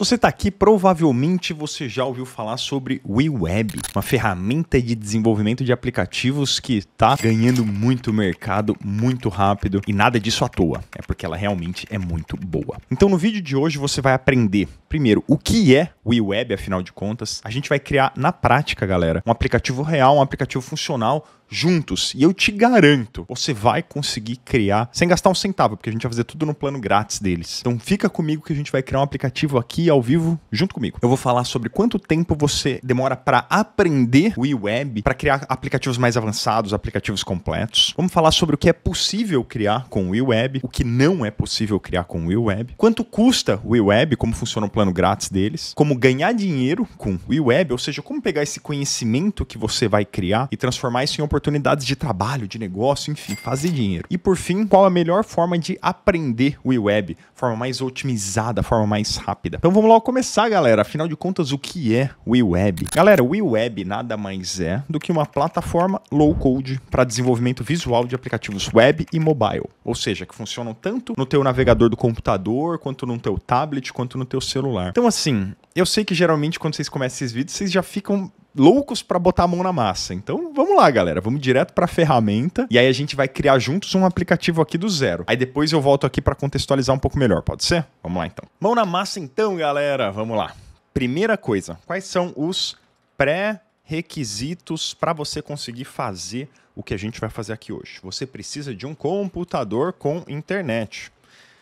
você está aqui, provavelmente você já ouviu falar sobre WeWeb, uma ferramenta de desenvolvimento de aplicativos que está ganhando muito mercado, muito rápido, e nada disso à toa, é porque ela realmente é muito boa. Então no vídeo de hoje você vai aprender, primeiro, o que é WeWeb, afinal de contas. A gente vai criar na prática, galera, um aplicativo real, um aplicativo funcional, juntos. E eu te garanto, você vai conseguir criar sem gastar um centavo, porque a gente vai fazer tudo no plano grátis deles. Então fica comigo que a gente vai criar um aplicativo aqui ao vivo junto comigo. Eu vou falar sobre quanto tempo você demora para aprender o WeWeb, para criar aplicativos mais avançados, aplicativos completos. Vamos falar sobre o que é possível criar com o WeWeb, o que não é possível criar com o WeWeb, quanto custa o WeWeb, como funciona o plano grátis deles, como ganhar dinheiro com o WeWeb, ou seja, como pegar esse conhecimento que você vai criar e transformar isso em oportunidades de trabalho, de negócio, enfim, fazer dinheiro. E por fim, qual a melhor forma de aprender o WeWeb? Forma mais otimizada, forma mais rápida. Então vamos logo começar, galera. Afinal de contas, o que é o WeWeb? Galera, o WeWeb nada mais é do que uma plataforma low-code para desenvolvimento visual de aplicativos web e mobile. Ou seja, que funcionam tanto no teu navegador do computador, quanto no teu tablet, quanto no teu celular. Então assim, eu sei que geralmente quando vocês começam esses vídeos, vocês já ficam loucos para botar a mão na massa. Então vamos lá, galera, vamos direto para a ferramenta e aí a gente vai criar juntos um aplicativo aqui do zero. Aí depois eu volto aqui para contextualizar um pouco melhor, pode ser? Vamos lá então. Mão na massa então, galera, vamos lá. Primeira coisa, quais são os pré-requisitos para você conseguir fazer o que a gente vai fazer aqui hoje? Você precisa de um computador com internet.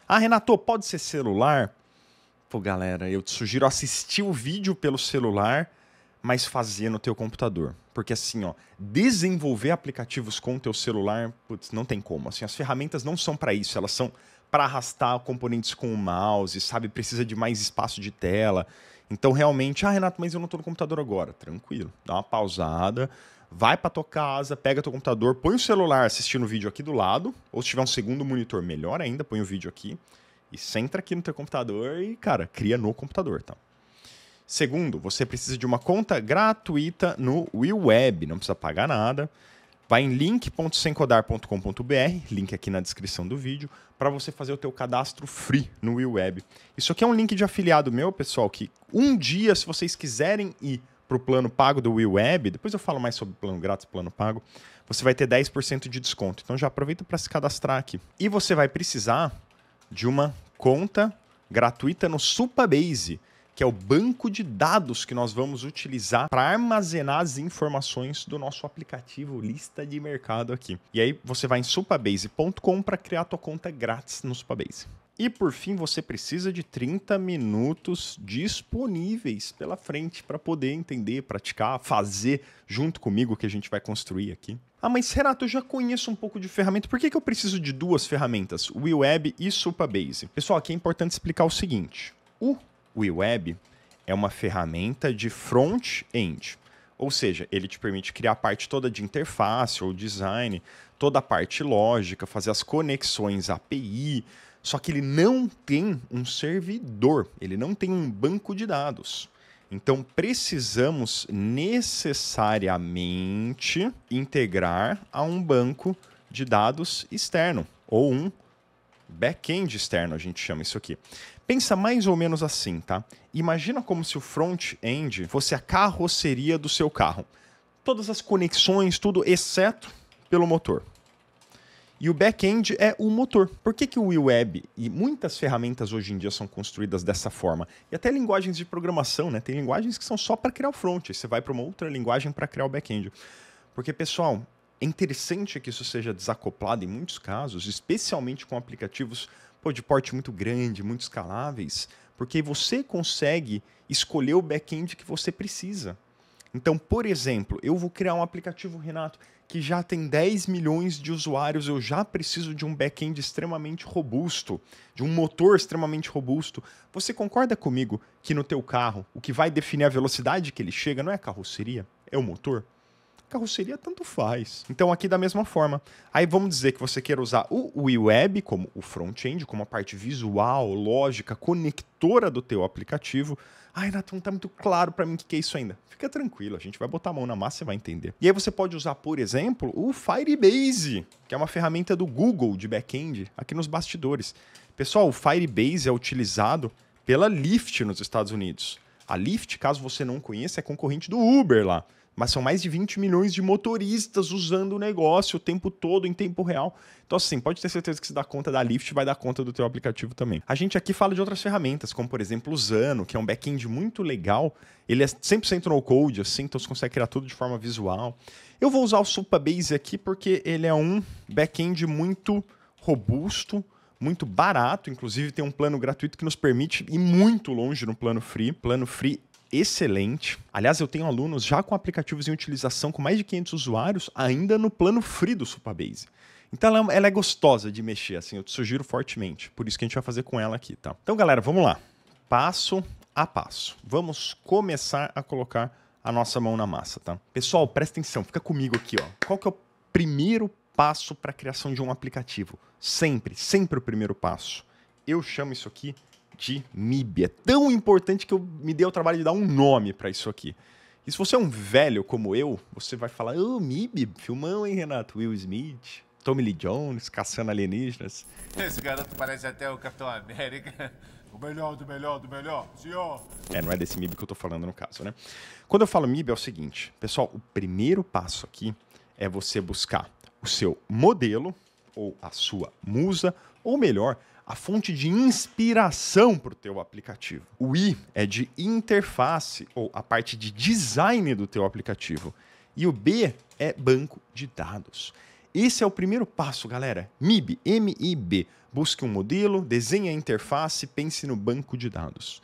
Ah, Renato, pode ser celular? Pô, galera, eu te sugiro assistir o vídeo pelo celular, mas fazer no teu computador. Porque assim, ó, desenvolver aplicativos com o teu celular, putz, não tem como. Assim, as ferramentas não são para isso, elas são para arrastar componentes com o mouse, sabe? Precisa de mais espaço de tela. Então, realmente, ah, Renato, mas eu não estou no computador agora. Tranquilo, dá uma pausada, vai para tua casa, pega teu computador, põe o celular assistindo o vídeo aqui do lado, ou se tiver um segundo monitor, melhor ainda, põe o vídeo aqui e senta aqui no teu computador e, cara, cria no computador, tá? Segundo, você precisa de uma conta gratuita no WeWeb, não precisa pagar nada. Vai em link.semcodar.com.br, link aqui na descrição do vídeo, para você fazer o teu cadastro free no WeWeb. Isso aqui é um link de afiliado meu, pessoal, que um dia, se vocês quiserem ir para o plano pago do WeWeb, depois eu falo mais sobre plano grátis, plano pago, você vai ter 10% de desconto. Então já aproveita para se cadastrar aqui. E você vai precisar de uma conta gratuita no Supabase, que é o banco de dados que nós vamos utilizar para armazenar as informações do nosso aplicativo Lista de Mercado aqui. E aí você vai em supabase.com para criar a tua conta grátis no Supabase. E por fim, você precisa de 30 minutos disponíveis pela frente para poder entender, praticar, fazer junto comigo o que a gente vai construir aqui. Ah, mas Renato, eu já conheço um pouco de ferramenta. Por que eu preciso de duas ferramentas, o WeWeb e Supabase? Pessoal, aqui é importante explicar o seguinte. O WeWeb é uma ferramenta de front-end, ou seja, ele te permite criar a parte toda de interface ou design, toda a parte lógica, fazer as conexões API, só que ele não tem um servidor, ele não tem um banco de dados. Então precisamos necessariamente integrar a um banco de dados externo, ou um back-end externo, a gente chama isso aqui. Pensa mais ou menos assim, tá? Imagina como se o front-end fosse a carroceria do seu carro. Todas as conexões, tudo exceto pelo motor. E o back-end é o motor. Por que o WeWeb e muitas ferramentas hoje em dia são construídas dessa forma? E até linguagens de programação, né? Tem linguagens que são só para criar o front. Aí você vai para uma outra linguagem para criar o back-end. Porque, pessoal, é interessante que isso seja desacoplado em muitos casos, especialmente com aplicativos de porte muito grande, muito escaláveis, porque você consegue escolher o back-end que você precisa. Então, por exemplo, eu vou criar um aplicativo, Renato, que já tem 10 milhões de usuários, eu já preciso de um back-end extremamente robusto, de um motor extremamente robusto. Você concorda comigo que no teu carro, o que vai definir a velocidade que ele chega não é a carroceria, é o motor? Carroceria tanto faz. Então aqui da mesma forma. Aí vamos dizer que você quer usar o WeWeb como o front-end, como a parte visual, lógica, conectora do teu aplicativo. Ai, Renato, não tá muito claro para mim o que é isso ainda. Fica tranquilo, a gente vai botar a mão na massa e vai entender. E aí você pode usar, por exemplo, o Firebase, que é uma ferramenta do Google de back-end aqui nos bastidores. Pessoal, o Firebase é utilizado pela Lyft nos Estados Unidos. A Lyft, caso você não conheça, é concorrente do Uber lá. Mas são mais de 20 milhões de motoristas usando o negócio o tempo todo, em tempo real. Então, assim, pode ter certeza que se dá conta da Lyft, vai dar conta do teu aplicativo também. A gente aqui fala de outras ferramentas, como, por exemplo, o Zano, que é um back-end muito legal. Ele é 100% no-code, assim, então você consegue criar tudo de forma visual. Eu vou usar o Supabase aqui porque ele é um back-end muito robusto, muito barato. Inclusive, tem um plano gratuito que nos permite ir muito longe no plano free. Plano free excelente. Aliás, eu tenho alunos já com aplicativos em utilização com mais de 500 usuários, ainda no plano free do Supabase. Então ela é gostosa de mexer, assim, eu te sugiro fortemente. Por isso que a gente vai fazer com ela aqui, tá? Então, galera, vamos lá. Passo a passo. Vamos começar a colocar a nossa mão na massa, tá? Pessoal, presta atenção, fica comigo aqui, ó. Qual que é o primeiro passo para a criação de um aplicativo? Sempre o primeiro passo. Eu chamo isso aqui de MIB. É tão importante que eu me dei o trabalho de dar um nome para isso aqui. E se você é um velho como eu, você vai falar, MIB, filmão, hein, Renato? Will Smith, Tommy Lee Jones, caçando alienígenas. Esse garoto parece até o Capitão América. O melhor do melhor do melhor, senhor. Não é desse MIB que eu tô falando no caso, né? Quando eu falo MIB é o seguinte, pessoal, o primeiro passo aqui é você buscar o seu modelo, ou a sua musa, ou melhor, a fonte de inspiração para o teu aplicativo. O I é de interface, ou a parte de design do teu aplicativo. E o B é banco de dados. Esse é o primeiro passo, galera. MIB, M-I-B. Busque um modelo, desenhe a interface, pense no banco de dados.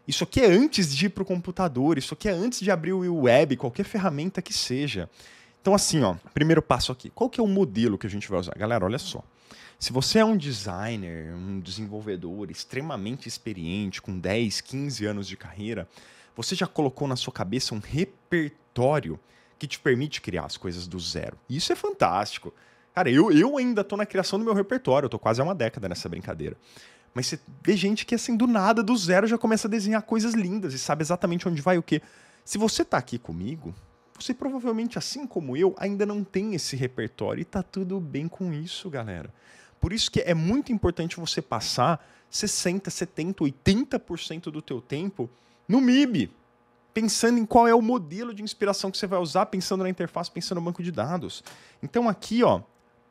Isso aqui é antes de ir para o computador, isso aqui é antes de abrir o web, qualquer ferramenta que seja. Então, assim, ó, primeiro passo aqui. Qual que é o modelo que a gente vai usar? Galera, olha só. Se você é um designer, um desenvolvedor extremamente experiente, com 10, 15 anos de carreira, você já colocou na sua cabeça um repertório que te permite criar as coisas do zero. E isso é fantástico. Cara, eu ainda estou na criação do meu repertório, eu estou quase há uma década nessa brincadeira. Mas você vê gente que, assim, do nada, do zero, já começa a desenhar coisas lindas e sabe exatamente onde vai o quê. Se você está aqui comigo, você provavelmente, assim como eu, ainda não tem esse repertório e tá tudo bem com isso, galera. Por isso que é muito importante você passar 60%, 70%, 80% do teu tempo no MIB, pensando em qual é o modelo de inspiração que você vai usar, pensando na interface, pensando no banco de dados. Então aqui, ó,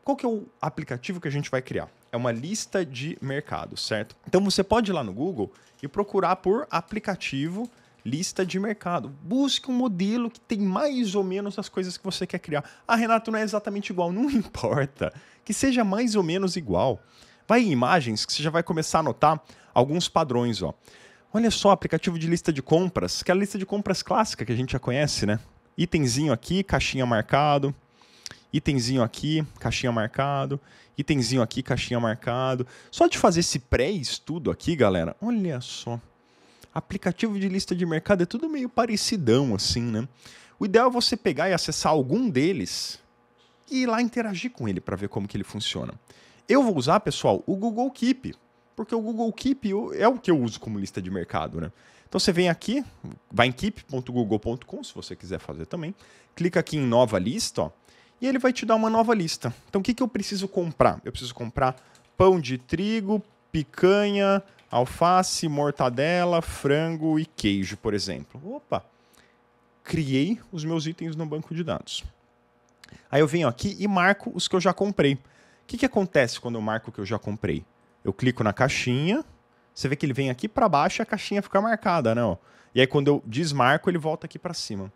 qual que é o aplicativo que a gente vai criar? É uma lista de mercado, certo? Então você pode ir lá no Google e procurar por aplicativo lista de mercado. Busque um modelo que tem mais ou menos as coisas que você quer criar. Ah, Renato, não é exatamente igual. Não importa. Que seja mais ou menos igual. Vai em imagens que você já vai começar a notar alguns padrões, ó. Olha só, aplicativo de lista de compras. Aquela lista de compras clássica que a gente já conhece, né? Itemzinho aqui, caixinha marcado. Itemzinho aqui, caixinha marcado. Itemzinho aqui, caixinha marcado. Só de fazer esse pré-estudo aqui, galera, olha só. Aplicativo de lista de mercado é tudo meio parecidão, assim, né? O ideal é você pegar e acessar algum deles e ir lá interagir com ele para ver como que ele funciona. Eu vou usar, pessoal, o Google Keep, porque o Google Keep é o que eu uso como lista de mercado, né? Então você vem aqui, vai em keep.google.com, se você quiser fazer também, clica aqui em nova lista, ó, e ele vai te dar uma nova lista. Então o que eu preciso comprar? Eu preciso comprar pão de trigo, picanha, alface, mortadela, frango e queijo, por exemplo. Opa! Criei os meus itens no banco de dados. Aí eu venho aqui e marco os que eu já comprei. O que acontece quando eu marco o que eu já comprei? Eu clico na caixinha, você vê que ele vem aqui para baixo e a caixinha fica marcada, né? E aí quando eu desmarco, ele volta aqui para cima.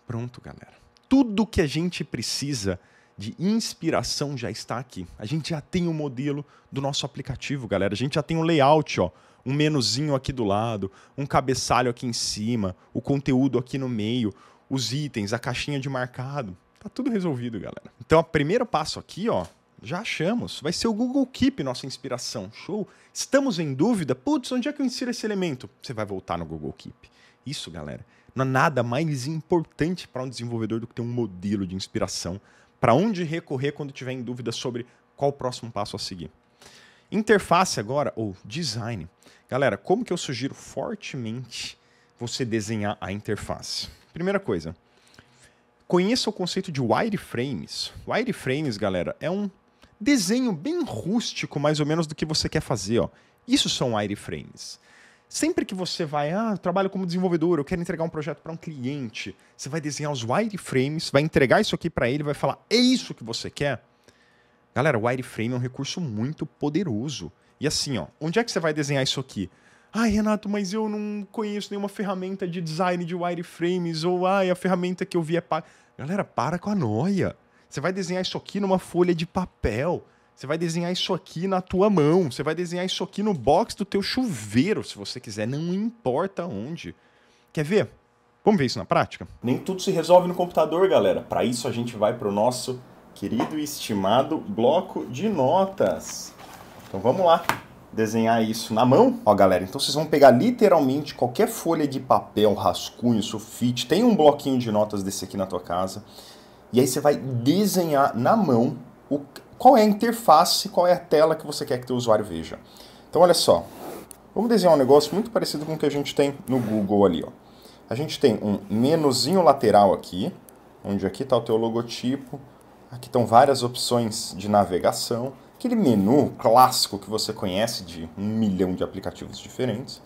Pronto, galera. Tudo que a gente precisa de inspiração já está aqui. A gente já tem o modelo do nosso aplicativo, galera. A gente já tem um layout, ó, um menuzinho aqui do lado, um cabeçalho aqui em cima, o conteúdo aqui no meio, os itens, a caixinha de marcado. Tá tudo resolvido, galera. Então, o primeiro passo aqui, ó, já achamos. Vai ser o Google Keep, nossa inspiração. Show? Estamos em dúvida? Putz, onde é que eu insiro esse elemento? Você vai voltar no Google Keep. Isso, galera. Não há nada mais importante para um desenvolvedor do que ter um modelo de inspiração para onde recorrer quando tiver em dúvida sobre qual o próximo passo a seguir. Interface agora, ou design. Galera, como que eu sugiro fortemente você desenhar a interface? Primeira coisa, conheça o conceito de wireframes. Wireframes, galera, é um desenho bem rústico, mais ou menos, do que você quer fazer. Ó. Isso são wireframes. Sempre que você vai, eu trabalho como desenvolvedor, eu quero entregar um projeto para um cliente, você vai desenhar os wireframes, vai entregar isso aqui para ele, vai falar, é isso que você quer? Galera, o wireframe é um recurso muito poderoso. E assim, ó, onde é que você vai desenhar isso aqui? Ai, Renato, mas eu não conheço nenhuma ferramenta de design de wireframes, ou a ferramenta que eu vi é paga. Galera, para com a noia. Você vai desenhar isso aqui numa folha de papel. Você vai desenhar isso aqui na tua mão. Você vai desenhar isso aqui no box do teu chuveiro, se você quiser. Não importa onde. Quer ver? Vamos ver isso na prática? Nem tudo se resolve no computador, galera. Para isso a gente vai para o nosso querido e estimado bloco de notas. Então vamos lá. Desenhar isso na mão. Ó, galera, então vocês vão pegar literalmente qualquer folha de papel, rascunho, sulfite. Tem um bloquinho de notas desse aqui na tua casa. E aí você vai desenhar na mão qual é a interface, qual é a tela que você quer que o teu usuário veja. Então, olha só. Vamos desenhar um negócio muito parecido com o que a gente tem no Google ali, ó. A gente tem um menuzinho lateral aqui, onde aqui está o teu logotipo. Aqui estão várias opções de navegação. Aquele menu clássico que você conhece de 1 milhão de aplicativos diferentes.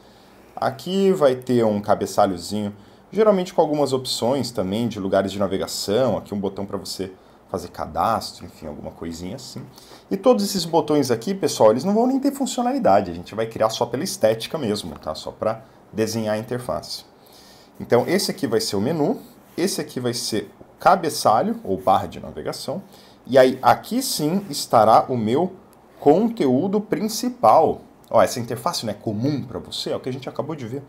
Aqui vai ter um cabeçalhozinho, geralmente com algumas opções também de lugares de navegação. Aqui um botão para você fazer cadastro, enfim, alguma coisinha assim. E todos esses botões aqui, pessoal, eles não vão nem ter funcionalidade. A gente vai criar só pela estética mesmo, tá? Só para desenhar a interface. Então, esse aqui vai ser o menu. Esse aqui vai ser o cabeçalho, ou barra de navegação. E aí, aqui sim estará o meu conteúdo principal. Ó, essa interface não é comum para você? É o que a gente acabou de ver.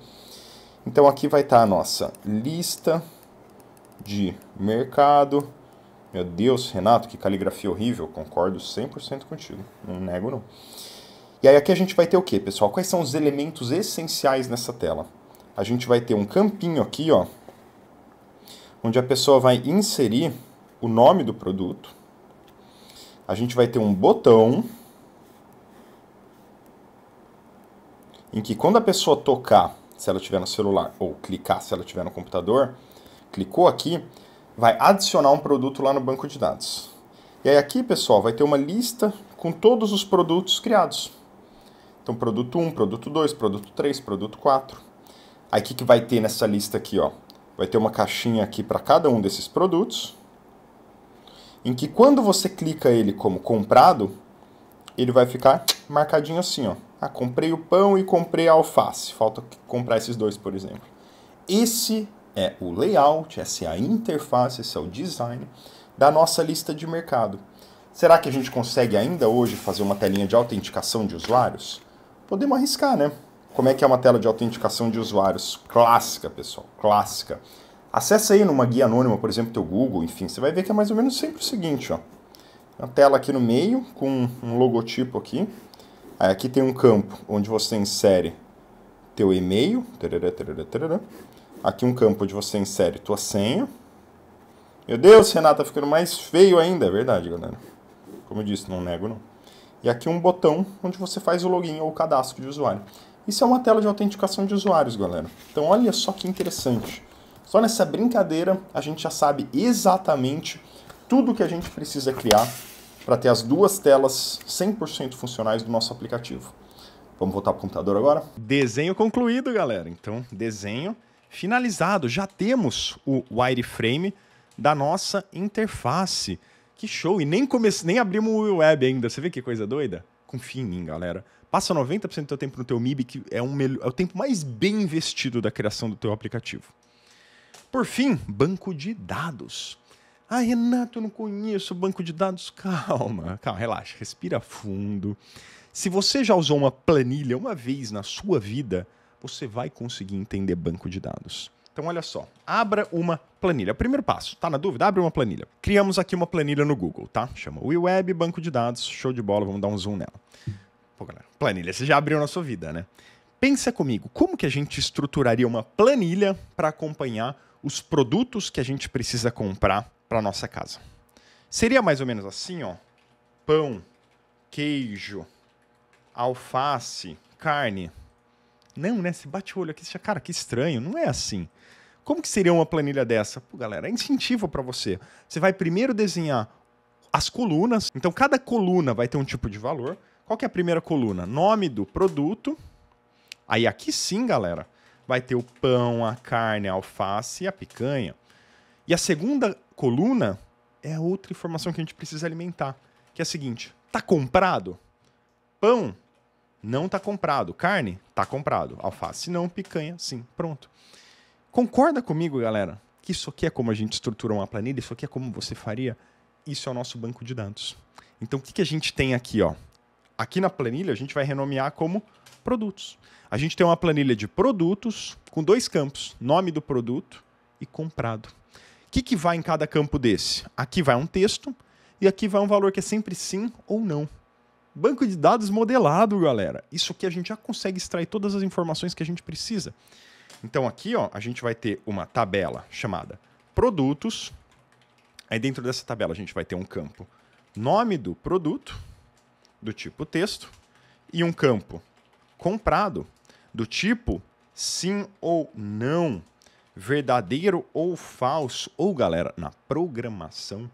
Então, aqui vai estar a nossa lista de mercado. Meu Deus, Renato, que caligrafia horrível. Concordo 100% contigo. Não nego, não. E aí, aqui a gente vai ter o quê, pessoal? Quais são os elementos essenciais nessa tela? A gente vai ter um campinho aqui, ó, onde a pessoa vai inserir o nome do produto. A gente vai ter um botão em que quando a pessoa tocar, se ela estiver no celular, ou clicar se ela estiver no computador, clicou aqui, vai adicionar um produto lá no banco de dados. E aí aqui, pessoal, vai ter uma lista com todos os produtos criados. Então, produto 1, produto 2, produto 3, produto 4. Aí o que vai ter nessa lista aqui, ó? Vai ter uma caixinha aqui para cada um desses produtos, em que quando você clica ele como comprado, ele vai ficar marcadinho assim, ó. Ah, comprei o pão e comprei a alface. Falta comprar esses dois, por exemplo. Esse é o layout, essa é a interface, esse é o design da nossa lista de mercado. Será que a gente consegue ainda hoje fazer uma telinha de autenticação de usuários? Podemos arriscar, né? Como é que é uma tela de autenticação de usuários? Clássica, pessoal, clássica. Acessa aí numa guia anônima, por exemplo, teu Google, enfim, você vai ver que é mais ou menos sempre o seguinte, ó. Uma tela aqui no meio, com um logotipo aqui. Aí aqui tem um campo onde você insere teu e-mail. Aqui um campo onde você insere tua senha. Meu Deus, Renata, tá ficando mais feio ainda. É verdade, galera. Como eu disse, não nego, não. E aqui um botão onde você faz o login ou o cadastro de usuário. Isso é uma tela de autenticação de usuários, galera. Então, olha só que interessante. Só nessa brincadeira, a gente já sabe exatamente tudo que a gente precisa criar para ter as duas telas 100% funcionais do nosso aplicativo. Vamos voltar para o computador agora? Desenho concluído, galera. Então, desenho finalizado. Já temos o wireframe da nossa interface. Que show! E nem abrimos o web ainda. Você vê que coisa doida? Confia em mim, galera. Passa 90% do teu tempo no teu MIB, que é o tempo mais bem investido da criação do teu aplicativo. Por fim, banco de dados. Ah, Renato, eu não conheço banco de dados. Calma, relaxa, respira fundo. Se você já usou uma planilha uma vez na sua vida, você vai conseguir entender banco de dados. Então, olha só, abra uma planilha. Primeiro passo, tá na dúvida? Abre uma planilha. Criamos aqui uma planilha no Google, tá? Chama WeWeb Banco de Dados, show de bola, vamos dar um zoom nela. Pô, galera, planilha, você já abriu na sua vida, né? Pensa comigo, como que a gente estruturaria uma planilha para acompanhar os produtos que a gente precisa comprar para nossa casa? Seria mais ou menos assim, ó. Pão, queijo, alface, carne. Não, né? Você bate o olho aqui e acha, cara, que estranho. Não é assim. Como que seria uma planilha dessa? Pô, galera, é incentivo para você. Você vai primeiro desenhar as colunas. Então, cada coluna vai ter um tipo de valor. Qual que é a primeira coluna? Nome do produto. Aí aqui sim, galera, vai ter o pão, a carne, a alface e a picanha. E a segunda coluna é a outra informação que a gente precisa alimentar, que é a seguinte: tá comprado? Pão? Não tá comprado. Carne? Tá comprado. Alface não, picanha sim. Pronto. Concorda comigo, galera? Que isso aqui é como a gente estrutura uma planilha, isso aqui é como você faria? Isso é o nosso banco de dados. Então o que a gente tem aqui, ó? Aqui na planilha a gente vai renomear como produtos. A gente tem uma planilha de produtos com 2 campos, nome do produto e comprado. O que vai em cada campo desse? Aqui vai um texto e aqui vai um valor que é sempre sim ou não. Banco de dados modelado, galera. Isso aqui a gente já consegue extrair todas as informações que a gente precisa. Então aqui, ó, a gente vai ter uma tabela chamada produtos. Aí dentro dessa tabela a gente vai ter um campo nome do produto, do tipo texto, e um campo comprado, do tipo sim ou não, verdadeiro ou falso, ou, galera, na programação,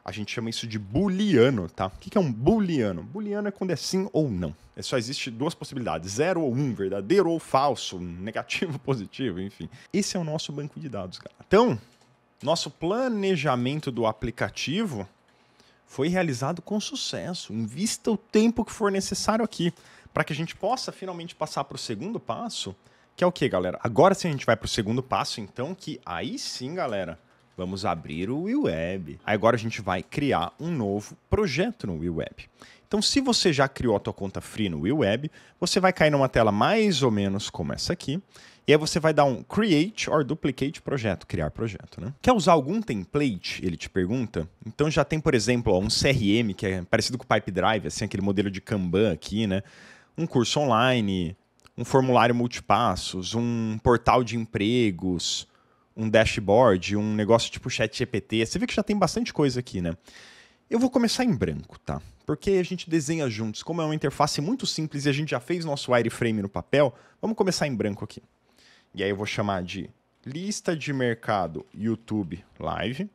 a gente chama isso de booleano, tá? O que é um booleano? Booleano é quando é sim ou não. Só existe 2 possibilidades, 0 ou 1, verdadeiro ou falso, negativo, positivo, enfim. Esse é o nosso banco de dados, cara. Então, nosso planejamento do aplicativo foi realizado com sucesso. Invista o tempo que for necessário aqui, para que a gente possa finalmente passar para o segundo passo, que é o quê, galera? Agora sim a gente vai para o segundo passo, então, que aí sim, galera, vamos abrir o WeWeb. Aí agora a gente vai criar um novo projeto no WeWeb. Então, se você já criou a tua conta free no WeWeb, você vai cair numa tela mais ou menos como essa aqui. E aí você vai dar um Create or Duplicate Projeto, criar projeto, né? Quer usar algum template? Ele te pergunta. Então já tem, por exemplo, ó, um CRM, que é parecido com o Pipedrive, assim, aquele modelo de Kanban aqui, né? Um curso online, um formulário multipassos, um portal de empregos, um dashboard, um negócio tipo ChatGPT. Você vê que já tem bastante coisa aqui, né? Eu vou começar em branco, tá? Porque a gente desenha juntos. Como é uma interface muito simples e a gente já fez nosso wireframe no papel, vamos começar em branco aqui. E aí eu vou chamar de lista de mercado YouTube Live.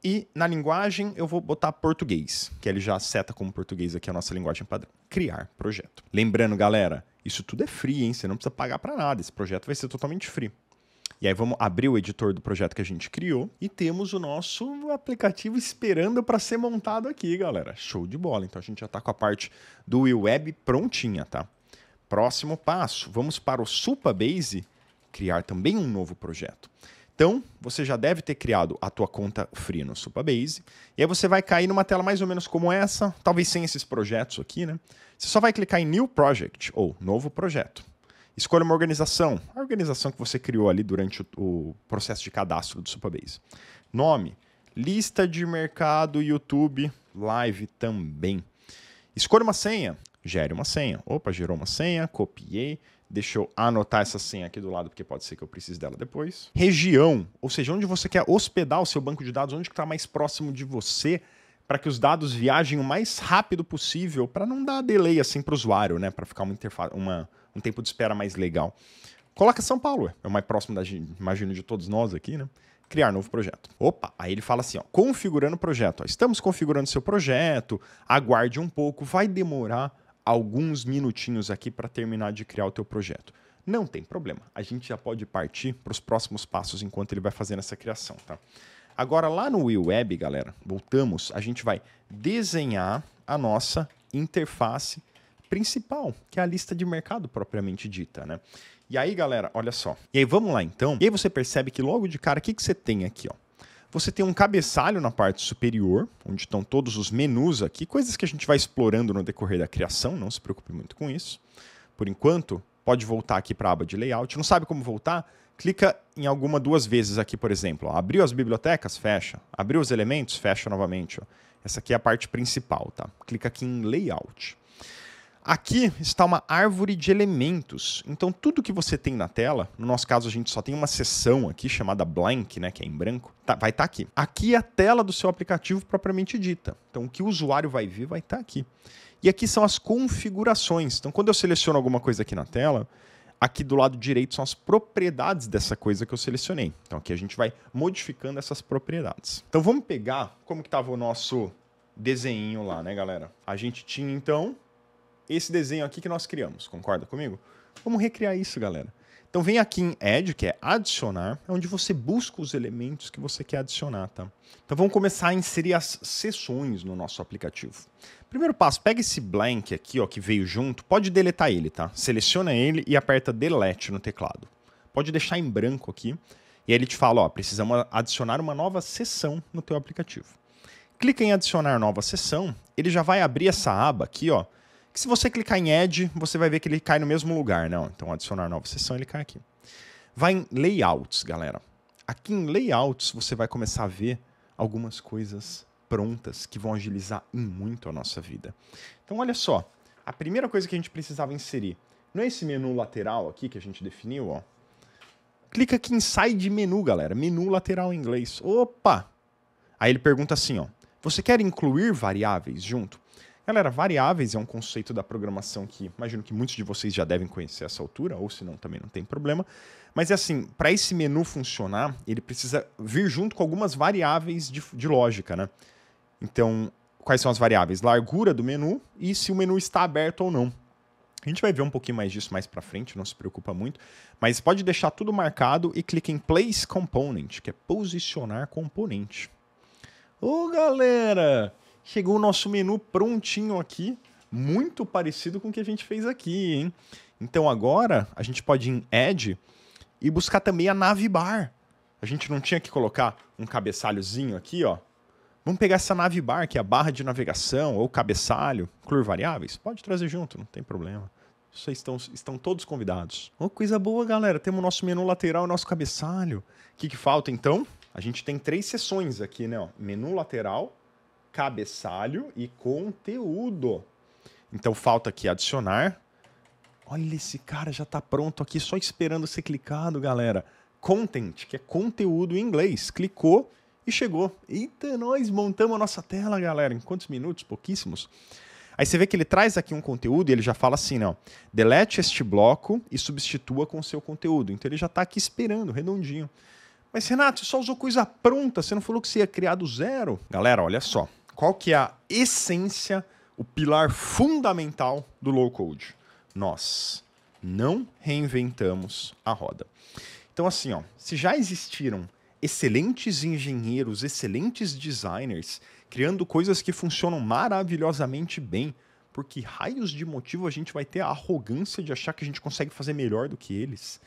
E na linguagem eu vou botar português, que ele já seta como português aqui a nossa linguagem padrão. Criar projeto. Lembrando, galera, isso tudo é free, hein? Você não precisa pagar para nada. Esse projeto vai ser totalmente free. E aí vamos abrir o editor do projeto que a gente criou e temos o nosso aplicativo esperando para ser montado aqui, galera. Show de bola. Então a gente já está com a parte do WeWeb prontinha, tá? Próximo passo, vamos para o Supabase criar também um novo projeto. Então, você já deve ter criado a tua conta free no Supabase. E aí você vai cair numa tela mais ou menos como essa, talvez sem esses projetos aqui, né? Você só vai clicar em New Project, ou Novo Projeto. Escolha uma organização, a organização que você criou ali durante o processo de cadastro do Supabase. Nome, lista de mercado YouTube Live também. Escolha uma senha, gere uma senha. Opa, gerou uma senha, copiei. Deixa eu anotar essa senha aqui do lado, porque pode ser que eu precise dela depois. Região, ou seja, onde você quer hospedar o seu banco de dados, onde está mais próximo de você, para que os dados viajem o mais rápido possível, para não dar delay assim para o usuário, né? Para ficar um tempo de espera mais legal. Coloca São Paulo, é o mais próximo, imagino, de todos nós aqui, né? Criar novo projeto. Opa, aí ele fala assim, ó, configurando o projeto. Ó, estamos configurando seu projeto, aguarde um pouco, vai demorar alguns minutinhos aqui para terminar de criar o teu projeto. Não tem problema, a gente já pode partir para os próximos passos enquanto ele vai fazendo essa criação, tá? Agora lá no WeWeb, galera, voltamos, a gente vai desenhar a nossa interface principal, que é a lista de mercado propriamente dita, né? E aí, galera, olha só. E aí, vamos lá então. E aí você percebe que logo de cara, o que você tem aqui, ó? Você tem um cabeçalho na parte superior, onde estão todos os menus aqui, coisas que a gente vai explorando no decorrer da criação, não se preocupe muito com isso. Por enquanto, pode voltar aqui para a aba de layout. Não sabe como voltar? Clica em alguma 2 vezes aqui, por exemplo. Ó. Abriu as bibliotecas? Fecha. Abriu os elementos? Fecha novamente. Ó. Essa aqui é a parte principal, tá? Clica aqui em layout. Aqui está uma árvore de elementos. Então, tudo que você tem na tela, no nosso caso a gente só tem uma seção aqui chamada blank, né, que é em branco, vai estar aqui. Aqui é a tela do seu aplicativo propriamente dita. Então, o que o usuário vai ver vai estar aqui. E aqui são as configurações. Então, quando eu seleciono alguma coisa aqui na tela, aqui do lado direito são as propriedades dessa coisa que eu selecionei. Então, aqui a gente vai modificando essas propriedades. Então, vamos pegar como que estava o nosso desenho lá, né, galera? A gente tinha, então, esse desenho aqui que nós criamos, concorda comigo? Vamos recriar isso, galera. Então vem aqui em Add, que é adicionar, é onde você busca os elementos que você quer adicionar, tá? Então vamos começar a inserir as seções no nosso aplicativo. Primeiro passo, pega esse blank aqui, ó, que veio junto, pode deletar ele, tá? Seleciona ele e aperta Delete no teclado. Pode deixar em branco aqui, e aí ele te fala, ó, precisamos adicionar uma nova seção no teu aplicativo. Clica em adicionar nova seção, ele já vai abrir essa aba aqui, ó, que se você clicar em Add, você vai ver que ele cai no mesmo lugar, não? Então, adicionar nova seção, ele cai aqui. Vai em Layouts, galera. Aqui em Layouts, você vai começar a ver algumas coisas prontas que vão agilizar muito a nossa vida. Então, olha só. A primeira coisa que a gente precisava inserir, não é esse menu lateral aqui que a gente definiu, ó. Clica aqui em Side Menu, galera. Menu lateral em inglês. Opa! Aí ele pergunta assim, ó. Você quer incluir variáveis junto? Galera, variáveis é um conceito da programação que imagino que muitos de vocês já devem conhecer a essa altura, ou se não, também não tem problema. Mas é assim, para esse menu funcionar, ele precisa vir junto com algumas variáveis de lógica, né? Então, quais são as variáveis? Largura do menu e se o menu está aberto ou não. A gente vai ver um pouquinho mais disso mais para frente, não se preocupa muito. Mas pode deixar tudo marcado e clica em Place Component, que é posicionar componente. Ô, galera! Chegou o nosso menu prontinho aqui, muito parecido com o que a gente fez aqui, hein? Então agora a gente pode ir em Add e buscar também a navbar. A gente não tinha que colocar um cabeçalhozinho aqui, ó. Vamos pegar essa navbar, que é a barra de navegação, ou cabeçalho, incluir variáveis. Pode trazer junto, não tem problema. Vocês estão todos convidados. Oh, coisa boa, galera. Temos o nosso menu lateral e o nosso cabeçalho. O que falta, então? A gente tem 3 seções aqui, né? Ó. Menu lateral, cabeçalho e conteúdo. Então falta aqui adicionar. Olha, esse cara já está pronto aqui, só esperando ser clicado, galera. Content, que é conteúdo em inglês. Clicou e chegou. Eita, nós montamos a nossa tela, galera. Em quantos minutos? Pouquíssimos. Aí você vê que ele traz aqui um conteúdo e ele já fala assim, ó. Delete este bloco e substitua com o seu conteúdo. Então ele já está aqui esperando, redondinho. Mas, Renato, você só usou coisa pronta, você não falou que você ia criar do zero? Galera, olha só. Qual que é a essência, o pilar fundamental do low-code? Nós não reinventamos a roda. Então, assim, ó, se já existiram excelentes engenheiros, excelentes designers, criando coisas que funcionam maravilhosamente bem, por que raios de motivo a gente vai ter a arrogância de achar que a gente consegue fazer melhor do que eles?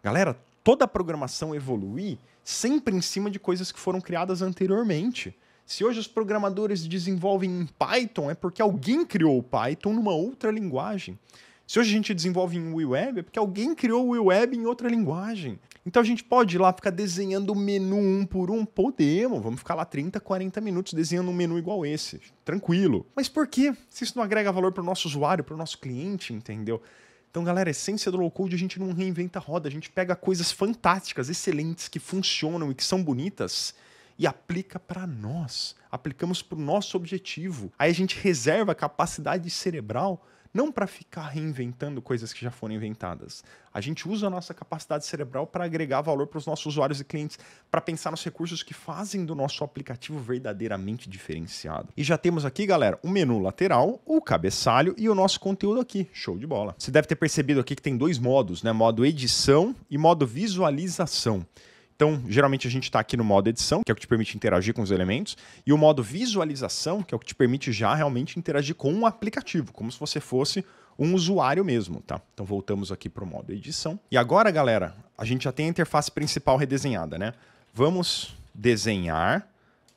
Galera, toda a programação evolui sempre em cima de coisas que foram criadas anteriormente. Se hoje os programadores desenvolvem em Python, é porque alguém criou o Python numa outra linguagem. Se hoje a gente desenvolve em WebWeb, é porque alguém criou o WebWeb em outra linguagem. Então a gente pode ir lá ficar desenhando o menu um por um? Podemos, vamos ficar lá 30, 40 minutos desenhando um menu igual esse. Tranquilo. Mas por quê? Se isso não agrega valor para o nosso usuário, para o nosso cliente, entendeu? Então, galera, a essência do low-code, a gente não reinventa a roda, a gente pega coisas fantásticas, excelentes, que funcionam e que são bonitas e aplica para nós. Aplicamos para o nosso objetivo. Aí a gente reserva a capacidade cerebral não para ficar reinventando coisas que já foram inventadas. A gente usa a nossa capacidade cerebral para agregar valor para os nossos usuários e clientes, para pensar nos recursos que fazem do nosso aplicativo verdadeiramente diferenciado. E já temos aqui, galera, o menu lateral, o cabeçalho e o nosso conteúdo aqui. Show de bola. Você deve ter percebido aqui que tem 2 modos, né? Modo edição e modo visualização. Então, geralmente a gente está aqui no modo edição, que é o que te permite interagir com os elementos, e o modo visualização, que é o que te permite já realmente interagir com um aplicativo, como se você fosse um usuário mesmo, tá? Então voltamos aqui para o modo edição. E agora, galera, a gente já tem a interface principal redesenhada, né? Vamos desenhar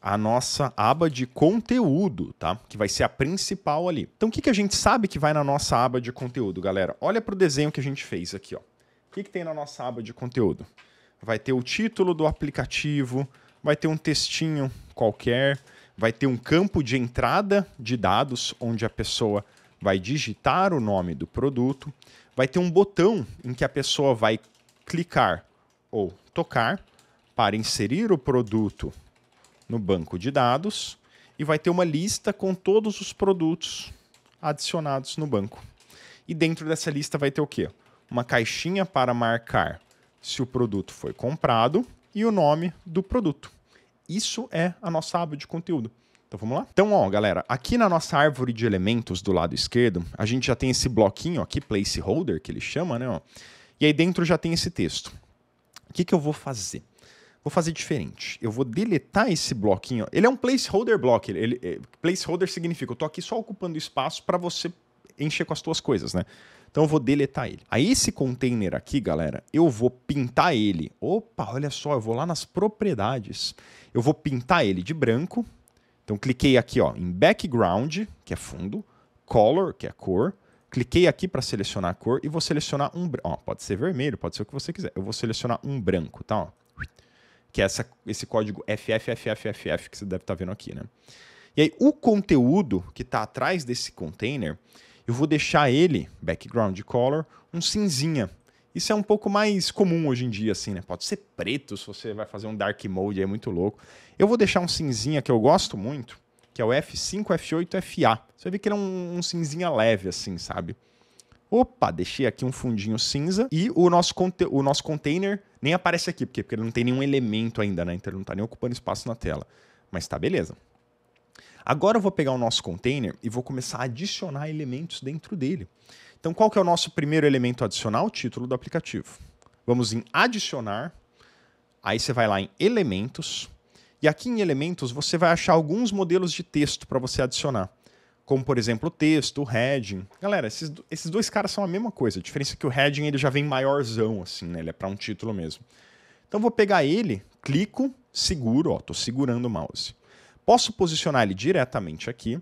a nossa aba de conteúdo, tá? Que vai ser a principal ali. Então o que a gente sabe que vai na nossa aba de conteúdo, galera? Olha para o desenho que a gente fez aqui, ó. O que tem na nossa aba de conteúdo? Vai ter o título do aplicativo, vai ter um textinho qualquer, vai ter um campo de entrada de dados, onde a pessoa vai digitar o nome do produto, vai ter um botão em que a pessoa vai clicar ou tocar para inserir o produto no banco de dados e vai ter uma lista com todos os produtos adicionados no banco. E dentro dessa lista vai ter o quê? Uma caixinha para marcar se o produto foi comprado e o nome do produto. Isso é a nossa aba de conteúdo. Então vamos lá? Então, ó, galera, aqui na nossa árvore de elementos do lado esquerdo, a gente já tem esse bloquinho aqui, placeholder, que ele chama, né? Ó. E aí dentro já tem esse texto. O que eu vou fazer? Vou fazer diferente. Eu vou deletar esse bloquinho. Ele é um placeholder block. Placeholder significa eu tô aqui só ocupando espaço para você encher com as tuas coisas, né? Então eu vou deletar ele. Aí esse container aqui, galera, eu vou pintar ele. Opa, olha só, eu vou lá nas propriedades. Eu vou pintar ele de branco. Então cliquei aqui, ó, em background, que é fundo, color, que é cor. Cliquei aqui para selecionar a cor e vou selecionar um branco. Pode ser vermelho, pode ser o que você quiser. Eu vou selecionar um branco, tá? Ó. Que é esse código FFFFFF que você deve estar vendo aqui, né? E aí, o conteúdo que está atrás desse container, eu vou deixar ele, background color, um cinzinha. Isso é um pouco mais comum hoje em dia, assim, né? Pode ser preto se você vai fazer um dark mode, é muito louco. Eu vou deixar um cinzinha que eu gosto muito, que é o F5, F8, FA. Você vai ver que ele é um cinzinha leve, assim, sabe? Opa, deixei aqui um fundinho cinza e o nosso container nem aparece aqui, porque ele não tem nenhum elemento ainda, né? Então ele não está nem ocupando espaço na tela. Mas tá, beleza. Agora eu vou pegar o nosso container e vou começar a adicionar elementos dentro dele. Então qual que é o nosso primeiro elemento adicional? O título do aplicativo. Vamos em adicionar, aí você vai lá em elementos, e aqui em elementos você vai achar alguns modelos de texto para você adicionar. Como, por exemplo, o texto, o heading. Galera, esses dois caras são a mesma coisa. A diferença é que o heading ele já vem maiorzão, assim, né? Ele é para um título mesmo. Então, vou pegar ele, clico, seguro, ó, tô segurando o mouse. Posso posicionar ele diretamente aqui,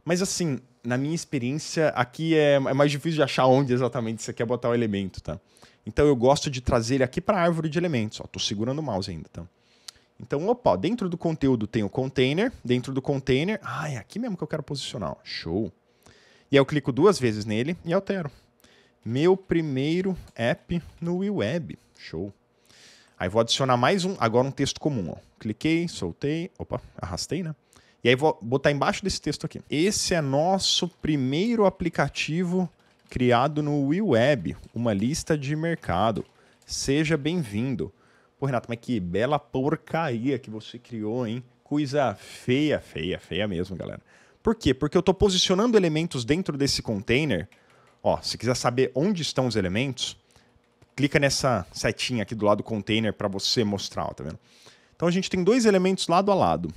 mas assim, na minha experiência, aqui é mais difícil de achar onde exatamente você quer botar o elemento, tá? Então, eu gosto de trazer ele aqui para a árvore de elementos, ó. Tô segurando o mouse ainda, tá? Então, opa, dentro do conteúdo tem o container, dentro do container, é aqui mesmo que eu quero posicionar, ó. Show. E aí eu clico 2 vezes nele e altero. Meu primeiro app no Web, show. Aí vou adicionar mais agora um texto comum, ó. Cliquei, soltei, opa, arrastei, né? E aí vou botar embaixo desse texto aqui. Esse é nosso primeiro aplicativo criado no Web, uma lista de mercado. Seja bem-vindo. Pô, Renato, mas que bela porcaria que você criou, hein? Coisa feia, feia, feia mesmo, galera. Por quê? Porque eu estou posicionando elementos dentro desse container. Ó, se quiser saber onde estão os elementos, clica nessa setinha aqui do lado do container para você mostrar, ó, tá vendo? Então a gente tem 2 elementos lado a lado.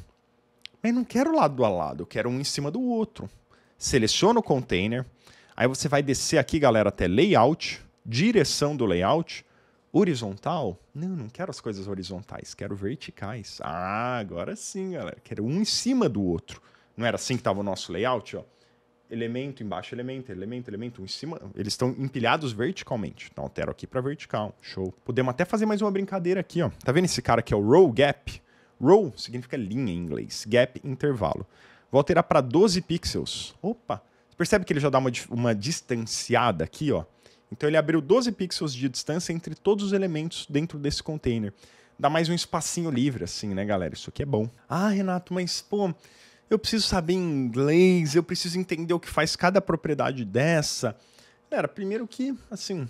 Mas não quero lado a lado, eu quero um em cima do outro. Seleciona o container, aí você vai descer aqui, galera, até layout, direção do layout, horizontal? Não quero as coisas horizontais, quero verticais. Agora sim, galera. Quero um em cima do outro. Não era assim que estava o nosso layout, ó? Elemento embaixo, elemento, elemento, elemento, um em cima. Eles estão empilhados verticalmente. Então altero aqui para vertical. Show. Podemos até fazer mais uma brincadeira aqui, ó. Tá vendo esse cara aqui é o row gap? Row significa linha em inglês. Gap, intervalo. Vou alterar para 12 pixels. Opa! Você percebe que ele já dá uma distanciada aqui, ó? Então ele abriu 12 pixels de distância entre todos os elementos dentro desse container. Dá mais um espacinho livre, assim, né, galera? Isso aqui é bom. Renato, mas, pô, eu preciso saber inglês, eu preciso entender o que faz cada propriedade dessa. Galera, primeiro que, assim,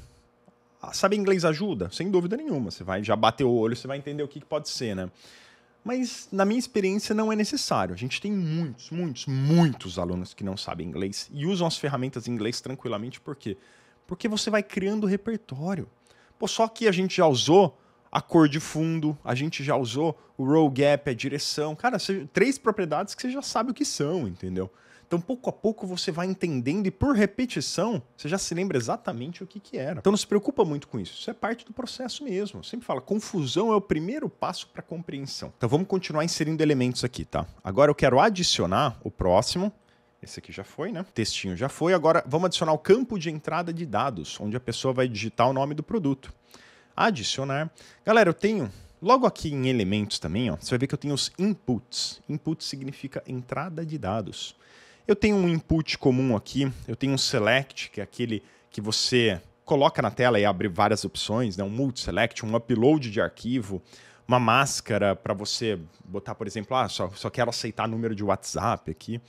saber inglês ajuda? Sem dúvida nenhuma. Você vai já bater o olho, você vai entender o que pode ser, né? Mas, na minha experiência, não é necessário. A gente tem muitos alunos que não sabem inglês e usam as ferramentas em inglês tranquilamente, por quê? Porque você vai criando repertório. Pô, só que a gente já usou a cor de fundo, a gente já usou o row gap, a direção. Cara, 3 propriedades que você já sabe o que são, entendeu? Então, pouco a pouco, você vai entendendo e, por repetição, você já se lembra exatamente o que era. Então, não se preocupa muito com isso. Isso é parte do processo mesmo. Eu sempre falo, confusão é o primeiro passo para a compreensão. Então, vamos continuar inserindo elementos aqui, tá? Agora, eu quero adicionar o próximo. Esse aqui já foi, né? O textinho já foi. Agora, vamos adicionar o campo de entrada de dados, onde a pessoa vai digitar o nome do produto. Adicionar. Galera, eu tenho, logo aqui em elementos também, ó, você vai ver que eu tenho os inputs. Input significa entrada de dados. Eu tenho um input comum aqui, eu tenho um select, que é aquele que você coloca na tela e abre várias opções, né? Um multi-select, um upload de arquivo, uma máscara para você botar, por exemplo, só quero aceitar número de WhatsApp aqui.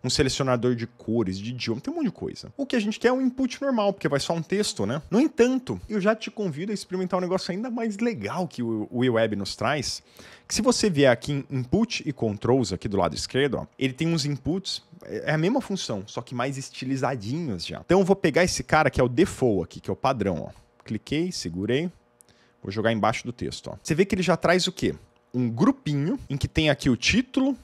um selecionador de cores, de idioma, tem um monte de coisa. O que a gente quer é um input normal, porque vai só um texto, né? No entanto, eu já te convido a experimentar um negócio ainda mais legal que o WeWeb nos traz, que se você vier aqui em Input e Controls, aqui do lado esquerdo, ó, ele tem uns inputs, é a mesma função, só que mais estilizadinhos já. Então eu vou pegar esse cara que é o default aqui, que é o padrão, ó. Cliquei, segurei, vou jogar embaixo do texto, ó. Você vê que ele já traz o quê? Um grupinho em que tem aqui o título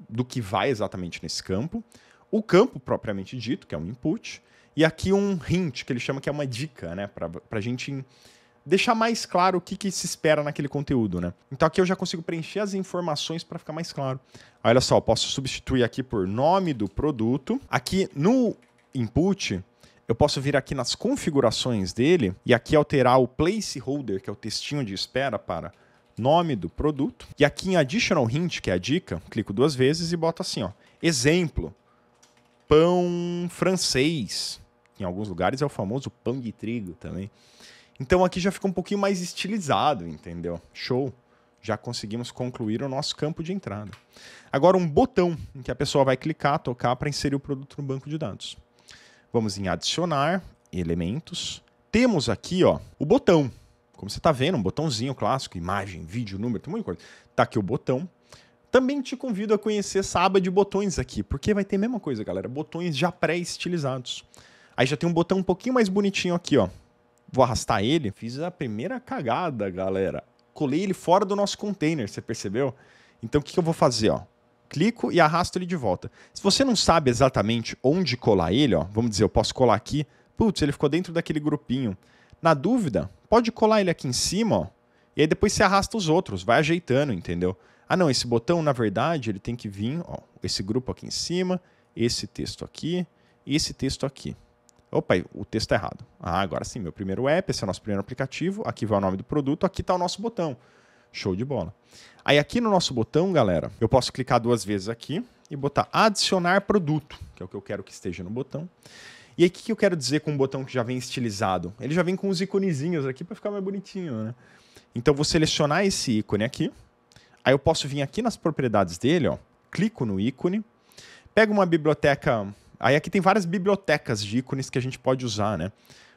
do que vai exatamente nesse campo, o campo propriamente dito, que é um input, e aqui um hint, que ele chama que é uma dica, né, pra gente deixar mais claro o que se espera naquele conteúdo, né. Então aqui eu já consigo preencher as informações para ficar mais claro. Olha só, eu posso substituir aqui por nome do produto. Aqui no input, eu posso vir aqui nas configurações dele e aqui alterar o placeholder, que é o textinho de espera, para nome do produto. E aqui em Additional Hint, que é a dica, clico 2 vezes e boto assim, ó. Exemplo, pão francês. Em alguns lugares é o famoso pão de trigo também. Então aqui já fica um pouquinho mais estilizado, entendeu? Show! Já conseguimos concluir o nosso campo de entrada. Agora um botão em que a pessoa vai clicar, tocar para inserir o produto no banco de dados. Vamos em adicionar, elementos. Temos aqui, ó, o botão. Como você está vendo, um botãozinho clássico, imagem, vídeo, número, tem um monte de coisa. Tá aqui o botão. Também te convido a conhecer essa aba de botões aqui, porque vai ter a mesma coisa, galera. Botões já pré-estilizados. Aí já tem um botão um pouquinho mais bonitinho aqui, ó. Vou arrastar ele. Fiz a primeira cagada, galera. Colei ele fora do nosso container, você percebeu? Então o que eu vou fazer, ó? Clico e arrasto ele de volta. Se você não sabe exatamente onde colar ele, ó, vamos dizer, eu posso colar aqui. Putz, ele ficou dentro daquele grupinho. Na dúvida, pode colar ele aqui em cima, ó, e aí depois você arrasta os outros, vai ajeitando, entendeu? Ah não, esse botão, na verdade, ele tem que vir, ó, esse grupo aqui em cima, esse texto aqui e esse texto aqui. Opa, o texto é errado. Ah, agora sim, meu primeiro app, esse é o nosso primeiro aplicativo, aqui vai o nome do produto, aqui está o nosso botão. Show de bola. Aí aqui no nosso botão, galera, eu posso clicar 2 vezes aqui e botar adicionar produto, que é o que eu quero que esteja no botão. E aí, o que eu quero dizer com um botão que já vem estilizado? Ele já vem com os iconezinhos aqui para ficar mais bonitinho, né? Então, eu vou selecionar esse ícone aqui. Aí eu posso vir aqui nas propriedades dele, ó, clico no ícone, pego uma biblioteca... Aí aqui tem várias bibliotecas de ícones que a gente pode usar, né?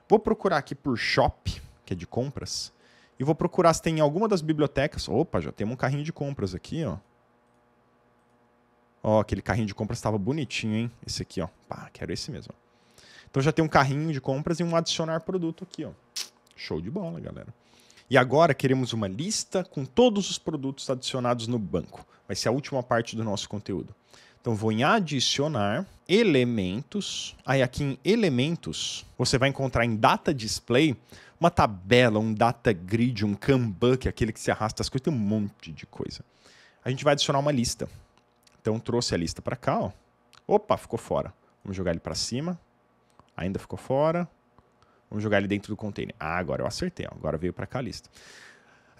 Vou procurar aqui por Shop, que é de compras, e vou procurar se tem alguma das bibliotecas... Opa, já tem um carrinho de compras aqui, ó. Ó, aquele carrinho de compras estava bonitinho, hein? Esse aqui, ó. Pá, quero esse mesmo. Então já tem um carrinho de compras e um adicionar produto aqui, ó. Show de bola, galera. E agora queremos uma lista com todos os produtos adicionados no banco. Vai ser a última parte do nosso conteúdo. Então vou em adicionar, elementos. Aí aqui em elementos, você vai encontrar em data display uma tabela, um data grid, um Kanban, que é aquele que se arrasta as coisas, tem um monte de coisa. A gente vai adicionar uma lista. Então trouxe a lista para cá, ó. Opa, ficou fora. Vamos jogar ele para cima. Ainda ficou fora. Vamos jogar ele dentro do container. Ah, agora eu acertei. Ó. Agora veio para cá a lista.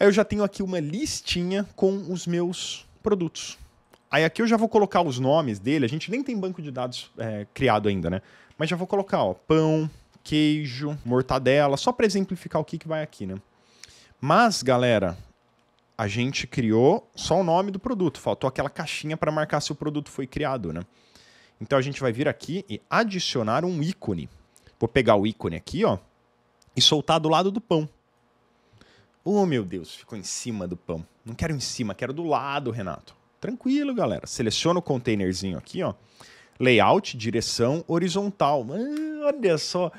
Aí eu já tenho aqui uma listinha com os meus produtos. Aí aqui eu já vou colocar os nomes dele. A gente nem tem banco de dados criado ainda, né? Mas já vou colocar, ó, pão, queijo, mortadela, só para exemplificar o que vai aqui, né? Mas, galera, a gente criou só o nome do produto. Faltou aquela caixinha para marcar se o produto foi criado, né? Então a gente vai vir aqui e adicionar um ícone. Vou pegar o ícone aqui, ó, e soltar do lado do pão. Oh, meu Deus, ficou em cima do pão. Não quero em cima, quero do lado, Renato. Tranquilo, galera. Seleciona o containerzinho aqui, ó. Layout, direção, horizontal. Olha só.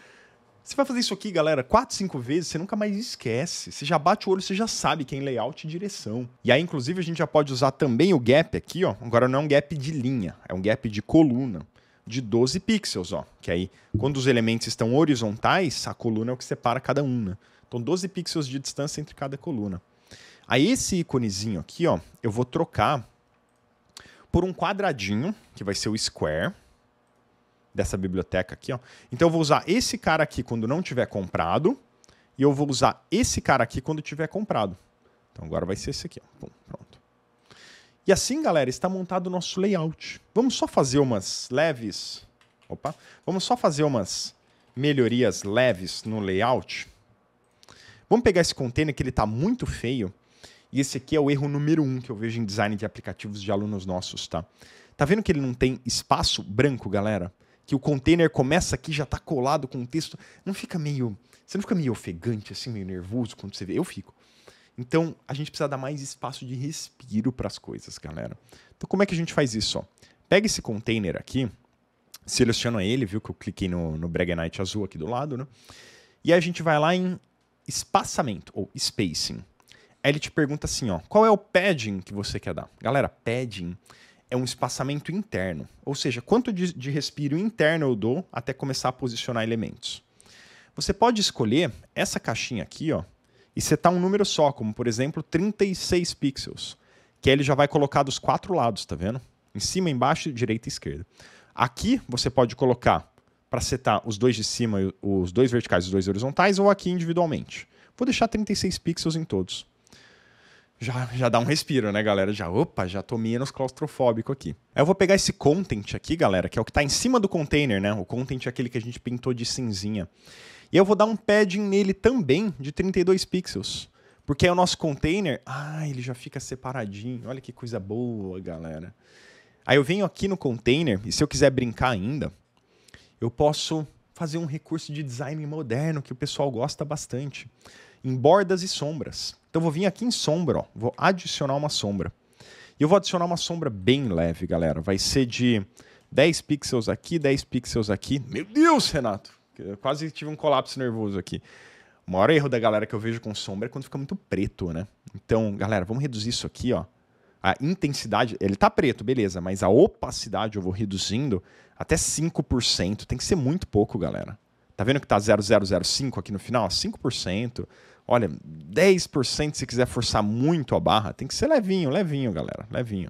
Você vai fazer isso aqui, galera, 4, 5 vezes, você nunca mais esquece. Você já bate o olho, você já sabe que é em layout e direção. E aí, inclusive, a gente já pode usar também o gap aqui, ó. Agora não é um gap de linha, é um gap de coluna, de 12 pixels, ó. Que aí, quando os elementos estão horizontais, a coluna é o que separa cada um, né? Então, 12 pixels de distância entre cada coluna. Aí, esse íconezinho aqui, ó, eu vou trocar por um quadradinho, que vai ser o square, dessa biblioteca aqui, ó. Então eu vou usar esse cara aqui quando não tiver comprado, e eu vou usar esse cara aqui quando tiver comprado. Então agora vai ser esse aqui, ó. Pum, pronto. E assim, galera, está montado o nosso layout. Vamos só fazer umas leves... Opa! Vamos só fazer umas melhorias leves no layout. Vamos pegar esse container que ele está muito feio. E esse aqui é o erro número 1 que eu vejo em design de aplicativos de alunos nossos, tá? Tá vendo que ele não tem espaço branco, galera? Que o container começa aqui, já tá colado com o texto. Não fica meio... Você não fica meio ofegante, assim, meio nervoso quando você vê? Eu fico. Então, a gente precisa dar mais espaço de respiro para as coisas, galera. Então, como é que a gente faz isso? Ó? Pega esse container aqui, seleciona ele, viu que eu cliquei no Breguenite azul aqui do lado, né? E aí a gente vai lá em espaçamento, ou spacing. Aí ele te pergunta assim, ó, qual é o padding que você quer dar? Galera, padding é um espaçamento interno, ou seja, quanto de respiro interno eu dou até começar a posicionar elementos. Você pode escolher essa caixinha aqui, ó, e setar um número só, como por exemplo 36 pixels, que aí ele já vai colocar dos 4 lados, tá vendo? Em cima, embaixo, direita e esquerda. Aqui você pode colocar para setar os dois de cima, os dois verticais e os dois horizontais, ou aqui individualmente. Vou deixar 36 pixels em todos. Já dá um respiro, né, galera? Já tô menos claustrofóbico aqui. Aí eu vou pegar esse content aqui, galera, que é o que está em cima do container, né? O content é aquele que a gente pintou de cinzinha. E eu vou dar um padding nele também de 32 pixels. Porque aí o nosso container, ele já fica separadinho. Olha que coisa boa, galera. Aí eu venho aqui no container, e se eu quiser brincar ainda, eu posso fazer um recurso de design moderno que o pessoal gosta bastante. Em bordas e sombras. Então eu vou vir aqui em sombra, ó, vou adicionar uma sombra. E eu vou adicionar uma sombra bem leve, galera. Vai ser de 10 pixels aqui, 10 pixels aqui. Meu Deus, Renato! Eu quase tive um colapso nervoso aqui. O maior erro da galera que eu vejo com sombra é quando fica muito preto, né? Então, galera, vamos reduzir isso aqui, ó. A intensidade, ele tá preto, beleza, mas a opacidade eu vou reduzindo até 5%. Tem que ser muito pouco, galera. Tá vendo que tá 0,005 aqui no final? 5%. Olha, 10% se quiser forçar muito a barra. Tem que ser levinho, levinho, galera. Levinho.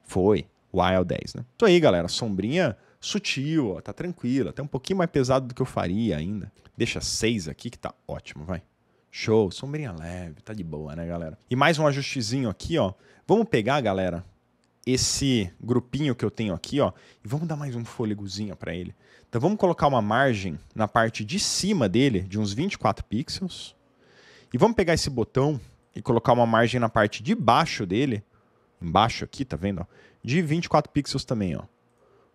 Foi. Wild 10, né? Isso aí, galera. Sombrinha sutil, ó, tá tranquila. Até um pouquinho mais pesado do que eu faria ainda. Deixa 6 aqui que tá ótimo, vai. Show, sombrinha leve, tá de boa, né, galera? E mais um ajustezinho aqui, ó. Vamos pegar, galera, esse grupinho que eu tenho aqui, ó, e vamos dar mais um fôlegozinho para ele. Então vamos colocar uma margem na parte de cima dele, de uns 24 pixels. E vamos pegar esse botão e colocar uma margem na parte de baixo dele, embaixo aqui, tá vendo, ó, de 24 pixels também, ó.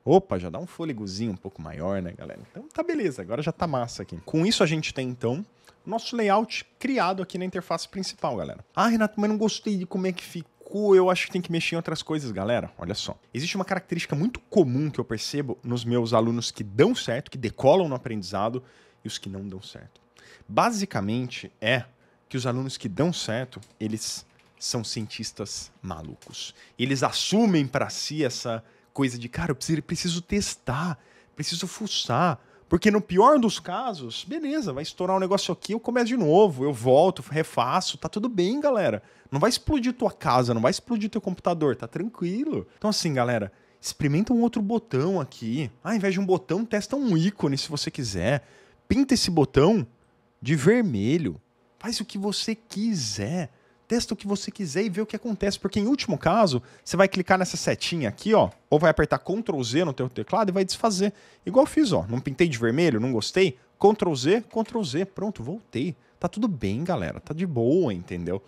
Opa, já dá um fôlegozinho um pouco maior, né, galera? Então tá beleza, agora já tá massa aqui. Com isso a gente tem, então, o nosso layout criado aqui na interface principal, galera. Renato, mas não gostei de como é que ficou. Eu acho que tem que mexer em outras coisas, galera. Olha só. Existe uma característica muito comum que eu percebo nos meus alunos que dão certo, que decolam no aprendizado, e os que não dão certo. Basicamente é que os alunos que dão certo, eles são cientistas malucos. Eles assumem para si essa coisa de, cara, eu preciso testar, preciso fuçar, porque no pior dos casos, beleza, vai estourar um negócio aqui, eu começo de novo, eu volto, refaço, tá tudo bem, galera. Não vai explodir tua casa, não vai explodir teu computador, tá tranquilo. Então assim, galera, experimenta um outro botão aqui. Ao invés de um botão, testa um ícone se você quiser. Pinta esse botão de vermelho. Faz o que você quiser. Testa o que você quiser e vê o que acontece, porque em último caso, você vai clicar nessa setinha aqui, ó, ou vai apertar Ctrl Z no teu teclado e vai desfazer. Igual eu fiz, ó, não pintei de vermelho, não gostei, Ctrl Z, pronto, voltei. Tá tudo bem, galera, tá de boa, entendeu?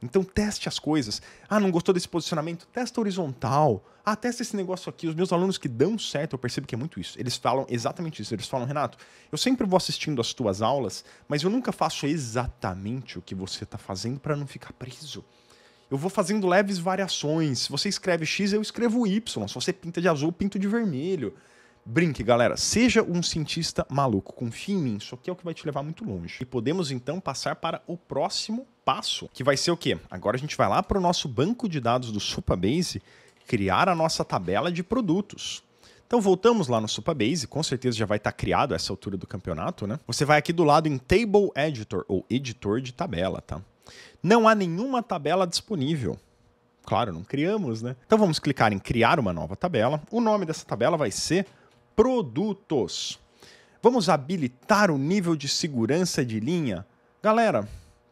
Então teste as coisas. Não gostou desse posicionamento? Testa horizontal. Testa esse negócio aqui. Os meus alunos que dão certo, eu percebo que é muito isso. Eles falam exatamente isso. Eles falam, Renato, eu sempre vou assistindo as tuas aulas, mas eu nunca faço exatamente o que você está fazendo para não ficar preso. Eu vou fazendo leves variações. Se você escreve X, eu escrevo Y. Se você pinta de azul, eu pinto de vermelho. Brinque, galera. Seja um cientista maluco. Confie em mim. Isso aqui é o que vai te levar muito longe. E podemos, então, passar para o próximo passo, que vai ser o quê? Agora a gente vai lá para o nosso banco de dados do Supabase, criar a nossa tabela de produtos. Então voltamos lá no Supabase, com certeza já vai estar criado a essa altura do campeonato, né? Você vai aqui do lado em Table Editor, ou editor de tabela, tá? Não há nenhuma tabela disponível. Claro, não criamos, né? Então vamos clicar em criar uma nova tabela. O nome dessa tabela vai ser Produtos. Vamos habilitar o nível de segurança de linha? Galera,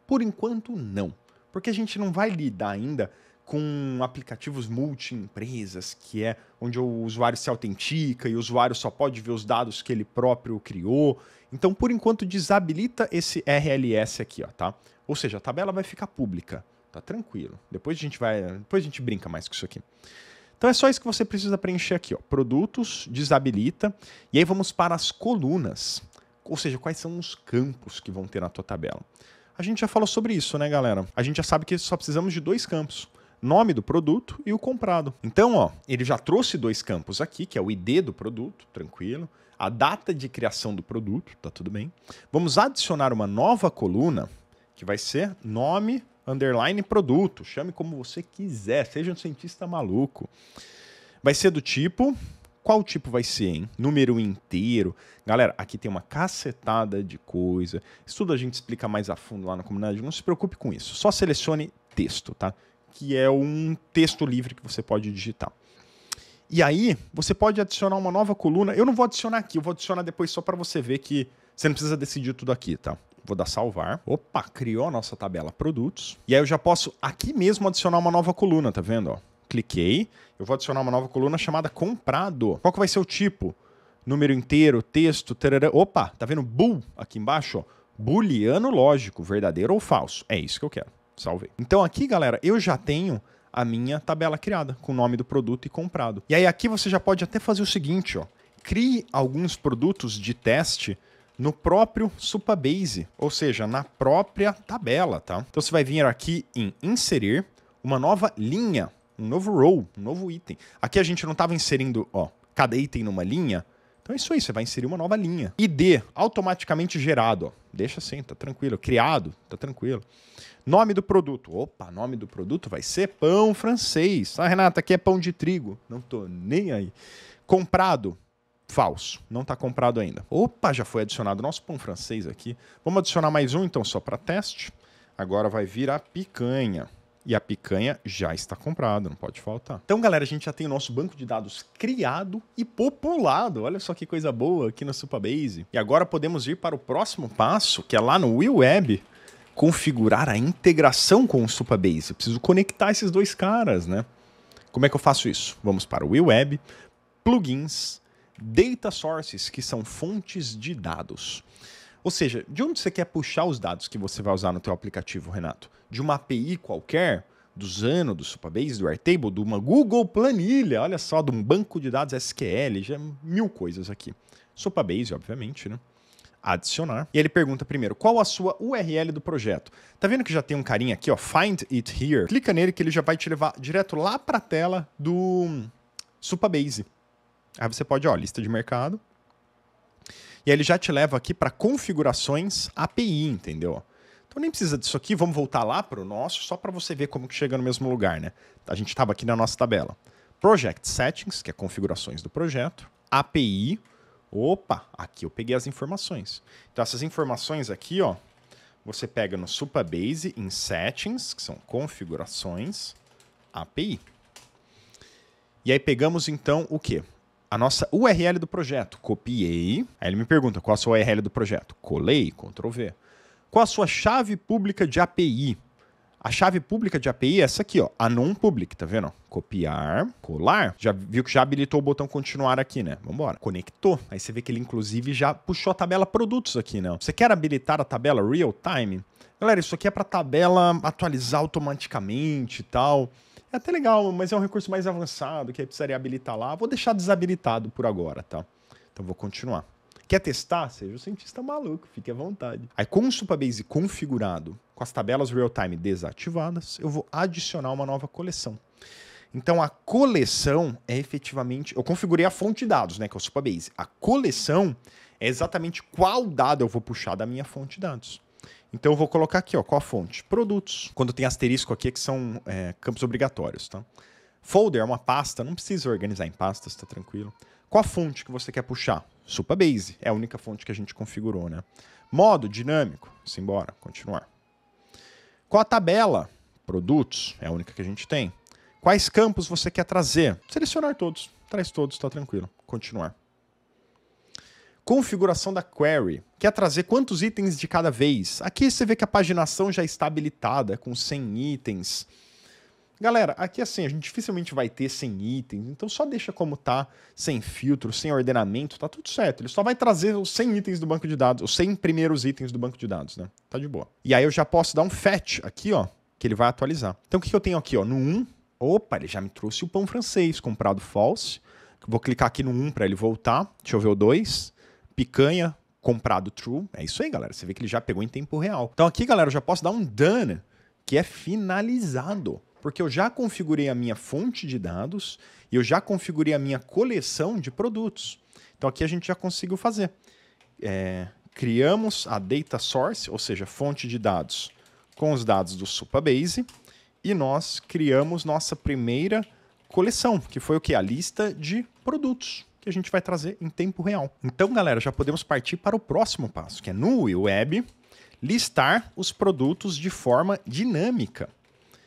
por enquanto não, porque a gente não vai lidar ainda com aplicativos multi-empresas, que é onde o usuário se autentica e o usuário só pode ver os dados que ele próprio criou. Então, por enquanto, desabilita esse RLS aqui, ó, tá? Ou seja, a tabela vai ficar pública, tá tranquilo. Depois a gente brinca mais com isso aqui. Então é só isso que você precisa preencher aqui, ó. Produtos, desabilita, e aí vamos para as colunas. Ou seja, quais são os campos que vão ter na tua tabela. A gente já falou sobre isso, né, galera? A gente já sabe que só precisamos de 2 campos. Nome do produto e o comprado. Então, ó, ele já trouxe 2 campos aqui, que é o ID do produto, tranquilo. A data de criação do produto, tá tudo bem. Vamos adicionar uma nova coluna, que vai ser nome, underline, produto. Chame como você quiser, seja um cientista maluco. Vai ser do tipo... Qual tipo vai ser, hein? Número inteiro. Galera, aqui tem uma cacetada de coisa. Isso tudo a gente explica mais a fundo lá na comunidade. Não se preocupe com isso. Só selecione texto, tá? Que é um texto livre que você pode digitar. E aí, você pode adicionar uma nova coluna. Eu não vou adicionar aqui, eu vou adicionar depois só para você ver que você não precisa decidir tudo aqui, tá? Vou dar salvar. Opa, criou a nossa tabela produtos. E aí eu já posso aqui mesmo adicionar uma nova coluna, tá vendo? Ó, cliquei. Eu vou adicionar uma nova coluna chamada comprado. Qual que vai ser o tipo? Número inteiro, texto, tarará. Opa, tá vendo bool aqui embaixo? Ó? Booleano lógico, verdadeiro ou falso. É isso que eu quero. Salvei. Então aqui, galera, eu já tenho a minha tabela criada com o nome do produto e comprado. E aí aqui você já pode até fazer o seguinte, ó. Crie alguns produtos de teste no próprio Supabase, ou seja, na própria tabela, tá? Então você vai vir aqui em inserir uma nova linha, um novo row, um novo item. Aqui a gente não estava inserindo, ó, cada item numa linha. Então é isso aí, você vai inserir uma nova linha. ID, automaticamente gerado, ó. Deixa assim, tá tranquilo. Criado, tá tranquilo. Nome do produto. Opa, nome do produto vai ser pão francês. Ah, Renata, aqui é pão de trigo. Não tô nem aí. Comprado. Falso. Não tá comprado ainda. Opa, já foi adicionado nosso pão francês aqui. Vamos adicionar mais um, então, só para teste. Agora vai vir a picanha. E a picanha já está comprada, não pode faltar. Então, galera, a gente já tem o nosso banco de dados criado e populado. Olha só que coisa boa aqui no Supabase. E agora podemos ir para o próximo passo, que é lá no Will Web, configurar a integração com o Supabase. Eu preciso conectar esses 2 caras, né? Como é que eu faço isso? Vamos para o Will Web, plugins, data sources, que são fontes de dados. Ou seja, de onde você quer puxar os dados que você vai usar no teu aplicativo, Renato? De uma API qualquer, do Zano, do Supabase, do Airtable, de uma Google Planilha, olha só, de um banco de dados SQL, já 1000 coisas aqui. Supabase, obviamente, né? Adicionar. E ele pergunta primeiro, qual a sua URL do projeto? Tá vendo que já tem um carinha aqui, ó, Find It Here? Clica nele que ele já vai te levar direto lá para a tela do Supabase. Aí você pode, ó, lista de mercado. E aí ele já te leva aqui para configurações API, entendeu? Então nem precisa disso aqui, vamos voltar lá para o nosso, só para você ver como que chega no mesmo lugar, né? A gente estava aqui na nossa tabela. Project Settings, que é configurações do projeto. API. Opa, aqui eu peguei as informações. Então essas informações aqui, ó, você pega no Supabase em Settings, que são configurações, API. E aí pegamos então o quê? A nossa URL do projeto. Copiei. Aí ele me pergunta qual a sua URL do projeto. Colei, Ctrl V. Qual a sua chave pública de API? A chave pública de API é essa aqui, ó, anon public, tá vendo? Copiar, colar. Já viu que já habilitou o botão continuar aqui, né? Vamos embora. Conectou. Aí você vê que ele, inclusive, já puxou a tabela produtos aqui, né? Você quer habilitar a tabela real time? Galera, isso aqui é para tabela atualizar automaticamente e tal. É até legal, mas é um recurso mais avançado que aí precisaria habilitar lá. Vou deixar desabilitado por agora, tá? Então vou continuar. Quer testar? Seja um cientista maluco, fique à vontade. Aí com o Supabase configurado, com as tabelas real-time desativadas, eu vou adicionar uma nova coleção. Então a coleção é efetivamente... Eu configurei a fonte de dados, né, que é o Supabase. A coleção é exatamente qual dado eu vou puxar da minha fonte de dados. Então eu vou colocar aqui, ó, qual a fonte? Produtos. Quando tem asterisco aqui, que são campos obrigatórios, tá? Folder é uma pasta, não precisa organizar em pastas, tá tranquilo. Qual a fonte que você quer puxar? Supabase, é a única fonte que a gente configurou, né? Modo dinâmico, simbora, continuar. Qual a tabela? Produtos, é a única que a gente tem. Quais campos você quer trazer? Selecionar todos, traz todos, tá tranquilo, continuar. Configuração da query. Quer trazer quantos itens de cada vez? Aqui você vê que a paginação já está habilitada com 100 itens. Galera, aqui assim, a gente dificilmente vai ter 100 itens, então só deixa como tá, sem filtro, sem ordenamento, tá tudo certo. Ele só vai trazer os 100 itens do banco de dados, os 100 primeiros itens do banco de dados, né? Tá de boa. E aí eu já posso dar um fetch aqui, ó, que ele vai atualizar. Então o que eu tenho aqui, ó, no 1, Opa, ele já me trouxe o pão francês, comprado false. Vou clicar aqui no 1 para ele voltar. Deixa eu ver o 2. Picanha, comprado true. É isso aí, galera. Você vê que ele já pegou em tempo real. Então aqui, galera, eu já posso dar um done, que é finalizado. Porque eu já configurei a minha fonte de dados e eu já configurei a minha coleção de produtos. Então aqui a gente já conseguiu fazer. Criamos a data source, ou seja, fonte de dados com os dados do Supabase. E nós criamos nossa primeira coleção, que foi o quê? A lista de produtos que a gente vai trazer em tempo real. Então, galera, já podemos partir para o próximo passo, que é no WeWeb, listar os produtos de forma dinâmica.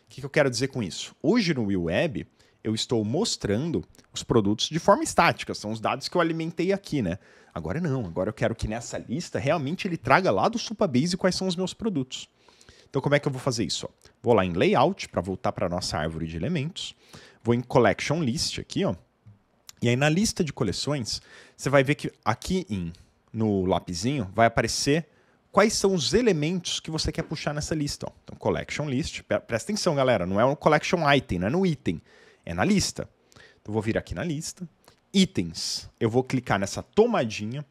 O que eu quero dizer com isso? Hoje no WeWeb, eu estou mostrando os produtos de forma estática, são os dados que eu alimentei aqui, né? Agora não, agora eu quero que nessa lista realmente ele traga lá do Supabase quais são os meus produtos. Então, como é que eu vou fazer isso? Vou lá em Layout, para voltar para a nossa árvore de elementos. Vou em Collection List aqui, ó. E aí, na lista de coleções, você vai ver que aqui no lapisinho vai aparecer quais são os elementos que você quer puxar nessa lista. Ó. Então, Collection List. Presta atenção, galera. Não é um Collection Item, não é no item. É na lista. Então, vou vir aqui na lista. Itens. Eu vou clicar nessa tomadinha.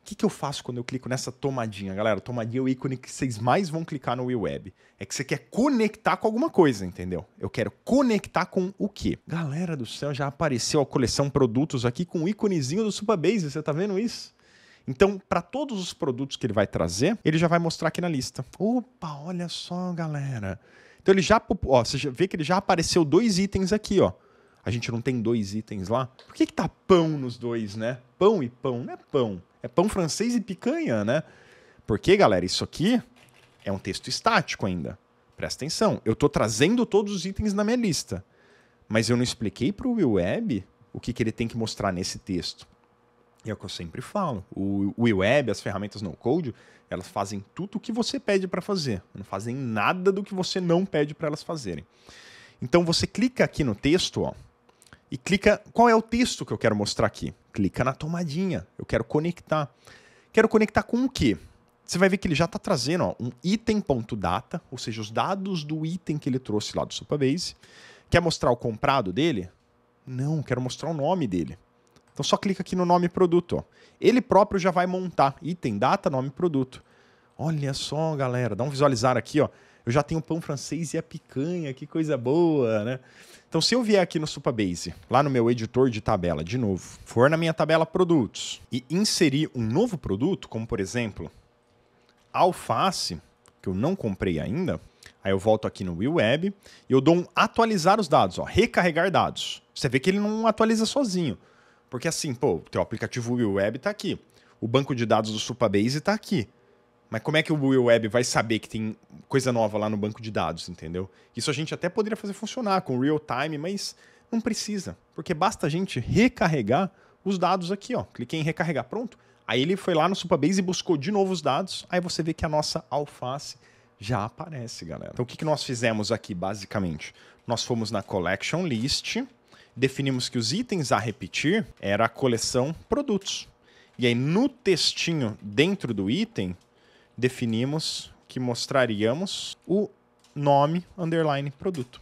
O que eu faço quando eu clico nessa tomadinha, galera? Tomadinha é o ícone que vocês mais vão clicar no WeWeb. É que você quer conectar com alguma coisa, entendeu? Eu quero conectar com o quê? Galera do céu, já apareceu a coleção produtos aqui com o íconezinho do Supabase. Você tá vendo isso? Então, para todos os produtos que ele vai trazer, ele já vai mostrar aqui na lista. Opa, olha só, galera. Então, ele já... Ó, você já vê que ele já apareceu 2 itens aqui, ó. A gente não tem 2 itens lá? Por que tá pão nos 2, né? Pão e pão, não é pão. É pão francês e picanha, né? Porque, galera, isso aqui é um texto estático ainda. Presta atenção. Eu estou trazendo todos os itens na minha lista. Mas eu não expliquei para o WeWeb o que ele tem que mostrar nesse texto. E é o que eu sempre falo. O WeWeb, as ferramentas no-code, elas fazem tudo o que você pede para fazer. Não fazem nada do que você não pede para elas fazerem. Então, você clica aqui no texto, ó. E clica, qual é o texto que eu quero mostrar aqui? Clica na tomadinha, eu quero conectar. Quero conectar com o quê? Você vai ver que ele já está trazendo ó, um item.data, ou seja, os dados do item que ele trouxe lá do Supabase. Quer mostrar o comprado dele? Não, quero mostrar o nome dele. Então só clica aqui no nome produto. Ó. Ele próprio já vai montar item, data, nome produto. Olha só, galera, dá um visualizar aqui, ó. Eu já tenho o pão francês e a picanha, que coisa boa, né? Então, se eu vier aqui no Supabase, lá no meu editor de tabela, de novo, for na minha tabela produtos e inserir um novo produto, como por exemplo, alface, que eu não comprei ainda, aí eu volto aqui no WeWeb e eu dou um atualizar os dados, ó, recarregar dados. Você vê que ele não atualiza sozinho, porque assim, pô, o teu aplicativo WeWeb está aqui, o banco de dados do Supabase está aqui. Mas como é que o WeWeb vai saber que tem coisa nova lá no banco de dados, entendeu? Isso a gente até poderia fazer funcionar com real time, mas não precisa, porque basta a gente recarregar os dados aqui, ó. Cliquei em recarregar, pronto. Aí ele foi lá no Supabase e buscou de novo os dados, aí você vê que a nossa alface já aparece, galera. Então o que nós fizemos aqui, basicamente? Nós fomos na Collection List, definimos que os itens a repetir era a coleção produtos. E aí no textinho dentro do item, definimos que mostraríamos o nome underline produto.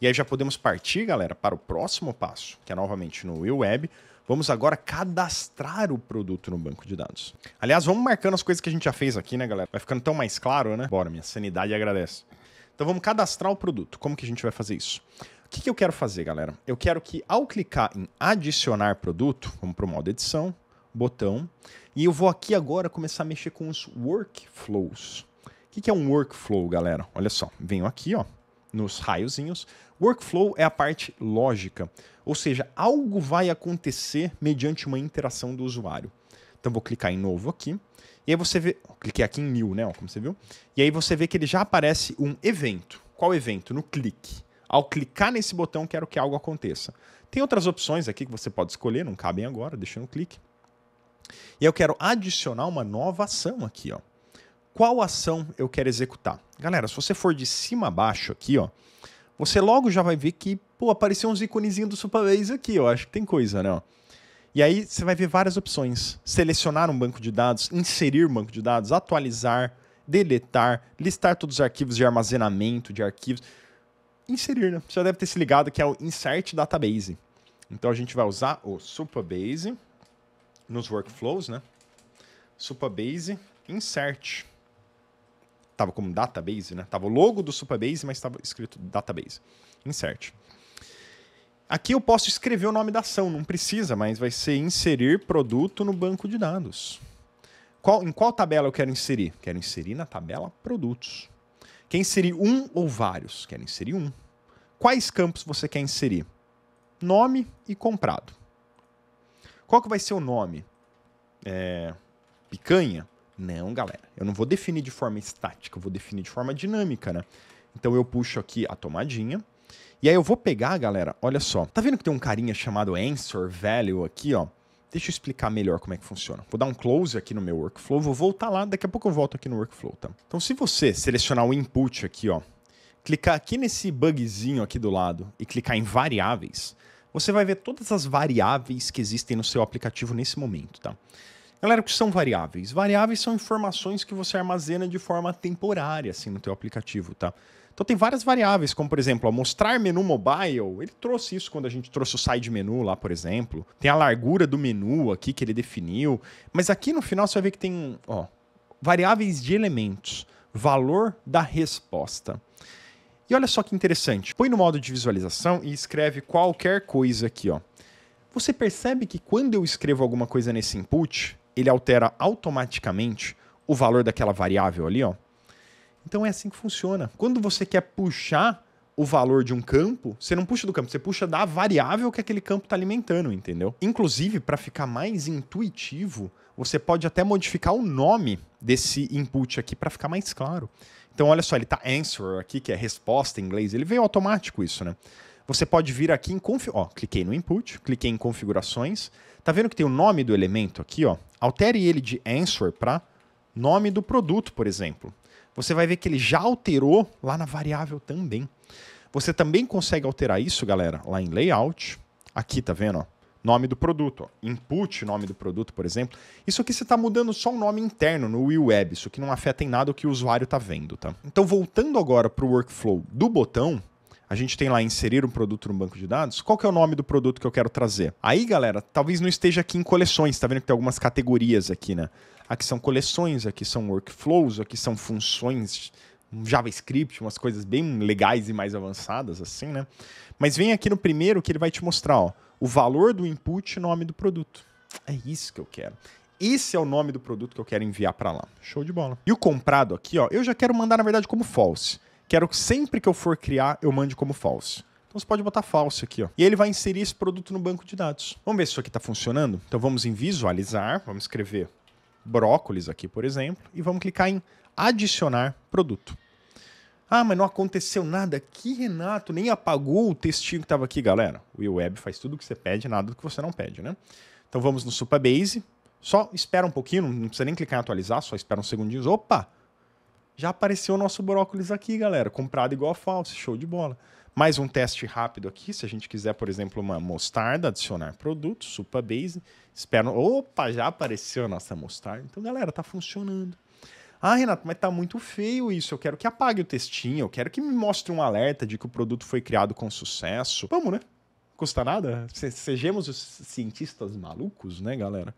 E aí já podemos partir, galera, para o próximo passo, que é novamente no WeWeb. Vamos agora cadastrar o produto no banco de dados. Aliás, vamos marcando as coisas que a gente já fez aqui, né, galera? Vai ficando tão mais claro, né? Bora, minha sanidade agradece. Então vamos cadastrar o produto. Como que a gente vai fazer isso? O que eu quero fazer, galera? Eu quero que ao clicar em adicionar produto, vamos para o modo edição, botão, e eu vou aqui agora começar a mexer com os workflows. O que é um workflow, galera? Olha só, venho aqui, ó, nos raiozinhos. Workflow é a parte lógica, ou seja, algo vai acontecer mediante uma interação do usuário. Então vou clicar em novo aqui, e aí você vê, cliquei aqui em new, né, ó, como você viu, e aí você vê que ele já aparece um evento. Qual evento? No clique. Ao clicar nesse botão, quero que algo aconteça. Tem outras opções aqui que você pode escolher, não cabem agora, deixa no clique. E eu quero adicionar uma nova ação aqui, ó. Qual ação eu quero executar? Galera, se você for de cima a baixo aqui, ó, você logo já vai ver que, pô, apareceu uns iconezinhos do Supabase aqui, ó. Acho que tem coisa, né? Ó. E aí você vai ver várias opções. Selecionar um banco de dados, inserir um banco de dados, atualizar, deletar, listar todos os arquivos de armazenamento de arquivos. inserir, né? Você já deve ter se ligado que é o Insert Database. Então a gente vai usar o Supabase nos workflows, né? Supabase Insert. Tava como Database, né? Tava o logo do Supabase, mas estava escrito Database. Insert. Aqui eu posso escrever o nome da ação, não precisa, mas vai ser inserir produto no banco de dados. Em qual tabela eu quero inserir? Quero inserir na tabela produtos. Quer inserir um ou vários? Quero inserir um. Quais campos você quer inserir? Nome e comprado. Qual que vai ser o nome? Picanha? Não, galera. Eu não vou definir de forma estática, eu vou definir de forma dinâmica, né? Então eu puxo aqui a tomadinha. E aí eu vou pegar, galera, olha só. Tá vendo que tem um carinha chamado answer value aqui, ó? Deixa eu explicar melhor como é que funciona. Vou dar um close aqui no meu workflow, vou voltar lá, daqui a pouco eu volto aqui no workflow, tá? Então se você selecionar o input aqui, ó, clicar aqui nesse bugzinho aqui do lado e clicar em variáveis, você vai ver todas as variáveis que existem no seu aplicativo nesse momento, tá? Galera, o que são variáveis? Variáveis são informações que você armazena de forma temporária, assim, no teu aplicativo, tá? Então tem várias variáveis, como por exemplo, ó, mostrar menu mobile, ele trouxe isso quando a gente trouxe o side menu lá, por exemplo. Tem a largura do menu aqui que ele definiu, mas aqui no final você vai ver que tem, ó, variáveis de elementos, valor da resposta. E olha só que interessante, põe no modo de visualização e escreve qualquer coisa aqui, ó. Você percebe que quando eu escrevo alguma coisa nesse input, ele altera automaticamente o valor daquela variável ali, ó. Então é assim que funciona. Quando você quer puxar o valor de um campo, você não puxa do campo, você puxa da variável que aquele campo está alimentando, entendeu? Inclusive, para ficar mais intuitivo, você pode até modificar o nome desse input aqui para ficar mais claro. Então olha só, ele está answer aqui, que é resposta em inglês, ele veio automático isso, né? Você pode vir aqui em cliquei no input, cliquei em configurações, tá vendo que tem o nome do elemento aqui, ó? Altere ele de answer para nome do produto, por exemplo. Você vai ver que ele já alterou lá na variável também. Você também consegue alterar isso, galera, lá em layout. Aqui, tá vendo? Ó, nome do produto. Ó. Input, nome do produto, por exemplo. Isso aqui você está mudando só o nome interno no Will Web. Isso aqui não afeta em nada o que o usuário está vendo, tá? Então, voltando agora para o workflow do botão, a gente tem lá inserir um produto no banco de dados. Qual que é o nome do produto que eu quero trazer? Aí, galera, talvez não esteja aqui em coleções. Tá vendo que tem algumas categorias aqui, né? Aqui são coleções, aqui são workflows, aqui são funções, JavaScript, umas coisas bem legais e mais avançadas, assim, né? Mas vem aqui no primeiro que ele vai te mostrar, ó, o valor do input e nome do produto. É isso que eu quero. Esse é o nome do produto que eu quero enviar para lá. Show de bola. E o comprado aqui, ó, eu já quero mandar, na verdade, como false. Quero que sempre que eu for criar, eu mande como false. Então você pode botar false aqui, ó. E ele vai inserir esse produto no banco de dados. Vamos ver se isso aqui está funcionando? Então vamos em visualizar, vamos escrever brócolis aqui, por exemplo, e vamos clicar em adicionar produto. Ah, mas não aconteceu nada aqui, Renato, nem apagou o textinho que estava aqui, galera. O Will Web faz tudo o que você pede, nada do que você não pede, né? Então vamos no Supabase, só espera um pouquinho, não precisa nem clicar em atualizar, só espera uns segundinhos. Opa! Já apareceu o nosso brócolis aqui, galera, comprado igual a false, show de bola. Mais um teste rápido aqui, se a gente quiser, por exemplo, uma mostarda, adicionar produto, Supabase, espera... Opa, já apareceu a nossa mostarda. Então, galera, tá funcionando. Ah, Renato, mas tá muito feio isso, eu quero que apague o textinho, eu quero que me mostre um alerta de que o produto foi criado com sucesso. Vamos, né? Custa nada? Sejamos os cientistas malucos, né, galera?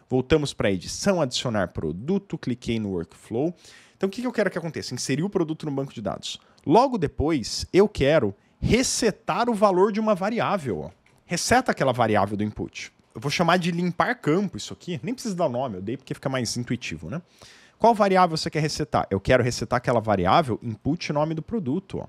Voltamos para a edição, adicionar produto, cliquei no workflow. Então, o que eu quero que aconteça? Inserir o produto no banco de dados. Logo depois, eu quero resetar o valor de uma variável. Ó. Reseta aquela variável do input. Eu vou chamar de limpar campo isso aqui. Nem precisa dar o nome, eu dei porque fica mais intuitivo, né? Qual variável você quer resetar? Eu quero resetar aquela variável input nome do produto. Ó.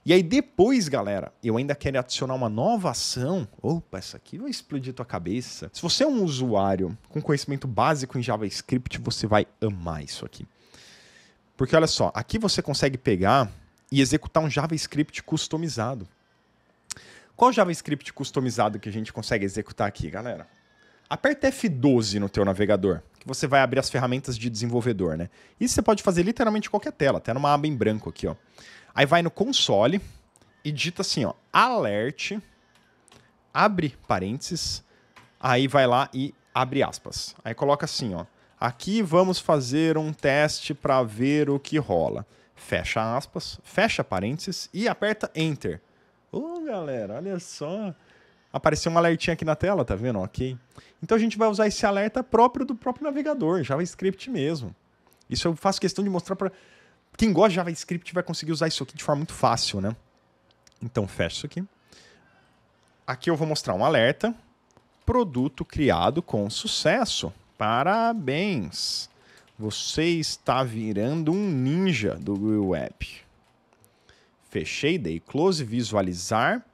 E aí depois, galera, eu ainda quero adicionar uma nova ação. Opa, essa aqui vai explodir tua cabeça. Se você é um usuário com conhecimento básico em JavaScript, você vai amar isso aqui. Porque olha só, aqui você consegue pegar e executar um JavaScript customizado. Qual JavaScript customizado que a gente consegue executar aqui, galera? Aperta F12 no teu navegador, que você vai abrir as ferramentas de desenvolvedor, né? Isso você pode fazer literalmente em qualquer tela, até numa aba em branco aqui, ó. Aí vai no console e digita assim, ó, alert, abre parênteses, aí vai lá e abre aspas. Aí coloca assim, ó, aqui vamos fazer um teste para ver o que rola. fecha aspas, fecha parênteses e aperta Enter. Ô, galera, olha só. Apareceu um alertinha aqui na tela, tá vendo? Ok. Então a gente vai usar esse alerta próprio do próprio navegador, JavaScript mesmo. Isso eu faço questão de mostrar para quem gosta de JavaScript, vai conseguir usar isso aqui de forma muito fácil, né? Então fecha isso aqui. Aqui eu vou mostrar um alerta. Produto criado com sucesso. Parabéns! Você está virando um ninja do Google Web. Fechei, dei close, visualizar.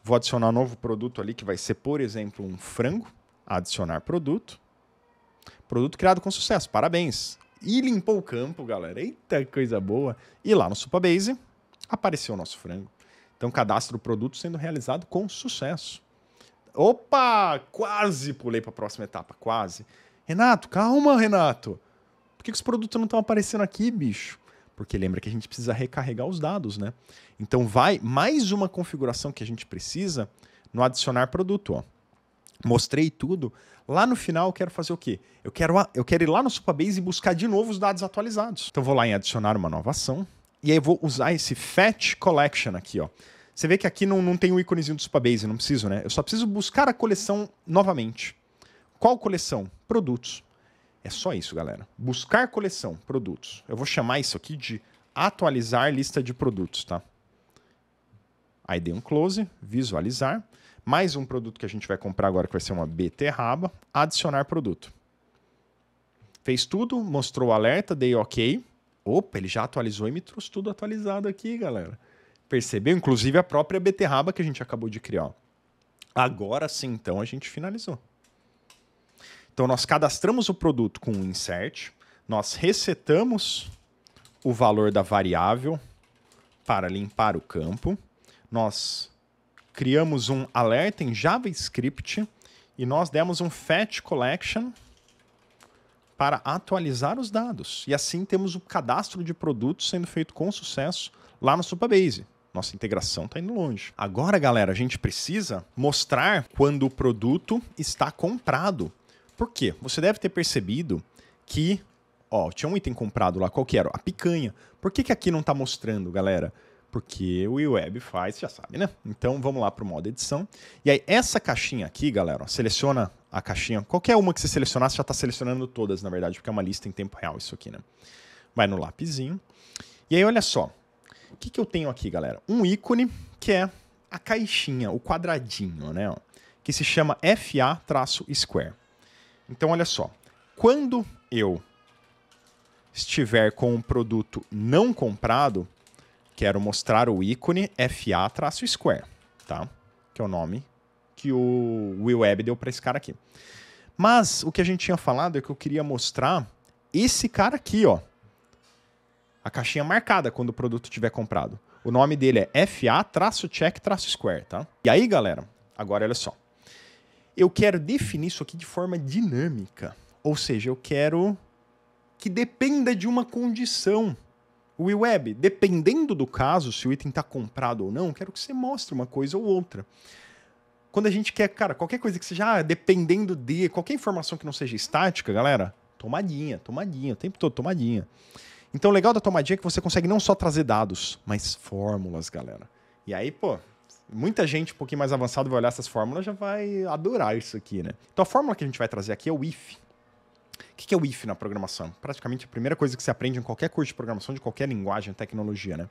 Vou adicionar um novo produto ali, que vai ser, por exemplo, um frango. Adicionar produto. Produto criado com sucesso, parabéns. E limpou o campo, galera. Eita, coisa boa. E lá no Supabase, apareceu o nosso frango. Então, cadastro do produto sendo realizado com sucesso. Opa! Quase pulei para a próxima etapa, quase. Renato, calma, Renato. Por que os produtos não estão aparecendo aqui, bicho? Porque lembra que a gente precisa recarregar os dados, né? Então vai mais uma configuração que a gente precisa no adicionar produto, ó. Mostrei tudo. Lá no final eu quero fazer o quê? Eu quero ir lá no Supabase e buscar de novo os dados atualizados. Então vou lá em adicionar uma nova ação. E aí eu vou usar esse Fetch Collection aqui, ó. Você vê que aqui não tem o íconezinho do Supabase, não preciso, né? Eu só preciso buscar a coleção novamente. Qual coleção? Produtos. É só isso, galera. Buscar coleção, produtos. Eu vou chamar isso aqui de atualizar lista de produtos, tá? Aí dei um close, visualizar. Mais um produto que a gente vai comprar agora, que vai ser uma beterraba. Adicionar produto. Fez tudo, mostrou o alerta, dei OK. Opa, ele já atualizou e me trouxe tudo atualizado aqui, galera. Percebeu? Inclusive a própria beterraba que a gente acabou de criar. Agora sim, então, a gente finalizou. Então, nós cadastramos o produto com um insert, nós resetamos o valor da variável para limpar o campo, nós criamos um alerta em JavaScript e nós demos um Fetch Collection para atualizar os dados. E assim temos o cadastro de produtos sendo feito com sucesso lá no Supabase. Nossa integração está indo longe. Agora, galera, a gente precisa mostrar quando o produto está comprado. Por quê? Você deve ter percebido que, ó, tinha um item comprado lá, qual que era? A picanha. Por que aqui não está mostrando, galera? Porque o Web faz, já sabe, né? Então vamos lá para o modo edição. E aí essa caixinha aqui, galera, ó, seleciona a caixinha. Qualquer uma que você selecionar, você já está selecionando todas, na verdade, porque é uma lista em tempo real isso aqui, né? Vai no lapisinho. E aí, olha só. O que eu tenho aqui, galera? Um ícone que é a caixinha, o quadradinho, né? Ó, que se chama FA-Square. Então, olha só. Quando eu estiver com um produto não comprado, quero mostrar o ícone FA-Square, tá? Que é o nome que o Web deu para esse cara aqui. Mas o que a gente tinha falado é que eu queria mostrar esse cara aqui, ó. A caixinha marcada quando o produto tiver comprado. O nome dele é FA-Check-Square, tá? E aí, galera, agora olha só. Eu quero definir isso aqui de forma dinâmica. Ou seja, eu quero que dependa de uma condição. O Web, dependendo do caso, se o item está comprado ou não, eu quero que você mostre uma coisa ou outra. Quando a gente quer, cara, qualquer coisa que seja, dependendo de, qualquer informação que não seja estática, galera, tomadinha, o tempo todo, tomadinha. Então o legal da tomadinha é que você consegue não só trazer dados, mas fórmulas, galera. E aí, pô, muita gente um pouquinho mais avançado vai olhar essas fórmulas e já vai adorar isso aqui, né? Então a fórmula que a gente vai trazer aqui é o if. O que é o if na programação? Praticamente a primeira coisa que você aprende em qualquer curso de programação, de qualquer linguagem, tecnologia, né?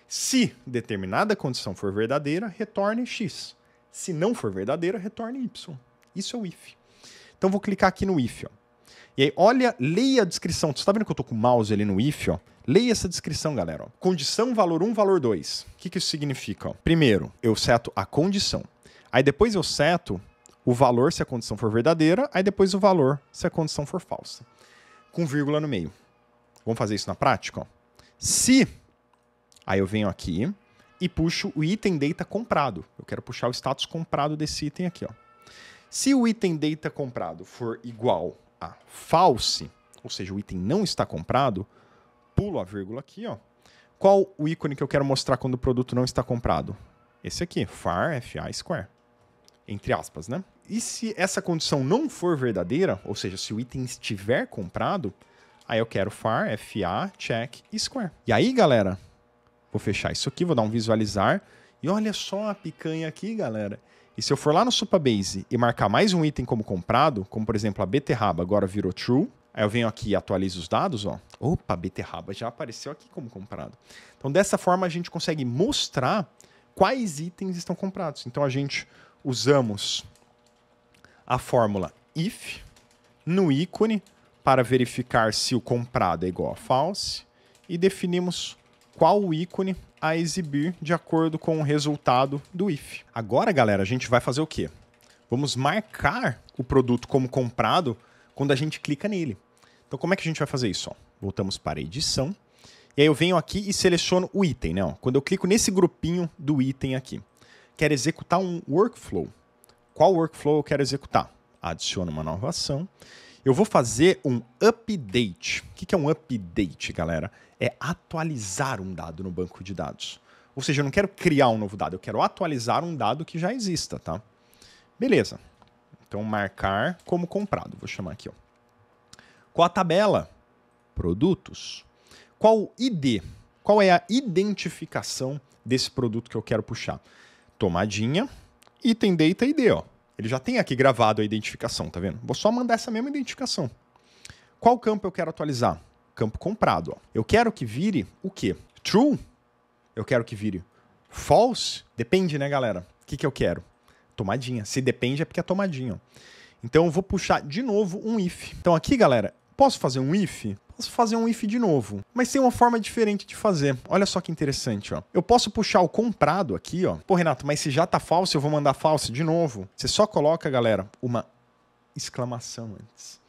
Se determinada condição for verdadeira, retorne x. Se não for verdadeira, retorne y. Isso é o if. Então vou clicar aqui no if, ó. E aí, olha, leia a descrição. Você está vendo que eu estou com o mouse ali no if, ó? Leia essa descrição, galera. Ó. Condição, valor 1, valor 2. O que isso significa? Ó? Primeiro, eu seto a condição. Aí depois eu seto o valor se a condição for verdadeira. Aí depois o valor se a condição for falsa. Com vírgula no meio. Vamos fazer isso na prática? Ó. Se, aí eu venho aqui e puxo o item data comprado. Eu quero puxar o status comprado desse item aqui, ó. Se o item data comprado for igual a false, ou seja, o item não está comprado, pulo a vírgula aqui, ó. Qual o ícone que eu quero mostrar quando o produto não está comprado? Esse aqui, FAR, FA Square. Entre aspas, né? E se essa condição não for verdadeira, ou seja, se o item estiver comprado, Aí eu quero far, FA, check e square. E aí, galera, vou fechar isso aqui, vou dar um visualizar. E olha só a picanha aqui, galera. E se eu for lá no Supabase e marcar mais um item como comprado, como por exemplo a beterraba agora virou true, aí eu venho aqui e atualizo os dados, ó. Opa, a beterraba já apareceu aqui como comprado. Então dessa forma a gente consegue mostrar quais itens estão comprados. Então a gente usamos a fórmula if no ícone para verificar se o comprado é igual a false e definimos qual o ícone a exibir de acordo com o resultado do if. Agora, galera, a gente vai fazer o quê? Vamos marcar o produto como comprado quando a gente clica nele. Então, como é que a gente vai fazer isso? Ó, voltamos para a edição. E aí eu venho aqui e seleciono o item, né? Ó, quando eu clico nesse grupinho do item aqui, quero executar um workflow. Qual workflow eu quero executar? Adiciono uma nova ação. Eu vou fazer um update. O que é um update, galera? É atualizar um dado no banco de dados. Ou seja, eu não quero criar um novo dado, eu quero atualizar um dado que já exista, tá? Beleza. Então, marcar como comprado. Vou chamar aqui, ó. Qual a tabela? Produtos. Qual o ID? Qual é a identificação desse produto que eu quero puxar? Tomadinha, item data ID, ó. Ele já tem aqui gravado a identificação, tá vendo? Vou só mandar essa mesma identificação. Qual campo eu quero atualizar? Campo comprado, ó. Eu quero que vire o quê? True? Eu quero que vire false? Depende, né, galera? O que eu quero? Tomadinha. Se depende é porque é tomadinha, ó. Então eu vou puxar de novo um if. Então aqui, galera, posso fazer um if? Posso fazer um if de novo, mas tem uma forma diferente de fazer. Olha só que interessante, ó. Eu posso puxar o comprado aqui, ó. Pô, Renato, mas se já tá false, eu vou mandar false de novo. Você só coloca, galera, uma exclamação antes.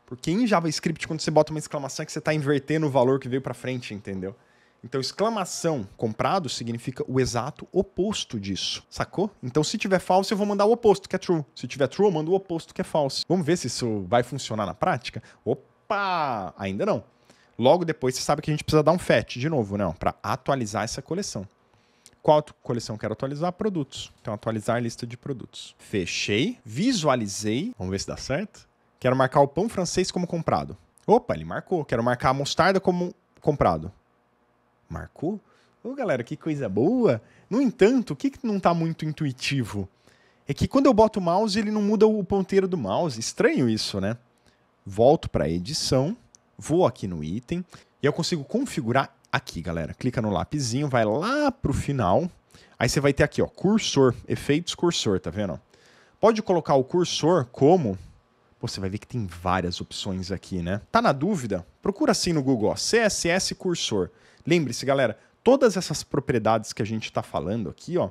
Porque em JavaScript, quando você bota uma exclamação, é que você tá invertendo o valor que veio pra frente, entendeu? Então, exclamação comprado significa o exato oposto disso, sacou? Então, se tiver false, eu vou mandar o oposto, que é true. Se tiver true, eu mando o oposto, que é false. Vamos ver se isso vai funcionar na prática? Opa! Ainda não. Logo depois, você sabe que a gente precisa dar um fetch de novo, né? Para atualizar essa coleção. Qual coleção eu quero atualizar? Produtos. Então, atualizar a lista de produtos. Fechei, visualizei. Vamos ver se dá certo. Quero marcar o pão francês como comprado. Opa, ele marcou. Quero marcar a mostarda como comprado. Marcou? Ô, galera, que coisa boa. No entanto, o que não está muito intuitivo? É que quando eu boto o mouse, ele não muda o ponteiro do mouse. Estranho isso, né? Volto para a edição, vou aqui no item e eu consigo configurar aqui, galera. Clica no lapisinho, vai lá para o final. Aí você vai ter aqui, ó, cursor, efeitos cursor, tá vendo? Pode colocar o cursor como... Você vai ver que tem várias opções aqui, né? Tá na dúvida? Procura assim no Google, ó, CSS cursor. Lembre-se, galera, todas essas propriedades que a gente está falando aqui, ó,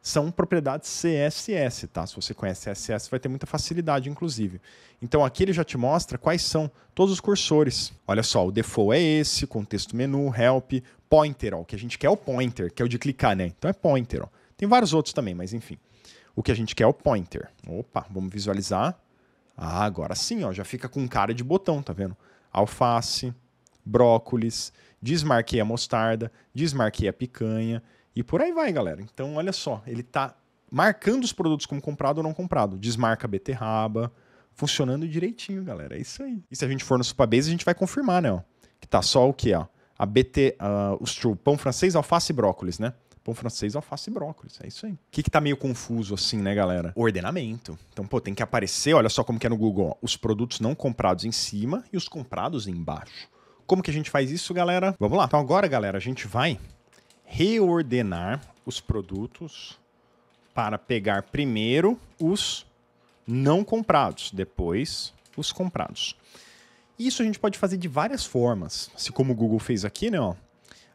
são propriedades CSS, tá? Se você conhece CSS, vai ter muita facilidade, inclusive. Então, aqui ele já te mostra quais são todos os cursores. Olha só, o default é esse, contexto menu, help, pointer, ó. O que a gente quer é o pointer, que é o de clicar, né? Então é pointer, ó. Tem vários outros também, mas enfim. O que a gente quer é o pointer. Opa, vamos visualizar. Ah, agora sim, ó, já fica com cara de botão, tá vendo? Alface, brócolis, desmarquei a mostarda, desmarquei a picanha e por aí vai, galera. Então, olha só, ele tá marcando os produtos como comprado ou não comprado. Desmarca a beterraba, funcionando direitinho, galera. É isso aí. E se a gente for no Supabase, a gente vai confirmar, né? Ó, que tá só o quê, ó? Os true, pão francês, alface e brócolis, né? Pão francês, alface e brócolis. É isso aí. O que tá meio confuso assim, né, galera? Ordenamento. Então, pô, tem que aparecer, olha só como que é no Google, ó, os produtos não comprados em cima e os comprados embaixo. Como que a gente faz isso, galera? Vamos lá. Então agora, galera, a gente vai reordenar os produtos para pegar primeiro os não comprados, depois os comprados. Isso a gente pode fazer de várias formas. Assim como o Google fez aqui, né, ó.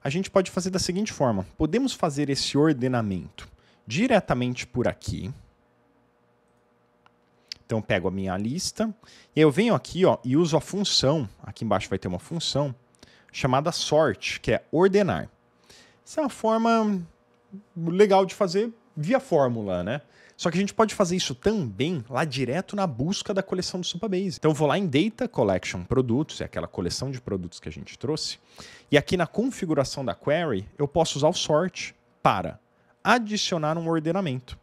A gente pode fazer da seguinte forma. Podemos fazer esse ordenamento diretamente por aqui. Então, eu pego a minha lista e eu venho aqui, ó, e uso a função. Aqui embaixo vai ter uma função chamada sort, que é ordenar. Essa é uma forma legal de fazer via fórmula, né? Só que a gente pode fazer isso também lá direto na busca da coleção do Supabase. Então eu vou lá em Data Collection Produtos, é aquela coleção de produtos que a gente trouxe. E aqui na configuração da query, eu posso usar o sort para adicionar um ordenamento.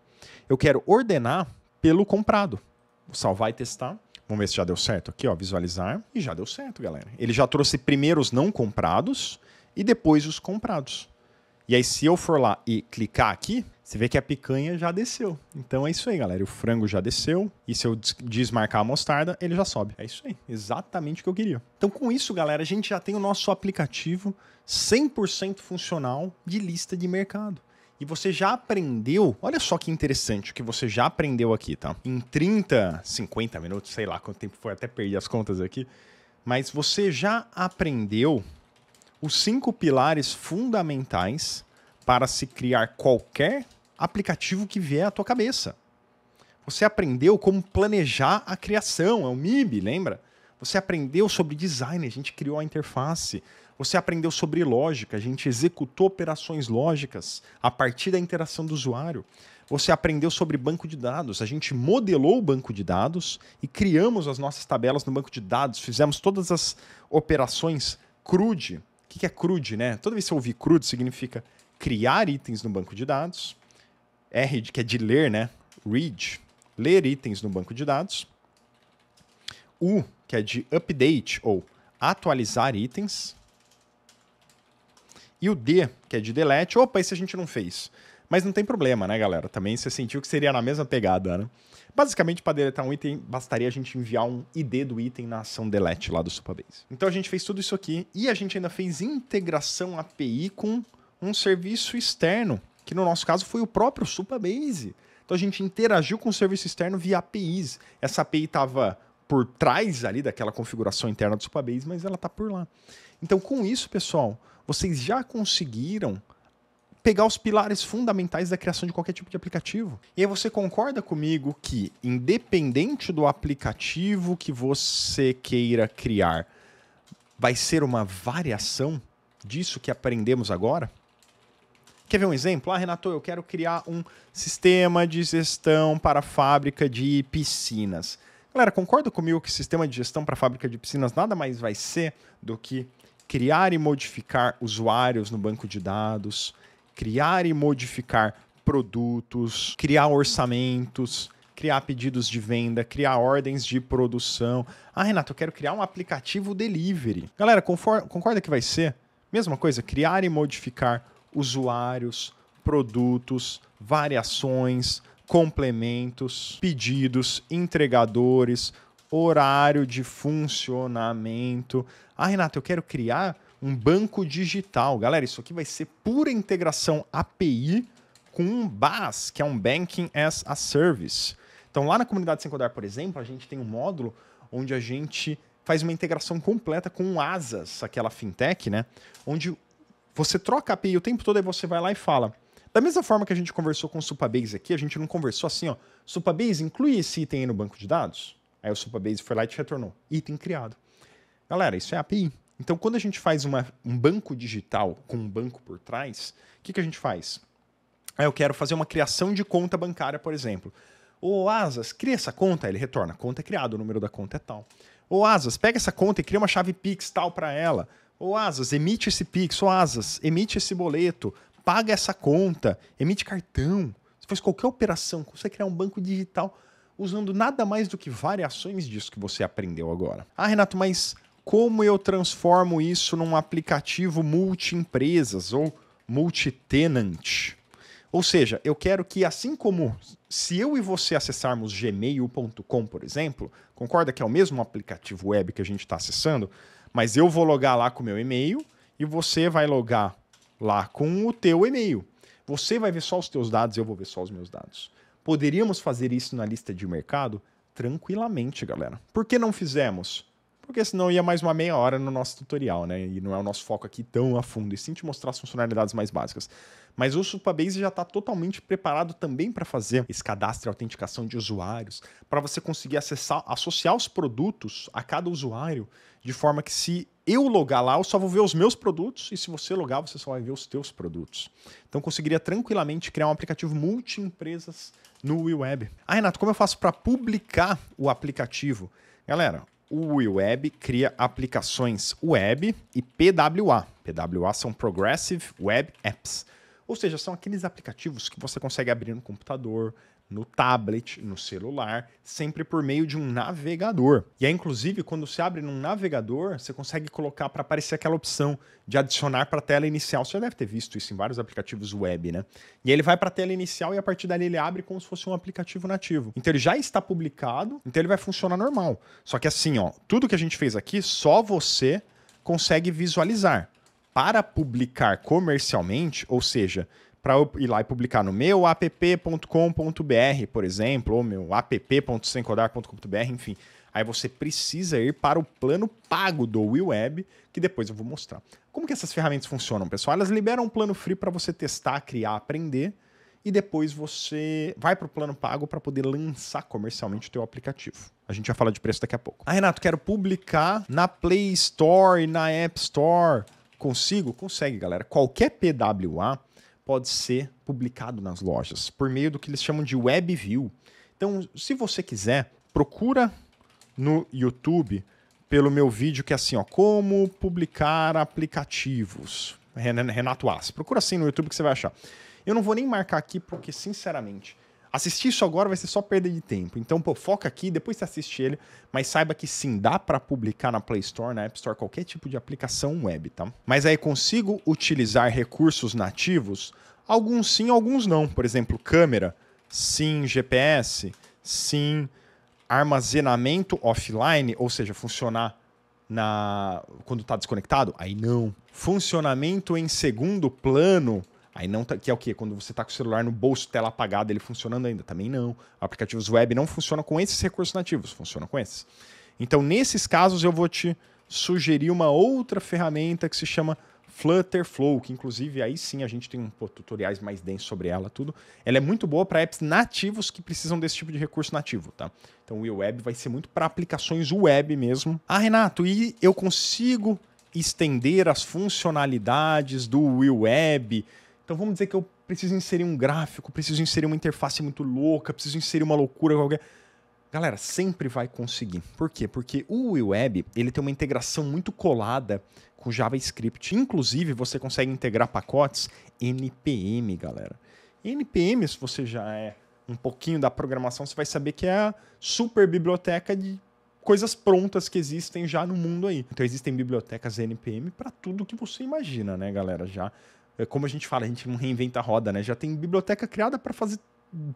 Eu quero ordenar pelo comprado. Vou salvar e testar. Vamos ver se já deu certo aqui, ó, visualizar. E já deu certo, galera. Ele já trouxe primeiro os não comprados e depois os comprados. E aí, se eu for lá e clicar aqui, você vê que a picanha já desceu. Então é isso aí, galera. O frango já desceu. E se eu desmarcar a mostarda, ele já sobe. É isso aí. Exatamente o que eu queria. Então, com isso, galera, a gente já tem o nosso aplicativo 100% funcional de lista de mercado. E você já aprendeu, olha só que interessante o que você já aprendeu aqui, tá? Em 30, 50 minutos, sei lá quanto tempo foi, até perdi as contas aqui. Mas você já aprendeu os 5 pilares fundamentais para se criar qualquer aplicativo que vier à tua cabeça. Você aprendeu como planejar a criação, é o MIB, lembra? Você aprendeu sobre design, a gente criou a interface. Você aprendeu sobre lógica, a gente executou operações lógicas a partir da interação do usuário. Você aprendeu sobre banco de dados, a gente modelou o banco de dados e criamos as nossas tabelas no banco de dados, fizemos todas as operações CRUD. O que é CRUD, né? Toda vez que você ouvir CRUD, significa criar itens no banco de dados. R, que é de ler, né? Read, ler itens no banco de dados. U, que é de update, ou atualizar itens. E o D, que é de delete. Opa, esse a gente não fez. Mas não tem problema, né, galera? Também você sentiu que seria na mesma pegada, né? Basicamente, para deletar um item, bastaria a gente enviar um ID do item na ação delete lá do Supabase. Então a gente fez tudo isso aqui e a gente ainda fez integração API com um serviço externo, que no nosso caso foi o próprio Supabase. Então a gente interagiu com o serviço externo via APIs. Essa API estava por trás ali daquela configuração interna do Supabase, mas ela está por lá. Então com isso, pessoal, vocês já conseguiram pegar os pilares fundamentais da criação de qualquer tipo de aplicativo. E aí você concorda comigo que, independente do aplicativo que você queira criar, vai ser uma variação disso que aprendemos agora? Quer ver um exemplo? Ah, Renato, eu quero criar um sistema de gestão para a fábrica de piscinas. Galera, concorda comigo que sistema de gestão para a fábrica de piscinas nada mais vai ser do que criar e modificar usuários no banco de dados, criar e modificar produtos, criar orçamentos, criar pedidos de venda, criar ordens de produção. Ah, Renato, eu quero criar um aplicativo delivery. Galera, concorda que vai ser? Mesma coisa, criar e modificar usuários, produtos, variações, complementos, pedidos, entregadores, horário de funcionamento. Ah, Renato, eu quero criar um banco digital. Galera, isso aqui vai ser pura integração API com um BaaS, que é um Banking as a Service. Então, lá na comunidade Sem Codar, por exemplo, a gente tem um módulo onde a gente faz uma integração completa com o Asas, aquela fintech, né? Onde você troca a API o tempo todo e você vai lá e fala. Da mesma forma que a gente conversou com o Supabase aqui, a gente não conversou assim, ó. Supabase, inclui esse item aí no banco de dados? Aí o Supabase foi lá e te retornou. Item criado. Galera, isso é API. Então, quando a gente faz um banco digital com um banco por trás, o que a gente faz? Eu quero fazer uma criação de conta bancária, por exemplo. Ô Asas, cria essa conta. Ele retorna, a conta é criada, o número da conta é tal. Ô Asas, pega essa conta e cria uma chave Pix tal para ela. Ô Asas, emite esse Pix. Ô Asas, emite esse boleto. Paga essa conta. Emite cartão. Você faz qualquer operação, você criar um banco digital usando nada mais do que variações disso que você aprendeu agora. Ah, Renato, mas como eu transformo isso num aplicativo multi-empresas ou multi-tenant? Ou seja, eu quero que, assim como se eu e você acessarmos gmail.com, por exemplo, concorda que é o mesmo aplicativo web que a gente está acessando, mas eu vou logar lá com o meu e-mail e você vai logar lá com o teu e-mail. Você vai ver só os teus dados e eu vou ver só os meus dados. Poderíamos fazer isso na lista de mercado? Tranquilamente, galera. Por que não fizemos? Porque senão ia mais uma meia hora no nosso tutorial, né? E não é o nosso foco aqui tão a fundo, e sim te mostrar as funcionalidades mais básicas. Mas o Supabase já está totalmente preparado também para fazer esse cadastro e autenticação de usuários, para você conseguir associar os produtos a cada usuário, de forma que se eu logar lá, eu só vou ver os meus produtos, e se você logar, você só vai ver os teus produtos. Então, conseguiria tranquilamente criar um aplicativo multi-empresas no WeWeb. Ah, Renato, como eu faço para publicar o aplicativo? Galera, o WeWeb cria aplicações web e PWA. PWA são Progressive Web Apps. Ou seja, são aqueles aplicativos que você consegue abrir no computador, no tablet, no celular, sempre por meio de um navegador. E aí, inclusive, quando você abre num navegador, você consegue colocar para aparecer aquela opção de adicionar para a tela inicial. Você já deve ter visto isso em vários aplicativos web, né? E aí ele vai para a tela inicial e a partir dali ele abre como se fosse um aplicativo nativo. Então ele já está publicado, então ele vai funcionar normal. Só que assim, ó, tudo que a gente fez aqui, só você consegue visualizar. Para publicar comercialmente, ou seja, para eu ir lá e publicar no meu app.com.br, por exemplo, ou meu app.semcodar.com.br, enfim. Aí você precisa ir para o plano pago do Will Web, que depois eu vou mostrar. Como que essas ferramentas funcionam, pessoal? Elas liberam um plano free para você testar, criar, aprender, e depois você vai para o plano pago para poder lançar comercialmente o teu aplicativo. A gente vai falar de preço daqui a pouco. Ah, Renato, quero publicar na Play Store e na App Store. Consigo? Consegue, galera. Qualquer PWA pode ser publicado nas lojas por meio do que eles chamam de WebView. Então, se você quiser, procura no YouTube pelo meu vídeo que é assim, ó, como publicar aplicativos. Renato Assi. Procura assim no YouTube que você vai achar. Eu não vou nem marcar aqui porque, sinceramente, assistir isso agora vai ser só perda de tempo. Então, pô, foca aqui, depois você assiste ele, mas saiba que sim, dá para publicar na Play Store, na App Store, qualquer tipo de aplicação web, tá? Mas aí consigo utilizar recursos nativos? Alguns sim, alguns não. Por exemplo, câmera, sim, GPS, sim, armazenamento offline, ou seja, funcionar quando está desconectado? Aí não. Funcionamento em segundo plano? Aí não, que é o quê? Quando você está com o celular no bolso, tela apagada, ele funcionando ainda? Também não. Aplicativos web não funcionam com esses recursos nativos, funcionam com esses. Então, nesses casos, eu vou te sugerir uma outra ferramenta que se chama Flutterflow, que inclusive aí sim a gente tem tutoriais mais densos sobre ela, tudo. Ela é muito boa para apps nativos que precisam desse tipo de recurso nativo, tá? Então o Will Web vai ser muito para aplicações web mesmo. Ah, Renato, e eu consigo estender as funcionalidades do Will Web? Então vamos dizer que eu preciso inserir um gráfico, preciso inserir uma interface muito louca, preciso inserir uma loucura qualquer. Galera, sempre vai conseguir. Por quê? Porque o Will Web, ele tem uma integração muito colada com JavaScript. Inclusive, você consegue integrar pacotes NPM, galera. NPM, se você já é um pouquinho da programação, você vai saber que é a super biblioteca de coisas prontas que existem já no mundo aí. Então existem bibliotecas NPM para tudo que você imagina, né, galera? Já, como a gente fala, a gente não reinventa a roda, né? Já tem biblioteca criada para fazer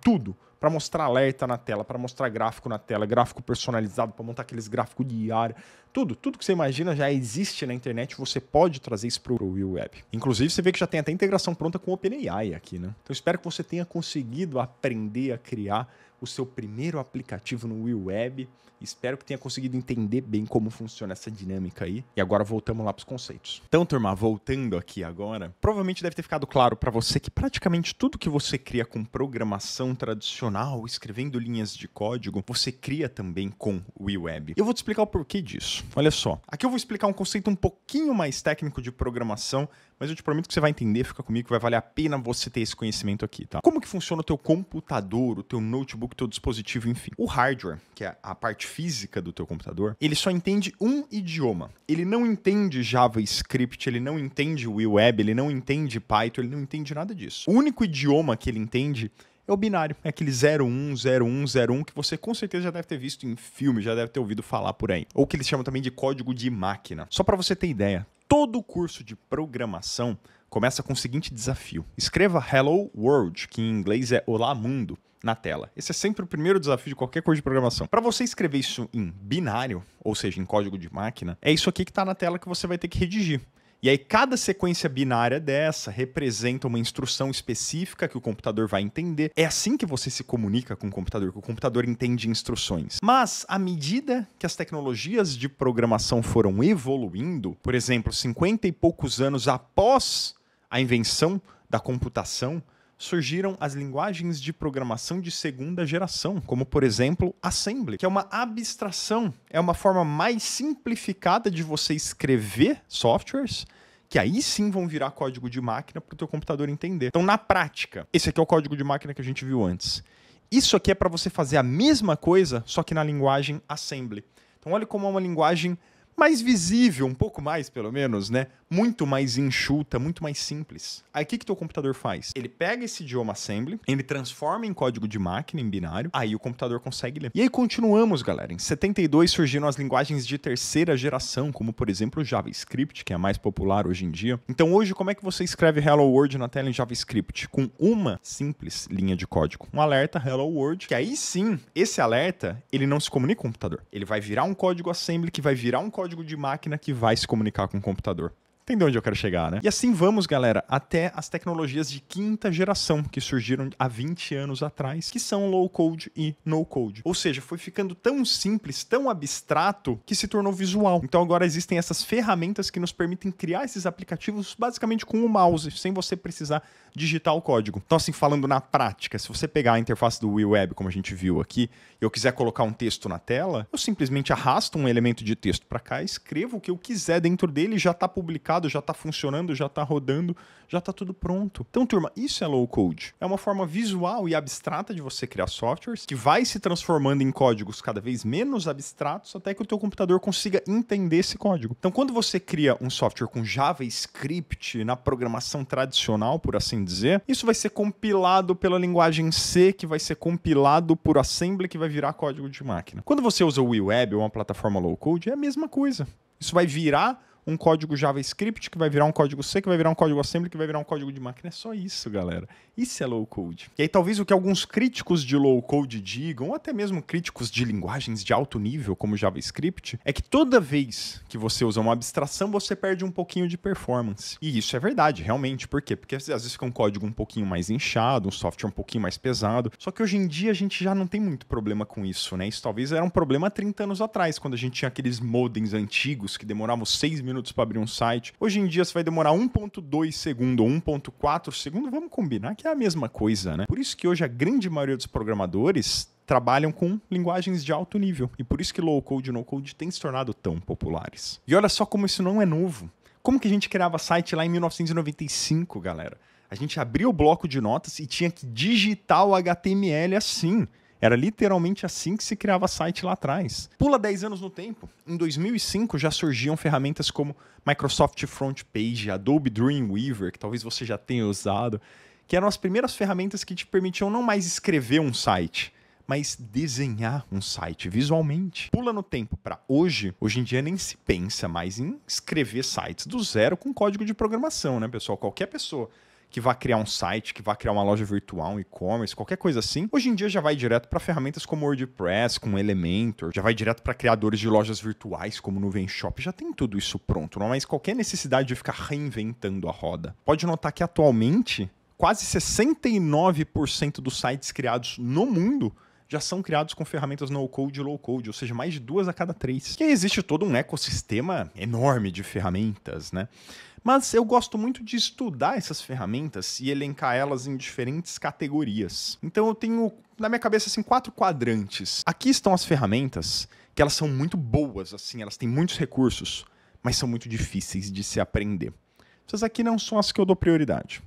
tudo, para mostrar alerta na tela, para mostrar gráfico na tela, gráfico personalizado, para montar aqueles gráficos diários, tudo que você imagina já existe na internet, você pode trazer isso para o Will Web. Inclusive, você vê que já tem até integração pronta com o OpenAI aqui, né? Então, espero que você tenha conseguido aprender a criar o seu primeiro aplicativo no Will Web. Espero que tenha conseguido entender bem como funciona essa dinâmica aí. E agora voltamos lá para os conceitos. Então, turma, voltando aqui agora, provavelmente deve ter ficado claro para você que praticamente tudo que você cria com programação tradicional, escrevendo linhas de código, você cria também com o Will Web. Eu vou te explicar o porquê disso. Olha só, aqui eu vou explicar um conceito um pouquinho mais técnico de programação, mas eu te prometo que você vai entender, fica comigo, que vai valer a pena você ter esse conhecimento aqui, tá? Como que funciona o teu computador, o teu notebook, o teu dispositivo, enfim. O hardware, que é a parte física do teu computador, ele só entende um idioma. Ele não entende JavaScript, ele não entende Will Web, ele não entende Python, ele não entende nada disso. O único idioma que ele entende é o binário, é aquele 010101 que você com certeza já deve ter visto em filme, já deve ter ouvido falar por aí. Ou que eles chamam também de código de máquina. Só para você ter ideia, todo curso de programação começa com o seguinte desafio. Escreva Hello World, que em inglês é Olá Mundo, na tela. Esse é sempre o primeiro desafio de qualquer curso de programação. Para você escrever isso em binário, ou seja, em código de máquina, é isso aqui que está na tela que você vai ter que redigir. E aí cada sequência binária dessa representa uma instrução específica que o computador vai entender. É assim que você se comunica com o computador, que o computador entende instruções. Mas à medida que as tecnologias de programação foram evoluindo, por exemplo, 50 e poucos anos após a invenção da computação, surgiram as linguagens de programação de segunda geração, como, por exemplo, Assembly, que é uma abstração, é uma forma mais simplificada de você escrever softwares, que aí sim vão virar código de máquina para o teu computador entender. Então, na prática, esse aqui é o código de máquina que a gente viu antes. Isso aqui é para você fazer a mesma coisa, só que na linguagem Assembly. Então, olha como é uma linguagem mais visível, um pouco mais pelo menos, né? Muito mais enxuta, muito mais simples. Aí o que teu computador faz? Ele pega esse idioma assembly, ele transforma em código de máquina, em binário, aí o computador consegue ler. E aí continuamos, galera. Em 72 surgiram as linguagens de terceira geração, como por exemplo o JavaScript, que é a mais popular hoje em dia. Então hoje, como é que você escreve Hello World na tela em JavaScript? Com uma simples linha de código. Um alerta Hello World, que aí sim, esse alerta, ele não se comunica com o computador. Ele vai virar um código assembly, que vai virar um código de máquina que vai se comunicar com o computador. Entendeu onde eu quero chegar, né? E assim vamos, galera, até as tecnologias de quinta geração que surgiram há 20 anos atrás, que são low code e no code. Ou seja, foi ficando tão simples, tão abstrato, que se tornou visual. Então agora existem essas ferramentas que nos permitem criar esses aplicativos basicamente com o mouse, sem você precisar digitar o código. Então assim, falando na prática, se você pegar a interface do WeWeb, como a gente viu aqui, e eu quiser colocar um texto na tela, eu simplesmente arrasto um elemento de texto para cá, escrevo o que eu quiser dentro dele, já está publicado, já está funcionando, já está rodando, já está tudo pronto. Então, turma, isso é low code. É uma forma visual e abstrata de você criar softwares que vai se transformando em códigos cada vez menos abstratos até que o teu computador consiga entender esse código. Então, quando você cria um software com JavaScript na programação tradicional, por assim dizer, isso vai ser compilado pela linguagem C, que vai ser compilado por assembly, que vai virar código de máquina. Quando você usa o WeWeb ou uma plataforma low code, é a mesma coisa. Isso vai virar um código JavaScript, que vai virar um código C, que vai virar um código assembly, que vai virar um código de máquina. É só isso, galera. Isso é low code. E aí talvez o que alguns críticos de low code digam, ou até mesmo críticos de linguagens de alto nível, como JavaScript, é que toda vez que você usa uma abstração, você perde um pouquinho de performance. E isso é verdade, realmente. Por quê? Porque às vezes fica um código um pouquinho mais inchado, um software um pouquinho mais pesado. Só que hoje em dia a gente já não tem muito problema com isso, né? Isso talvez era um problema há 30 anos atrás, quando a gente tinha aqueles modems antigos que demoravam 6 minutos para abrir um site. Hoje em dia você vai demorar 1.2 segundo ou 1.4 segundo, vamos combinar que é a mesma coisa, né? Por isso que hoje a grande maioria dos programadores trabalham com linguagens de alto nível. E por isso que low code e no code têm se tornado tão populares. E olha só como isso não é novo. Como que a gente criava site lá em 1995, galera? A gente abria o bloco de notas e tinha que digitar o HTML assim. Era literalmente assim que se criava site lá atrás. Pula 10 anos no tempo. Em 2005 já surgiam ferramentas como Microsoft Front Page, Adobe Dreamweaver, que talvez você já tenha usado, que eram as primeiras ferramentas que te permitiam não mais escrever um site, mas desenhar um site visualmente. Pula no tempo para hoje. Hoje em dia nem se pensa mais em escrever sites do zero com código de programação, né, pessoal? Qualquer pessoa que vai criar um site, que vai criar uma loja virtual, um e-commerce, qualquer coisa assim, hoje em dia já vai direto para ferramentas como WordPress, com Elementor, já vai direto para criadores de lojas virtuais como Nuvem Shop, já tem tudo isso pronto, não há mais qualquer necessidade de ficar reinventando a roda. Pode notar que atualmente, quase 69% dos sites criados no mundo já são criados com ferramentas no-code e low-code, ou seja, mais de 2 a cada 3. E aí existe todo um ecossistema enorme de ferramentas, né? Mas eu gosto muito de estudar essas ferramentas e elencar elas em diferentes categorias. Então eu tenho, na minha cabeça, assim, 4 quadrantes. Aqui estão as ferramentas que elas são muito boas, assim, elas têm muitos recursos, mas são muito difíceis de se aprender. Essas aqui não são as que eu dou prioridade.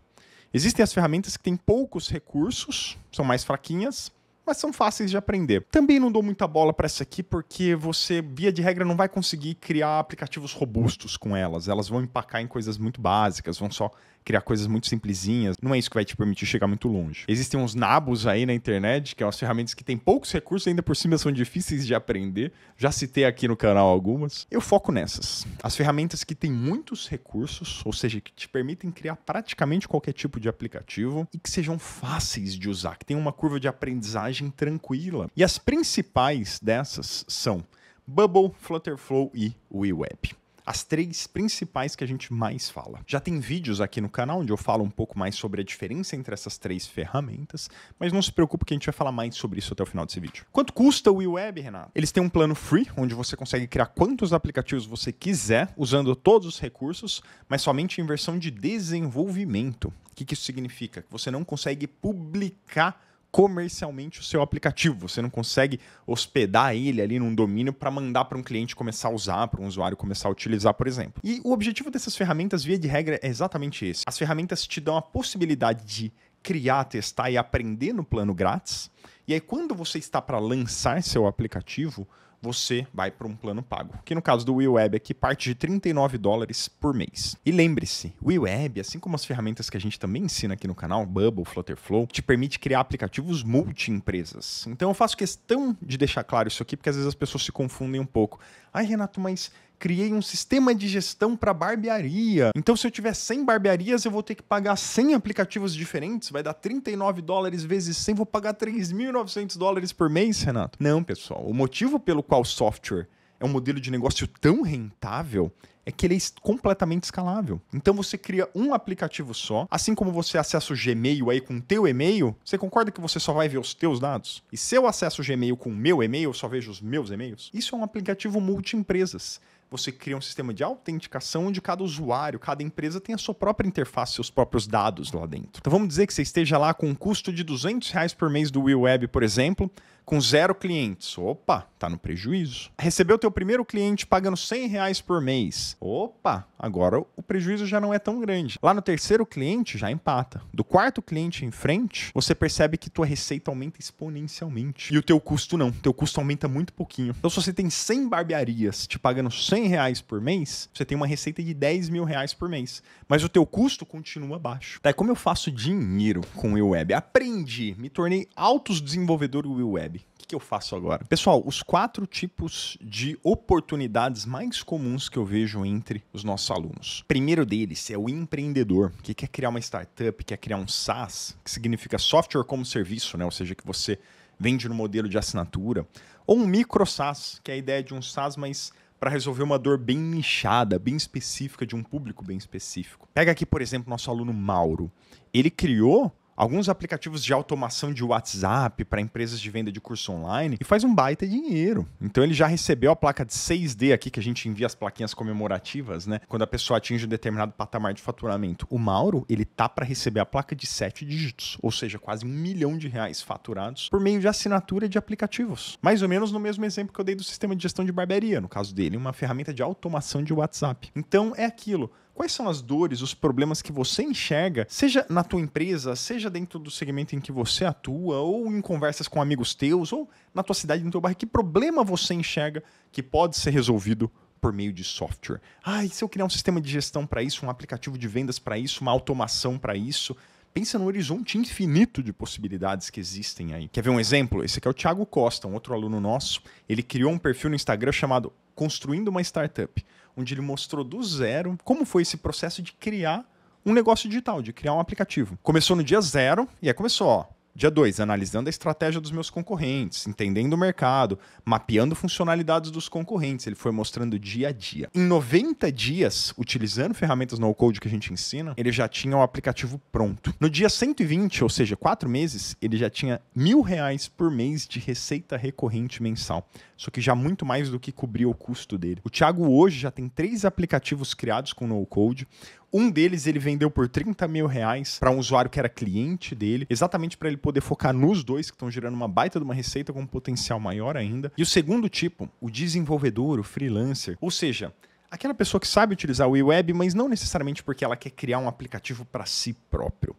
Existem as ferramentas que têm poucos recursos, são mais fraquinhas, mas são fáceis de aprender. Também não dou muita bola para essa aqui porque você, via de regra, não vai conseguir criar aplicativos robustos com elas. Elas vão empacar em coisas muito básicas, vão só criar coisas muito simplesinhas. Não é isso que vai te permitir chegar muito longe. Existem uns nabos aí na internet, que são as ferramentas que têm poucos recursos, ainda por cima são difíceis de aprender. Já citei aqui no canal algumas. Eu foco nessas. As ferramentas que têm muitos recursos, ou seja, que te permitem criar praticamente qualquer tipo de aplicativo e que sejam fáceis de usar, que tenham uma curva de aprendizagem tranquila. E as principais dessas são Bubble, Flutterflow e WeWeb. As 3 principais que a gente mais fala. Já tem vídeos aqui no canal onde eu falo um pouco mais sobre a diferença entre essas 3 ferramentas, mas não se preocupe que a gente vai falar mais sobre isso até o final desse vídeo. Quanto custa o WeWeb, Renato? Eles têm um plano free, onde você consegue criar quantos aplicativos você quiser, usando todos os recursos, mas somente em versão de desenvolvimento. O que isso significa? Que você não consegue publicar comercialmente o seu aplicativo. Você não consegue hospedar ele ali num domínio para mandar para um cliente começar a usar, para um usuário começar a utilizar, por exemplo. E o objetivo dessas ferramentas, via de regra, é exatamente esse. As ferramentas te dão a possibilidade de criar, testar e aprender no plano grátis. E aí, quando você está para lançar seu aplicativo, você vai para um plano pago, que no caso do WeWeb aqui parte de $39 por mês. E lembre-se, o WeWeb, assim como as ferramentas que a gente também ensina aqui no canal, Bubble, Flutterflow, te permite criar aplicativos multi-empresas. Então eu faço questão de deixar claro isso aqui, porque às vezes as pessoas se confundem um pouco. Ai, Renato, mas criei um sistema de gestão para barbearia. Então, se eu tiver 100 barbearias, eu vou ter que pagar 100 aplicativos diferentes? Vai dar $39 vezes 100, vou pagar $3.900 por mês, Renato? Não, pessoal. O motivo pelo qual o software é um modelo de negócio tão rentável é que ele é completamente escalável. Então você cria um aplicativo só, assim como você acessa o Gmail aí com o teu e-mail, você concorda que você só vai ver os teus dados? E se eu acesso o Gmail com o meu e-mail, eu só vejo os meus e-mails? Isso é um aplicativo multi-empresas. Você cria um sistema de autenticação onde cada usuário, cada empresa tem a sua própria interface, seus próprios dados lá dentro. Então vamos dizer que você esteja lá com um custo de R$200 por mês do WeWeb, por exemplo, com 0 clientes. Opa, tá no prejuízo. Recebeu o teu primeiro cliente pagando R$100 por mês. Opa, agora o prejuízo já não é tão grande. Lá no terceiro cliente já empata. Do quarto cliente em frente, você percebe que tua receita aumenta exponencialmente. E o teu custo não. O teu custo aumenta muito pouquinho. Então se você tem 100 barbearias te pagando R$100 por mês, você tem uma receita de R$10.000 por mês. Mas o teu custo continua baixo. Tá, como eu faço dinheiro com o WeWeb? Aprendi, me tornei autodesenvolvedor do WeWeb. O que eu faço agora? Pessoal, os 4 tipos de oportunidades mais comuns que eu vejo entre os nossos alunos. Primeiro deles é o empreendedor, que quer criar uma startup, quer criar um SaaS, que significa software como serviço, né? Ou seja, que você vende no modelo de assinatura. Ou um micro SaaS, que é a ideia de um SaaS, mas para resolver uma dor bem nichada, bem específica, de um público bem específico. Pega aqui, por exemplo, nosso aluno Mauro. Ele criou alguns aplicativos de automação de WhatsApp para empresas de venda de curso online e faz um baita dinheiro. Então ele já recebeu a placa de 6D aqui, que a gente envia as plaquinhas comemorativas, né? Quando a pessoa atinge um determinado patamar de faturamento. O Mauro, ele tá para receber a placa de 7 dígitos, ou seja, quase R$1 milhão faturados por meio de assinatura de aplicativos. Mais ou menos no mesmo exemplo que eu dei do sistema de gestão de barbearia, no caso dele, uma ferramenta de automação de WhatsApp. Então é aquilo. Quais são as dores, os problemas que você enxerga, seja na tua empresa, seja dentro do segmento em que você atua, ou em conversas com amigos teus, ou na tua cidade, no teu bairro, que problema você enxerga que pode ser resolvido por meio de software? Ah, e se eu criar um sistema de gestão para isso, um aplicativo de vendas para isso, uma automação para isso? Pensa no horizonte infinito de possibilidades que existem aí. Quer ver um exemplo? Esse aqui é o Thiago Costa, um outro aluno nosso. Ele criou um perfil no Instagram chamado Construindo uma Startup, onde ele mostrou do zero como foi esse processo de criar um negócio digital, de criar um aplicativo. Começou no dia 0 e aí começou, ó. Dia 2, analisando a estratégia dos meus concorrentes, entendendo o mercado, mapeando funcionalidades dos concorrentes. Ele foi mostrando dia a dia. Em 90 dias, utilizando ferramentas no-code que a gente ensina, ele já tinha o aplicativo pronto. No dia 120, ou seja, 4 meses, ele já tinha R$1.000 por mês de receita recorrente mensal. Só que já muito mais do que cobria o custo dele. O Thiago hoje já tem 3 aplicativos criados com no-code. Um deles ele vendeu por R$30.000 para um usuário que era cliente dele, exatamente para ele poder focar nos 2 que estão gerando uma baita de uma receita com um potencial maior ainda. E o segundo tipo, o desenvolvedor, o freelancer, ou seja, aquela pessoa que sabe utilizar o WeWeb, mas não necessariamente porque ela quer criar um aplicativo para si próprio.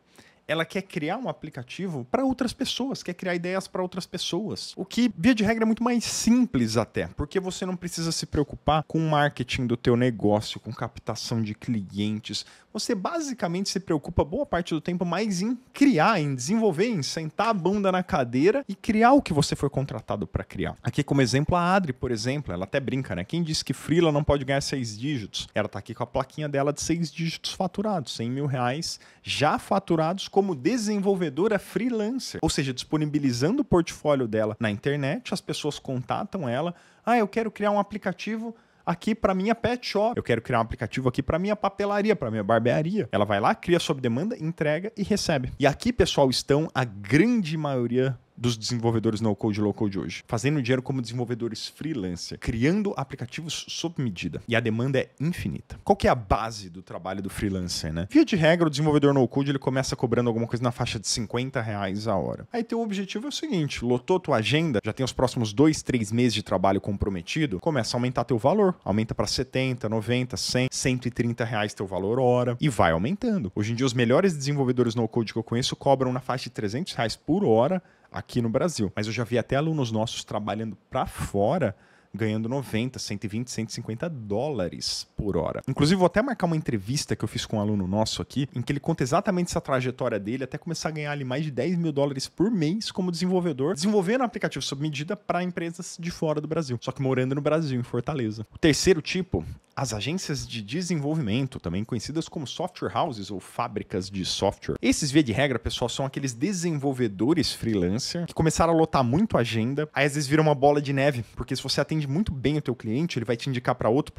Ela quer criar um aplicativo para outras pessoas, quer criar ideias para outras pessoas. O que, via de regra, é muito mais simples até, porque você não precisa se preocupar com o marketing do teu negócio, com captação de clientes. Você basicamente se preocupa boa parte do tempo mais em criar, em desenvolver, em sentar a bunda na cadeira e criar o que você foi contratado para criar. Aqui como exemplo a Adri, por exemplo, ela até brinca, né? Quem disse que freela não pode ganhar 6 dígitos? Ela tá aqui com a plaquinha dela de 6 dígitos faturados, R$100.000 já faturados como desenvolvedora freelancer. Ou seja, disponibilizando o portfólio dela na internet, as pessoas contatam ela. Ah, eu quero criar um aplicativo aqui para minha pet shop. Eu quero criar um aplicativo aqui para minha papelaria, para minha barbearia. Ela vai lá, cria sob demanda, entrega e recebe. E aqui, pessoal, estão a grande maioria dos desenvolvedores no-code e low-code hoje, fazendo dinheiro como desenvolvedores freelancer, criando aplicativos sob medida. E a demanda é infinita. Qual que é a base do trabalho do freelancer, né? Via de regra, o desenvolvedor no-code ele começa cobrando alguma coisa na faixa de R$50 a hora. Aí teu objetivo é o seguinte, lotou tua agenda, já tem os próximos 2, 3 meses de trabalho comprometido, começa a aumentar teu valor. Aumenta para 70, 90, 100, R$130 teu valor hora e vai aumentando. Hoje em dia, os melhores desenvolvedores no-code que eu conheço cobram na faixa de R$300 por hora aqui no Brasil. Mas eu já vi até alunos nossos trabalhando para fora ganhando 90, 120, 150 dólares por hora. Inclusive, vou até marcar uma entrevista que eu fiz com um aluno nosso aqui, em que ele conta exatamente essa trajetória dele até começar a ganhar ali mais de 10 mil dólares por mês como desenvolvedor, desenvolvendo aplicativo sob medida para empresas de fora do Brasil, só que morando no Brasil, em Fortaleza. O terceiro tipo, as agências de desenvolvimento, também conhecidas como software houses ou fábricas de software. Esses, via de regra, pessoal, são aqueles desenvolvedores freelancer que começaram a lotar muito a agenda, aí às vezes vira uma bola de neve, porque se você atende muito bem o teu cliente, ele vai te indicar para outro,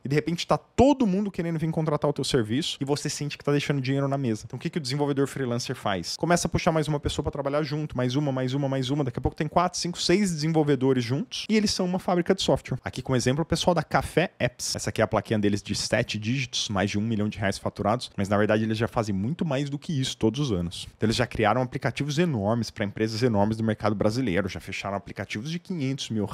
e de repente tá todo mundo querendo vir contratar o teu serviço e você sente que tá deixando dinheiro na mesa. Então o que o desenvolvedor freelancer faz? Começa a puxar mais uma pessoa para trabalhar junto, mais uma, daqui a pouco tem 4, 5, 6 desenvolvedores juntos e eles são uma fábrica de software. Aqui como exemplo o pessoal da Café Apps. Essa aqui é a plaquinha deles de 7 dígitos, mais de R$1 milhão faturados, mas na verdade eles já fazem muito mais do que isso todos os anos. Então, eles já criaram aplicativos enormes para empresas enormes do mercado brasileiro, já fecharam aplicativos de R$500 mil,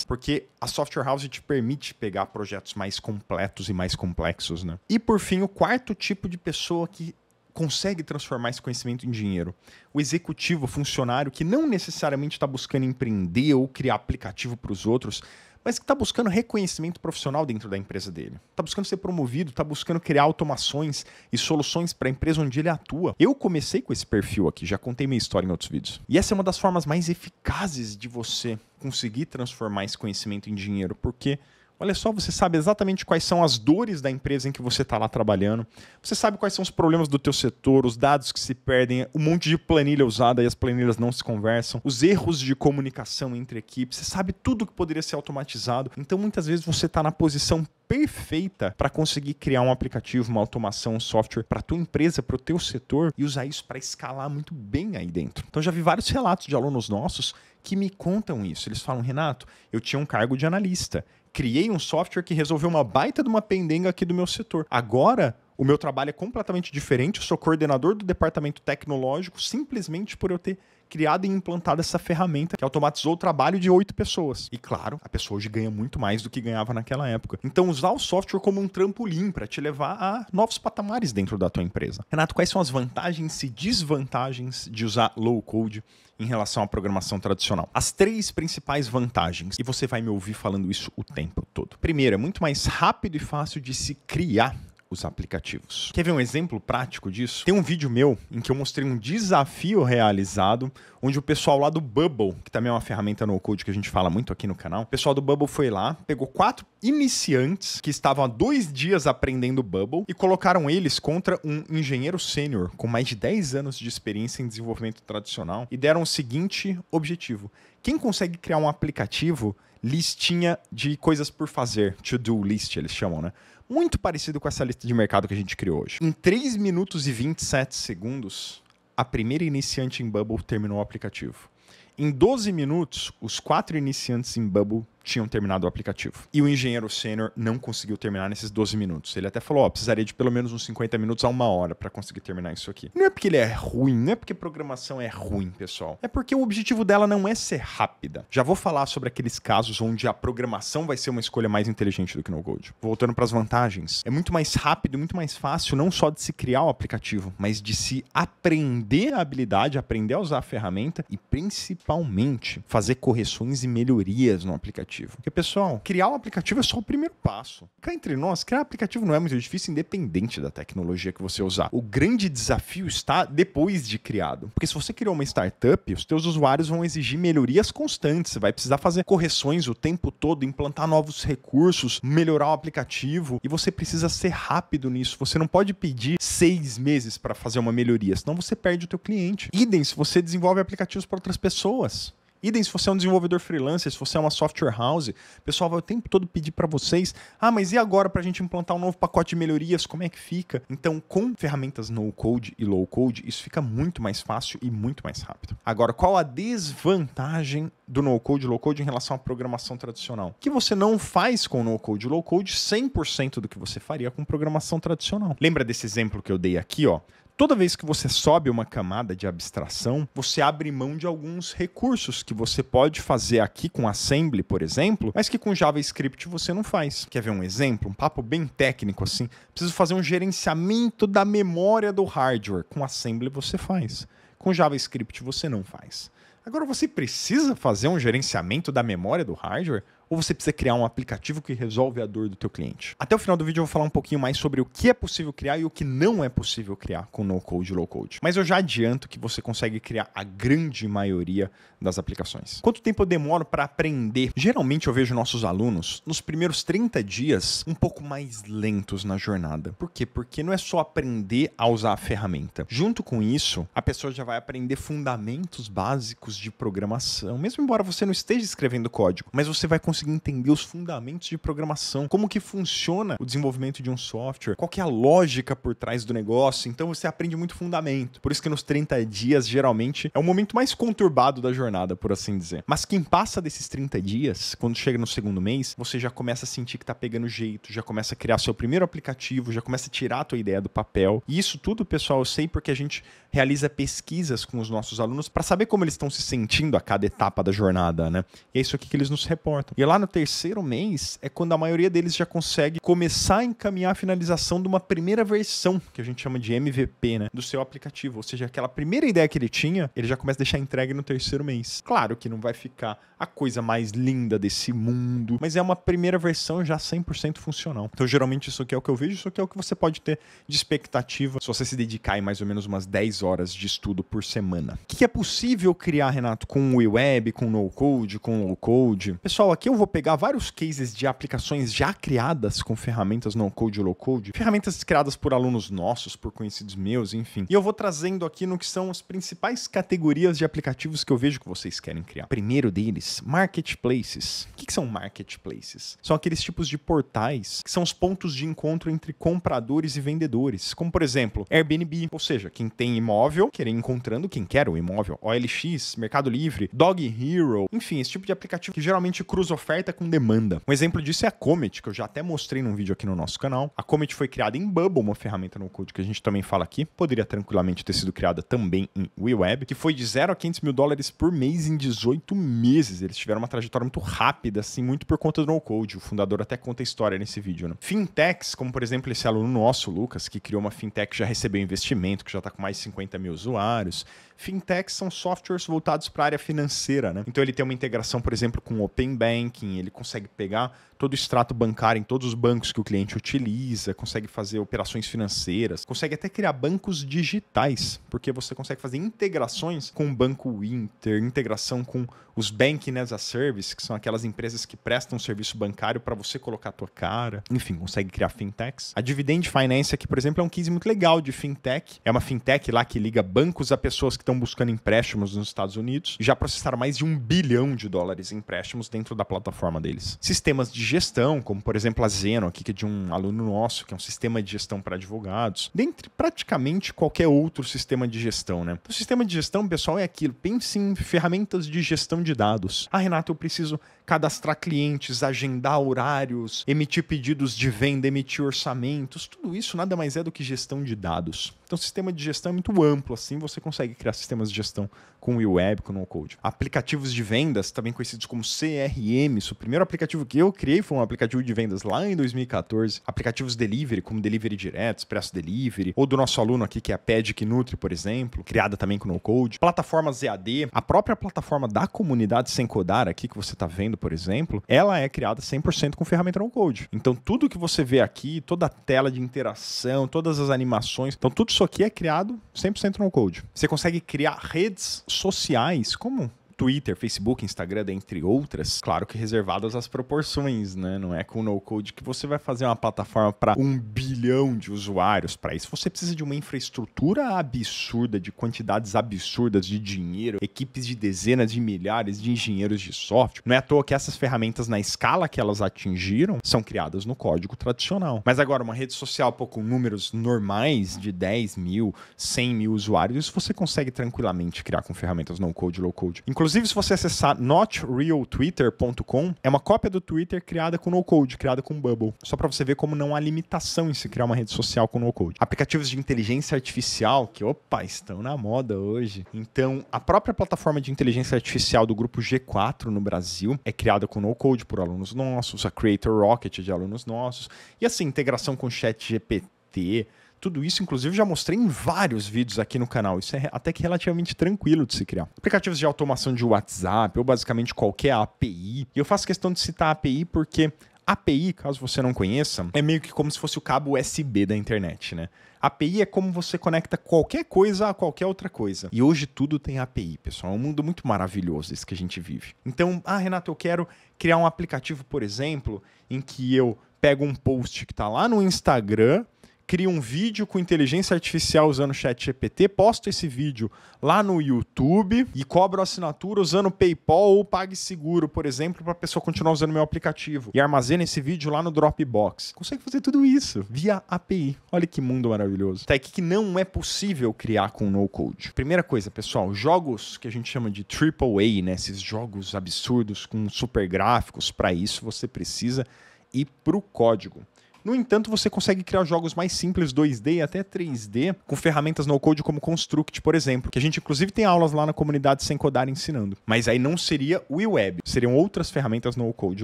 porque a software house te permite pegar projetos mais completos e mais complexos, né? E por fim, o quarto tipo de pessoa que consegue transformar esse conhecimento em dinheiro. O executivo, funcionário que não necessariamente está buscando empreender ou criar aplicativo para os outros, mas que está buscando reconhecimento profissional dentro da empresa dele. Está buscando ser promovido, está buscando criar automações e soluções para a empresa onde ele atua. Eu comecei com esse perfil aqui, já contei minha história em outros vídeos. E essa é uma das formas mais eficazes de você conseguir transformar esse conhecimento em dinheiro, porque olha só, você sabe exatamente quais são as dores da empresa em que você está lá trabalhando. Você sabe quais são os problemas do teu setor, os dados que se perdem, um monte de planilha usada e as planilhas não se conversam, os erros de comunicação entre equipes. Você sabe tudo que poderia ser automatizado. Então, muitas vezes, você está na posição perfeita para conseguir criar um aplicativo, uma automação, um software para a tua empresa, para o teu setor e usar isso para escalar muito bem aí dentro. Então, já vi vários relatos de alunos nossos que me contam isso. Eles falam, Renato, eu tinha um cargo de analista. Criei um software que resolveu uma baita de uma pendenga aqui do meu setor. Agora, o meu trabalho é completamente diferente. Eu sou coordenador do departamento tecnológico simplesmente por eu ter criado e implantado essa ferramenta que automatizou o trabalho de 8 pessoas. E claro, a pessoa hoje ganha muito mais do que ganhava naquela época. Então, usar o software como um trampolim para te levar a novos patamares dentro da tua empresa. Renato, quais são as vantagens e desvantagens de usar low-code em relação à programação tradicional? As 3 principais vantagens, e você vai me ouvir falando isso o tempo todo. Primeiro, é muito mais rápido e fácil de se criar os aplicativos. Quer ver um exemplo prático disso? Tem um vídeo meu em que eu mostrei um desafio realizado, onde o pessoal lá do Bubble, que também é uma ferramenta no-code que a gente fala muito aqui no canal, o pessoal do Bubble foi lá, pegou 4 iniciantes que estavam há 2 dias aprendendo Bubble e colocaram eles contra um engenheiro sênior com mais de 10 anos de experiência em desenvolvimento tradicional e deram o seguinte objetivo: quem consegue criar um aplicativo listinha de coisas por fazer, to-do list eles chamam, né? Muito parecido com essa lista de mercado que a gente criou hoje. Em 3 minutos e 27 segundos, a primeira iniciante em Bubble terminou o aplicativo. Em 12 minutos, os 4 iniciantes em Bubble tinham terminado o aplicativo. E o engenheiro sênior não conseguiu terminar nesses 12 minutos. Ele até falou, precisaria de pelo menos uns 50 minutos a 1 hora para conseguir terminar isso aqui. Não é porque ele é ruim, não é porque programação é ruim, pessoal. É porque o objetivo dela não é ser rápida. Já vou falar sobre aqueles casos onde a programação vai ser uma escolha mais inteligente do que no code. Voltando para as vantagens. É muito mais rápido, muito mais fácil, não só de se criar o aplicativo, mas de se aprender a habilidade, aprender a usar a ferramenta e, principalmente, fazer correções e melhorias no aplicativo. Porque, pessoal, criar um aplicativo é só o primeiro passo. Cá entre nós, criar um aplicativo não é muito difícil, independente da tecnologia que você usar. O grande desafio está depois de criado. Porque se você criou uma startup, os teus usuários vão exigir melhorias constantes. Você vai precisar fazer correções o tempo todo, implantar novos recursos, melhorar o aplicativo. E você precisa ser rápido nisso. Você não pode pedir 6 meses para fazer uma melhoria, senão você perde o teu cliente. Idem se você desenvolve aplicativos para outras pessoas. Idem se você é um desenvolvedor freelancer, se você é uma software house, o pessoal vai o tempo todo pedir para vocês, mas e agora para a gente implantar um novo pacote de melhorias, como é que fica? Então, com ferramentas no-code e low-code, isso fica muito mais fácil e muito mais rápido. Agora, qual a desvantagem do no-code e low-code em relação à programação tradicional? Que você não faz com no-code e low-code 100% do que você faria com programação tradicional. Lembra desse exemplo que eu dei aqui, ó? Toda vez que você sobe uma camada de abstração, você abre mão de alguns recursos que você pode fazer aqui com Assembly, por exemplo, mas que com JavaScript você não faz. Quer ver um exemplo? Um papo bem técnico assim. Preciso fazer um gerenciamento da memória do hardware. Com Assembly você faz. Com JavaScript você não faz. Agora, você precisa fazer um gerenciamento da memória do hardware? Ou você precisa criar um aplicativo que resolve a dor do teu cliente? Até o final do vídeo eu vou falar um pouquinho mais sobre o que é possível criar e o que não é possível criar com no-code e low-code. Mas eu já adianto que você consegue criar a grande maioria das aplicações. Quanto tempo eu demoro para aprender? Geralmente eu vejo nossos alunos, nos primeiros 30 dias, um pouco mais lentos na jornada. Por quê? Porque não é só aprender a usar a ferramenta. Junto com isso, a pessoa já vai aprender fundamentos básicos de programação. Mesmo embora você não esteja escrevendo código, mas você vai conseguir entender os fundamentos de programação, como que funciona o desenvolvimento de um software, qual que é a lógica por trás do negócio. Então você aprende muito fundamento. Por isso que nos 30 dias, geralmente, é o momento mais conturbado da jornada, por assim dizer. Mas quem passa desses 30 dias, quando chega no segundo mês, você já começa a sentir que tá pegando jeito, já começa a criar seu primeiro aplicativo, já começa a tirar a tua ideia do papel. E isso tudo, pessoal, eu sei porque a gente realiza pesquisas com os nossos alunos para saber como eles estão se sentindo a cada etapa da jornada, né? E é isso aqui que eles nos reportam. E lá no terceiro mês é quando a maioria deles já consegue começar a encaminhar a finalização de uma primeira versão, que a gente chama de MVP, né? Do seu aplicativo. Ou seja, aquela primeira ideia que ele tinha, ele já começa a deixar entregue no terceiro mês. Claro que não vai ficar a coisa mais linda desse mundo, mas é uma primeira versão já 100% funcional. Então, geralmente, isso aqui é o que eu vejo, isso aqui é o que você pode ter de expectativa se você se dedicar em mais ou menos umas 10 horas de estudo por semana. O que é possível criar, Renato, com o web, com no-code, com low-code? Pessoal, aqui eu vou pegar vários cases de aplicações já criadas com ferramentas no-code e low-code, ferramentas criadas por alunos nossos, por conhecidos meus, enfim. E eu vou trazendo aqui no que são as principais categorias de aplicativos que eu vejo que vocês querem criar. Primeiro deles, marketplaces. O que são marketplaces? São aqueles tipos de portais que são os pontos de encontro entre compradores e vendedores, como por exemplo, Airbnb, ou seja, quem tem imóvel, querer encontrando quem quer o imóvel, OLX, Mercado Livre, Dog Hero, enfim, esse tipo de aplicativo que geralmente cruza oferta com demanda. Um exemplo disso é a Comet, que eu já até mostrei num vídeo aqui no nosso canal. A Comet foi criada em Bubble, uma ferramenta no code que a gente também fala aqui, poderia tranquilamente ter sido criada também em WeWeb, que foi de 0 a 500 mil dólares por mês em 18 meses. Eles tiveram uma trajetória muito rápida, assim, muito por conta do no-code. O fundador até conta a história nesse vídeo, né? Fintechs, como por exemplo esse aluno nosso, Lucas, que criou uma fintech que já recebeu investimento, que já está com mais de 50 mil usuários. Fintechs são softwares voltados para a área financeira, né? Então ele tem uma integração, por exemplo, com o Open Banking, ele consegue pegar todo o extrato bancário em todos os bancos que o cliente utiliza, consegue fazer operações financeiras, consegue até criar bancos digitais, porque você consegue fazer integrações com o Banco Inter, integração com os Banking as a Service, que são aquelas empresas que prestam serviço bancário para você colocar a tua cara. Enfim, consegue criar fintechs. A Dividend Finance aqui, por exemplo, é um case muito legal de fintech. É uma fintech lá que liga bancos a pessoas que estão buscando empréstimos nos Estados Unidos e já processaram mais de $1 bilhão em empréstimos dentro da plataforma deles. Sistemas de gestão, como por exemplo a Zeno, aqui, que é de um aluno nosso, que é um sistema de gestão para advogados, dentre praticamente qualquer outro sistema de gestão, né? Então, o sistema de gestão, pessoal, é aquilo. Pense em ferramentas de gestão de dados. Ah, Renato, eu preciso cadastrar clientes, agendar horários, emitir pedidos de venda, emitir orçamentos. Tudo isso nada mais é do que gestão de dados. Então, o sistema de gestão é muito amplo, assim, você consegue criar sistemas de gestão com o web, com o no-code. Aplicativos de vendas, também conhecidos como CRM. O primeiro aplicativo que eu criei foi um aplicativo de vendas lá em 2014. Aplicativos delivery, como Delivery Direto, Expresso Delivery, ou do nosso aluno aqui, que é a Pedic Nutri, por exemplo, criada também com no-code. Plataformas EAD, a própria plataforma da comunidade Sem Codar aqui, que você está vendo, por exemplo, ela é criada 100% com ferramenta no-code. Então, tudo que você vê aqui, toda a tela de interação, todas as animações, então tudo isso aqui é criado 100% no-code. Você consegue criar redes sociais como Twitter, Facebook, Instagram, dentre outras, claro que reservadas às proporções, né? Não é com o no-code que você vai fazer uma plataforma para 1 bilhão de usuários. Para isso, você precisa de uma infraestrutura absurda, de quantidades absurdas de dinheiro, equipes de dezenas de milhares de engenheiros de software. Não é à toa que essas ferramentas, na escala que elas atingiram, são criadas no código tradicional. Mas agora, uma rede social com números normais de 10 mil, 100 mil usuários, isso você consegue tranquilamente criar com ferramentas no-code e low-code. Inclusive, se você acessar notrealtwitter.com, é uma cópia do Twitter criada com no-code, criada com Bubble. Só para você ver como não há limitação em se criar uma rede social com no-code. Aplicativos de inteligência artificial, que, estão na moda hoje. Então, a própria plataforma de inteligência artificial do grupo G4 no Brasil é criada com no-code por alunos nossos, a Creator Rocket de alunos nossos. E assim, integração com ChatGPT, Tudo isso, inclusive, já mostrei em vários vídeos aqui no canal. Isso é até que relativamente tranquilo de se criar. Aplicativos de automação de WhatsApp ou basicamente qualquer API. E eu faço questão de citar a API porque API, caso você não conheça, é meio que como se fosse o cabo USB da internet, né? API é como você conecta qualquer coisa a qualquer outra coisa. E hoje tudo tem API, pessoal. É um mundo muito maravilhoso esse que a gente vive. Então, Renato, eu quero criar um aplicativo, por exemplo, em que eu pego um post que está lá no Instagram, crio um vídeo com inteligência artificial usando o ChatGPT, posto esse vídeo lá no YouTube e cobro assinatura usando o PayPal ou PagSeguro, por exemplo, para a pessoa continuar usando o meu aplicativo. E armazena esse vídeo lá no Dropbox. Consegue fazer tudo isso via API. Olha que mundo maravilhoso. Tá aqui que não é possível criar com no-code. Primeira coisa, pessoal, jogos que a gente chama de AAA, né? Esses jogos absurdos com super gráficos, para isso você precisa ir para o código. No entanto, você consegue criar jogos mais simples 2D e até 3D com ferramentas no-code como Construct, por exemplo, que a gente inclusive tem aulas lá na comunidade Sem Codar ensinando. Mas aí não seria o web, seriam outras ferramentas no-code,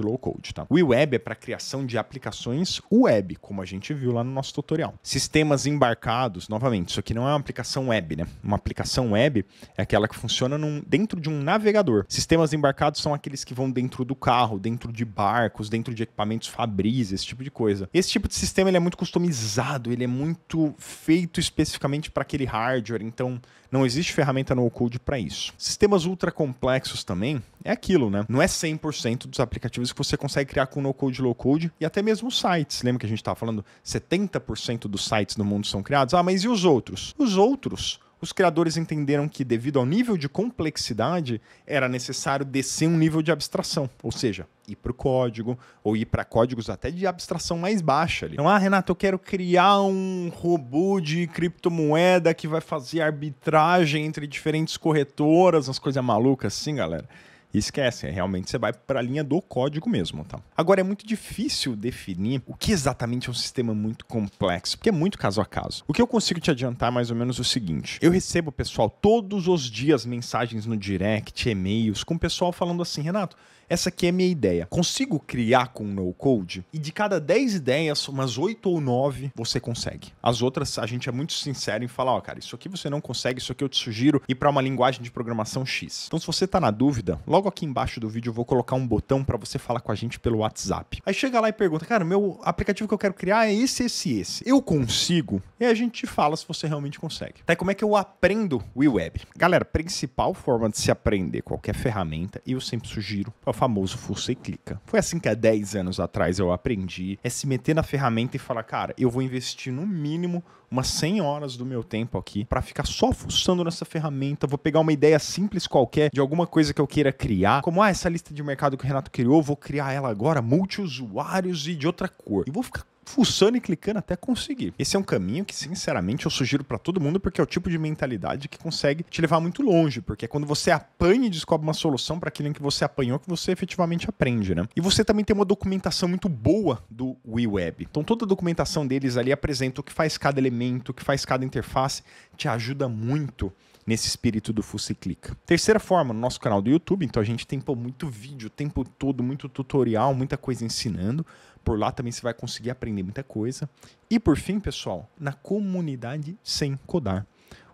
low-code, tá? O web é para criação de aplicações web, como a gente viu lá no nosso tutorial. Sistemas embarcados, novamente, isso aqui não é uma aplicação web, né? Uma aplicação web é aquela que funciona dentro de um navegador. Sistemas embarcados são aqueles que vão dentro do carro, dentro de barcos, dentro de equipamentos Fabris, esse tipo de coisa. Esse tipo de sistema ele é muito customizado, ele é muito feito especificamente para aquele hardware, então não existe ferramenta no-code para isso. Sistemas ultra complexos também é aquilo, né? Não é 100% dos aplicativos que você consegue criar com no-code, low-code e até mesmo sites. Lembra que a gente estava falando 70% dos sites no mundo são criados? Mas e os outros? Os outros, os criadores entenderam que, devido ao nível de complexidade, era necessário descer um nível de abstração, ou seja, ir para o código, ou ir para códigos até de abstração mais baixa. Então, Renato, eu quero criar um robô de criptomoeda que vai fazer arbitragem entre diferentes corretoras, umas coisas malucas assim, galera. Esquece, realmente você vai para a linha do código mesmo, tá? Agora, é muito difícil definir o que exatamente é um sistema muito complexo, porque é muito caso a caso. O que eu consigo te adiantar é mais ou menos o seguinte. Eu recebo, pessoal, todos os dias mensagens no direct, e-mails, com o pessoal falando assim, Renato, essa aqui é a minha ideia. Consigo criar com no-code? E de cada 10 ideias, umas 8 ou 9 você consegue. As outras, a gente é muito sincero em falar, cara, isso aqui você não consegue, isso aqui eu te sugiro ir para uma linguagem de programação X. Então, se você tá na dúvida, logo aqui embaixo do vídeo eu vou colocar um botão para você falar com a gente pelo WhatsApp. Aí chega lá e pergunta, cara, meu aplicativo que eu quero criar é esse. Eu consigo? E aí a gente te fala se você realmente consegue. Tá, e como é que eu aprendo o web? Galera, principal forma de se aprender qualquer ferramenta, e eu sempre sugiro, o famoso fuça e clica. Foi assim que há 10 anos atrás eu aprendi, é se meter na ferramenta e falar, cara, eu vou investir no mínimo umas 100 horas do meu tempo aqui para ficar só fuçando nessa ferramenta, vou pegar uma ideia simples qualquer de alguma coisa que eu queira criar, como essa lista de mercado que o Renato criou, vou criar ela agora, multi-usuários e de outra cor. E vou ficar fuçando e clicando até conseguir. Esse é um caminho que, sinceramente, eu sugiro para todo mundo, porque é o tipo de mentalidade que consegue te levar muito longe, porque é quando você apanha e descobre uma solução para aquilo em que você apanhou que você efetivamente aprende, né? E você também tem uma documentação muito boa do web. Então, toda a documentação deles ali apresenta o que faz cada elemento, o que faz cada interface, te ajuda muito nesse espírito do fuça e clica. Terceira forma, no nosso canal do YouTube, então a gente tem muito vídeo o tempo todo, muito tutorial, muita coisa ensinando. Por lá também você vai conseguir aprender muita coisa. E por fim, pessoal, na comunidade Sem Codar.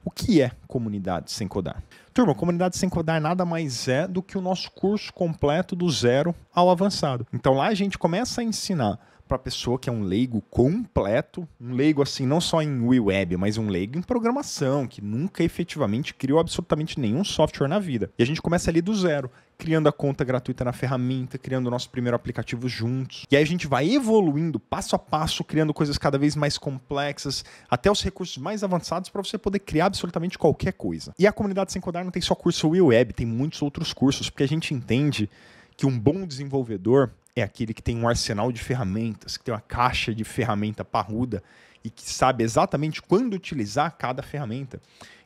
O que é comunidade Sem Codar? Turma, comunidade Sem Codar nada mais é do que o nosso curso completo do zero ao avançado. Então lá a gente começa a ensinar para a pessoa que é um leigo completo, um leigo assim não só em web, mas um leigo em programação, que nunca efetivamente criou absolutamente nenhum software na vida. E a gente começa ali do zero, criando a conta gratuita na ferramenta, criando o nosso primeiro aplicativo juntos. E aí a gente vai evoluindo passo a passo, criando coisas cada vez mais complexas, até os recursos mais avançados para você poder criar absolutamente qualquer coisa. E a comunidade Sem Codar não tem só curso web, tem muitos outros cursos, porque a gente entende que um bom desenvolvedor é aquele que tem um arsenal de ferramentas, que tem uma caixa de ferramenta parruda e que sabe exatamente quando utilizar cada ferramenta.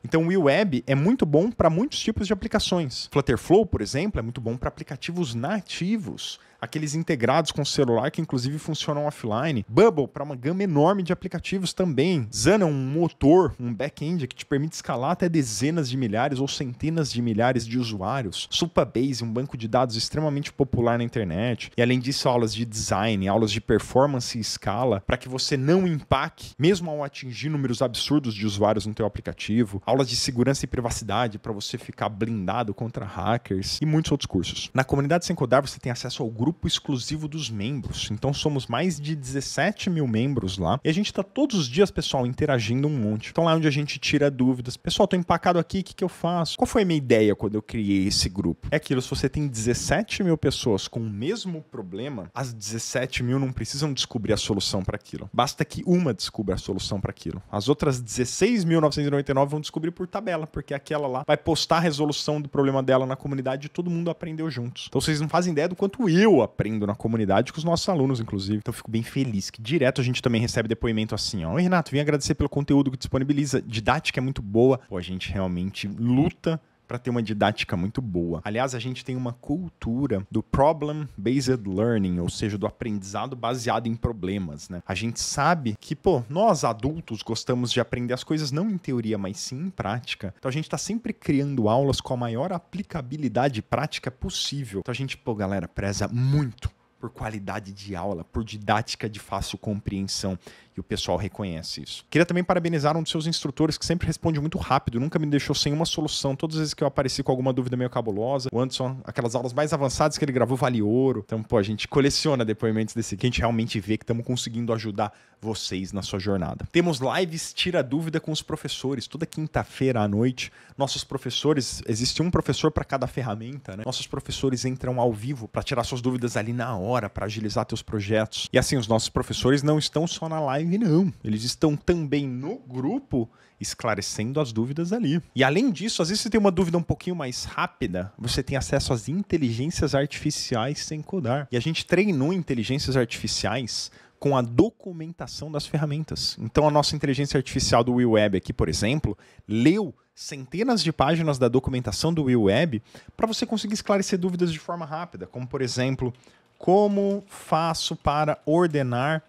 Então o web é muito bom para muitos tipos de aplicações. Flutterflow, por exemplo, é muito bom para aplicativos nativos. aqueles integrados com o celular que inclusive funcionam offline. Bubble para uma gama enorme de aplicativos também. Zana é um motor, um back-end que te permite escalar até dezenas de milhares ou centenas de milhares de usuários. Supabase, um banco de dados extremamente popular na internet. E além disso, aulas de design, aulas de performance e escala, para que você não empaque, mesmo ao atingir números absurdos de usuários no teu aplicativo. Aulas de segurança e privacidade para você ficar blindado contra hackers e muitos outros cursos. Na comunidade Sem Codar, você tem acesso ao grupo exclusivo dos membros. Então, somos mais de 17 mil membros lá. E a gente está todos os dias, pessoal, interagindo um monte. Então, lá onde a gente tira dúvidas. Pessoal, tô empacado aqui, o que eu faço? Qual foi a minha ideia quando eu criei esse grupo? É aquilo, se você tem 17 mil pessoas com o mesmo problema, as 17 mil não precisam descobrir a solução para aquilo. Basta que uma descubra a solução para aquilo. As outras 16.999 vão descobrir por tabela, porque aquela lá vai postar a resolução do problema dela na comunidade e todo mundo aprendeu juntos. Então vocês não fazem ideia do quanto eu aprendo na comunidade com os nossos alunos, inclusive. Então eu fico bem feliz que direto a gente também recebe depoimento assim, ó. Oi, Renato, vim agradecer pelo conteúdo que disponibiliza. Didática é muito boa. Pô, a gente realmente luta para ter uma didática muito boa. Aliás, a gente tem uma cultura do problem-based learning, ou seja, do aprendizado baseado em problemas, né? A gente sabe que, nós adultos gostamos de aprender as coisas não em teoria, mas sim em prática. Então a gente tá sempre criando aulas com a maior aplicabilidade prática possível. Então a gente, galera, preza muito por qualidade de aula, por didática de fácil compreensão. E o pessoal reconhece isso. Queria também parabenizar um dos seus instrutores que sempre responde muito rápido, nunca me deixou sem uma solução. Todas as vezes que eu apareci com alguma dúvida meio cabulosa, o Anderson, aquelas aulas mais avançadas que ele gravou, vale ouro. Então, a gente coleciona depoimentos desse aqui, a gente realmente vê que estamos conseguindo ajudar vocês na sua jornada. Temos lives Tira Dúvida com os professores, toda quinta-feira à noite. Nossos professores, existe um professor para cada ferramenta, né? Nossos professores entram ao vivo para tirar suas dúvidas ali na hora, para agilizar teus projetos. E assim, os nossos professores não estão só na live, não. Eles estão também no grupo esclarecendo as dúvidas ali. E além disso, às vezes você tem uma dúvida um pouquinho mais rápida, você tem acesso às inteligências artificiais Sem Codar. E a gente treinou inteligências artificiais com a documentação das ferramentas. Então a nossa inteligência artificial do Will Web aqui, por exemplo, leu centenas de páginas da documentação do Will Web para você conseguir esclarecer dúvidas de forma rápida, como por exemplo, como faço para ordenar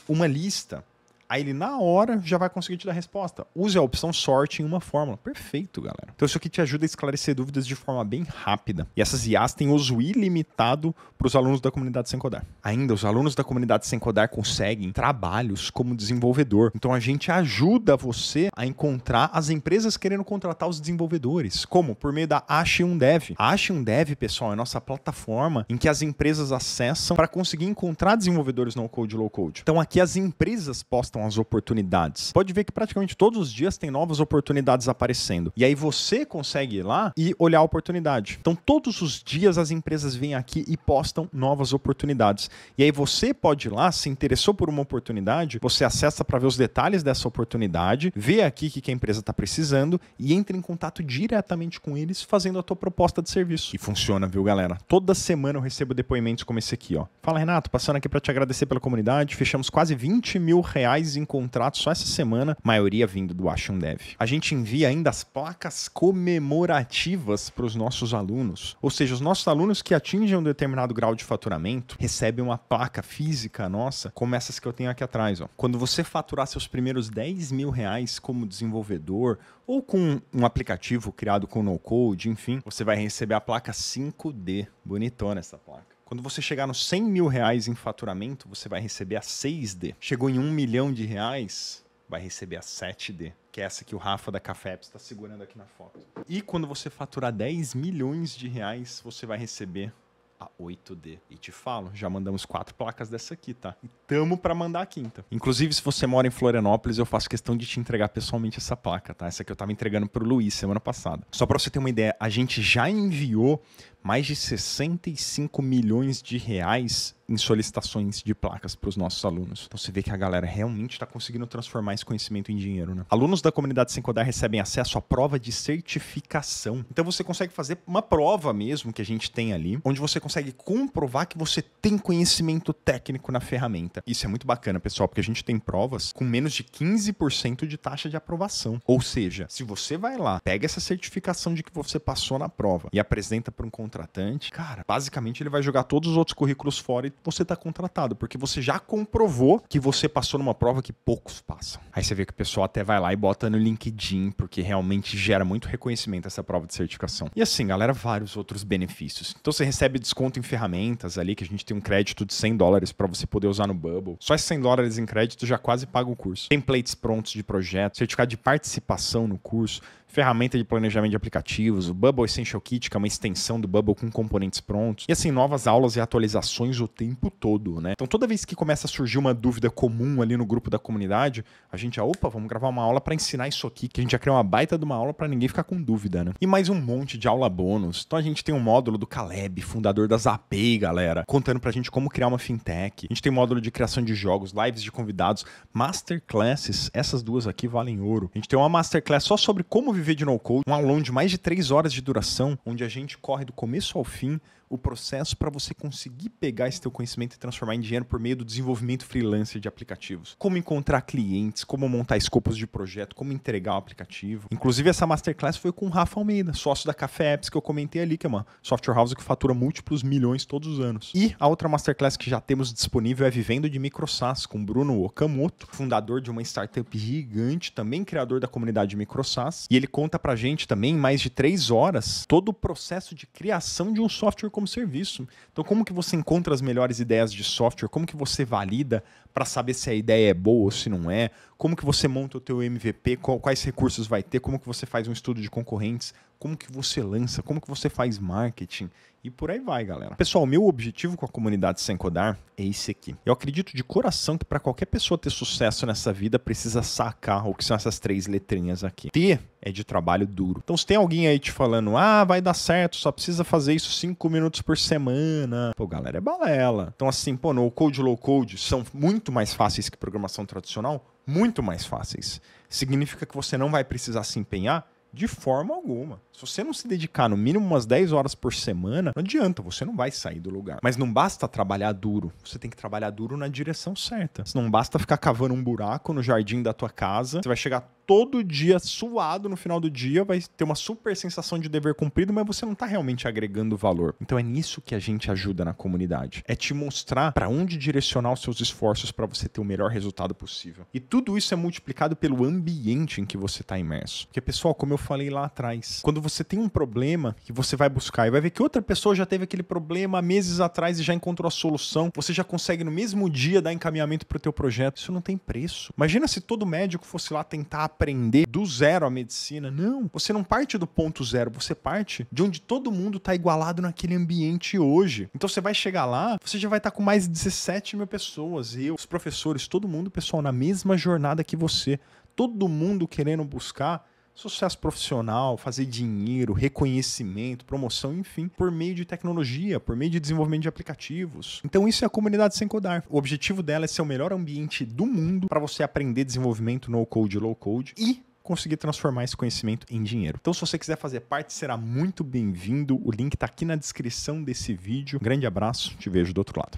uma lista? Aí ele, na hora, já vai conseguir te dar a resposta. Use a opção sorte em uma fórmula. Perfeito, galera. Então isso aqui te ajuda a esclarecer dúvidas de forma bem rápida. E essas IAs têm uso ilimitado para os alunos da comunidade Sem Codar. Ainda, os alunos da comunidade Sem Codar conseguem trabalhos como desenvolvedor. Então a gente ajuda você a encontrar as empresas querendo contratar os desenvolvedores. Como? Por meio da Ache1Dev. A Ache1Dev, pessoal, é a nossa plataforma em que as empresas acessam para conseguir encontrar desenvolvedores no-code e low-code. Então aqui as empresas postam as oportunidades. Pode ver que praticamente todos os dias tem novas oportunidades aparecendo. E aí você consegue ir lá e olhar a oportunidade. Então todos os dias as empresas vêm aqui e postam novas oportunidades. E aí você pode ir lá, se interessou por uma oportunidade, você acessa para ver os detalhes dessa oportunidade, vê aqui o que a empresa está precisando e entra em contato diretamente com eles fazendo a tua proposta de serviço. E funciona, viu, galera? Toda semana eu recebo depoimentos como esse aqui, ó. Fala, Renato, passando aqui para te agradecer pela comunidade. Fechamos quase 20 mil reais em contratos só essa semana, maioria vindo do Ache1Dev. A gente envia ainda as placas comemorativas para os nossos alunos. Ou seja, os nossos alunos que atingem um determinado grau de faturamento recebem uma placa física nossa, como essas que eu tenho aqui atrás, ó. Quando você faturar seus primeiros 10 mil reais como desenvolvedor ou com um aplicativo criado com no-code, enfim, você vai receber a placa 5D. Bonitona essa placa. Quando você chegar nos 100 mil reais em faturamento, você vai receber a 6D. Chegou em 1 milhão de reais, vai receber a 7D, que é essa que o Rafa da Café está segurando aqui na foto. E quando você faturar 10 milhões de reais, você vai receber a 8D. E te falo, já mandamos 4 placas dessa aqui, tá? E tamo pra mandar a quinta. Inclusive, se você mora em Florianópolis, eu faço questão de te entregar pessoalmente essa placa, tá? Essa aqui eu tava entregando pro Luiz semana passada. Só pra você ter uma ideia, a gente já enviou mais de 65 milhões de reais em solicitações de placas para os nossos alunos. Então você vê que a galera realmente está conseguindo transformar esse conhecimento em dinheiro, né? Alunos da comunidade Sem Codar recebem acesso à prova de certificação. Então você consegue fazer uma prova mesmo que a gente tem ali, onde você consegue comprovar que você tem conhecimento técnico na ferramenta. Isso é muito bacana, pessoal, porque a gente tem provas com menos de 15% de taxa de aprovação. Ou seja, se você vai lá, pega essa certificação de que você passou na prova e apresenta para um contratante contratante, cara, basicamente ele vai jogar todos os outros currículos fora e você tá contratado, porque você já comprovou que você passou numa prova que poucos passam. Aí você vê que o pessoal até vai lá e bota no LinkedIn, porque realmente gera muito reconhecimento essa prova de certificação. E assim, galera, vários outros benefícios. Então você recebe desconto em ferramentas ali, que a gente tem um crédito de $100 para você poder usar no Bubble. Só esses $100 em crédito já quase paga o curso. Templates prontos de projeto, certificado de participação no curso, ferramenta de planejamento de aplicativos, o Bubble Essential Kit, que é uma extensão do Bubble com componentes prontos, e assim, novas aulas e atualizações o tempo todo, né? Então toda vez que começa a surgir uma dúvida comum ali no grupo da comunidade, a gente, opa, vamos gravar uma aula para ensinar isso aqui, que a gente já criou uma baita de uma aula para ninguém ficar com dúvida, né? E mais um monte de aula bônus. Então a gente tem um módulo do Caleb, fundador da Zapay, galera, contando pra gente como criar uma fintech. A gente tem um módulo de criação de jogos, lives de convidados, masterclasses, essas duas aqui valem ouro. A gente tem uma masterclass só sobre como viver de no-code, um aulão de mais de 3 horas de duração, onde a gente corre do começo ao fim o processo para você conseguir pegar esse teu conhecimento e transformar em dinheiro por meio do desenvolvimento freelancer de aplicativos. Como encontrar clientes, como montar escopos de projeto, como entregar o aplicativo. Inclusive, essa masterclass foi com o Rafa Almeida, sócio da Café Apps, que eu comentei ali, que é uma software house que fatura múltiplos milhões todos os anos. E a outra masterclass que já temos disponível é Vivendo de MicroSaaS, com Bruno Okamoto, fundador de uma startup gigante, também criador da comunidade MicroSaaS. E ele conta pra gente também, em mais de 3 horas, todo o processo de criação de um software como serviço. Então, como que você encontra as melhores ideias de software? Como que você valida para saber se a ideia é boa ou se não é? Como que você monta o teu MVP? Quais recursos vai ter? Como que você faz um estudo de concorrentes? Como que você lança? Como que você faz marketing? E por aí vai, galera. Pessoal, o meu objetivo com a comunidade Sem Codar é esse aqui. Eu acredito de coração que para qualquer pessoa ter sucesso nessa vida, precisa sacar o que são essas 3 letrinhas aqui. T é de trabalho duro. Então, se tem alguém aí te falando, vai dar certo, só precisa fazer isso 5 minutos por semana. Pô, galera, é balela. Então, assim, no code e low code são muito mais fáceis que programação tradicional? Muito mais fáceis. Significa que você não vai precisar se empenhar? De forma alguma. Se você não se dedicar no mínimo umas 10 horas por semana, não adianta, você não vai sair do lugar. Mas não basta trabalhar duro, você tem que trabalhar duro na direção certa. Não basta ficar cavando um buraco no jardim da tua casa, você vai chegar todo dia suado no final do dia, vai ter uma super sensação de dever cumprido, mas você não tá realmente agregando valor. Então é nisso que a gente ajuda na comunidade. É te mostrar para onde direcionar os seus esforços para você ter o melhor resultado possível. E tudo isso é multiplicado pelo ambiente em que você tá imerso. Porque, pessoal, como eu falei lá atrás, quando você tem um problema que você vai buscar e vai ver que outra pessoa já teve aquele problema há meses atrás e já encontrou a solução, você já consegue no mesmo dia dar encaminhamento pro teu projeto. Isso não tem preço. Imagina se todo médico fosse lá tentar aprender do zero a medicina. Não, você não parte do ponto zero, você parte de onde todo mundo tá igualado naquele ambiente hoje. Então você vai chegar lá, você já vai estar com mais de 17 mil pessoas, os professores, todo mundo, pessoal, na mesma jornada que você. Todo mundo querendo buscar sucesso profissional, fazer dinheiro, reconhecimento, promoção, enfim, por meio de tecnologia, por meio de desenvolvimento de aplicativos. Então isso é a comunidade Sem Codar. O objetivo dela é ser o melhor ambiente do mundo para você aprender desenvolvimento no code, low code e conseguir transformar esse conhecimento em dinheiro. Então, se você quiser fazer parte, será muito bem-vindo. O link está aqui na descrição desse vídeo. Um grande abraço, te vejo do outro lado.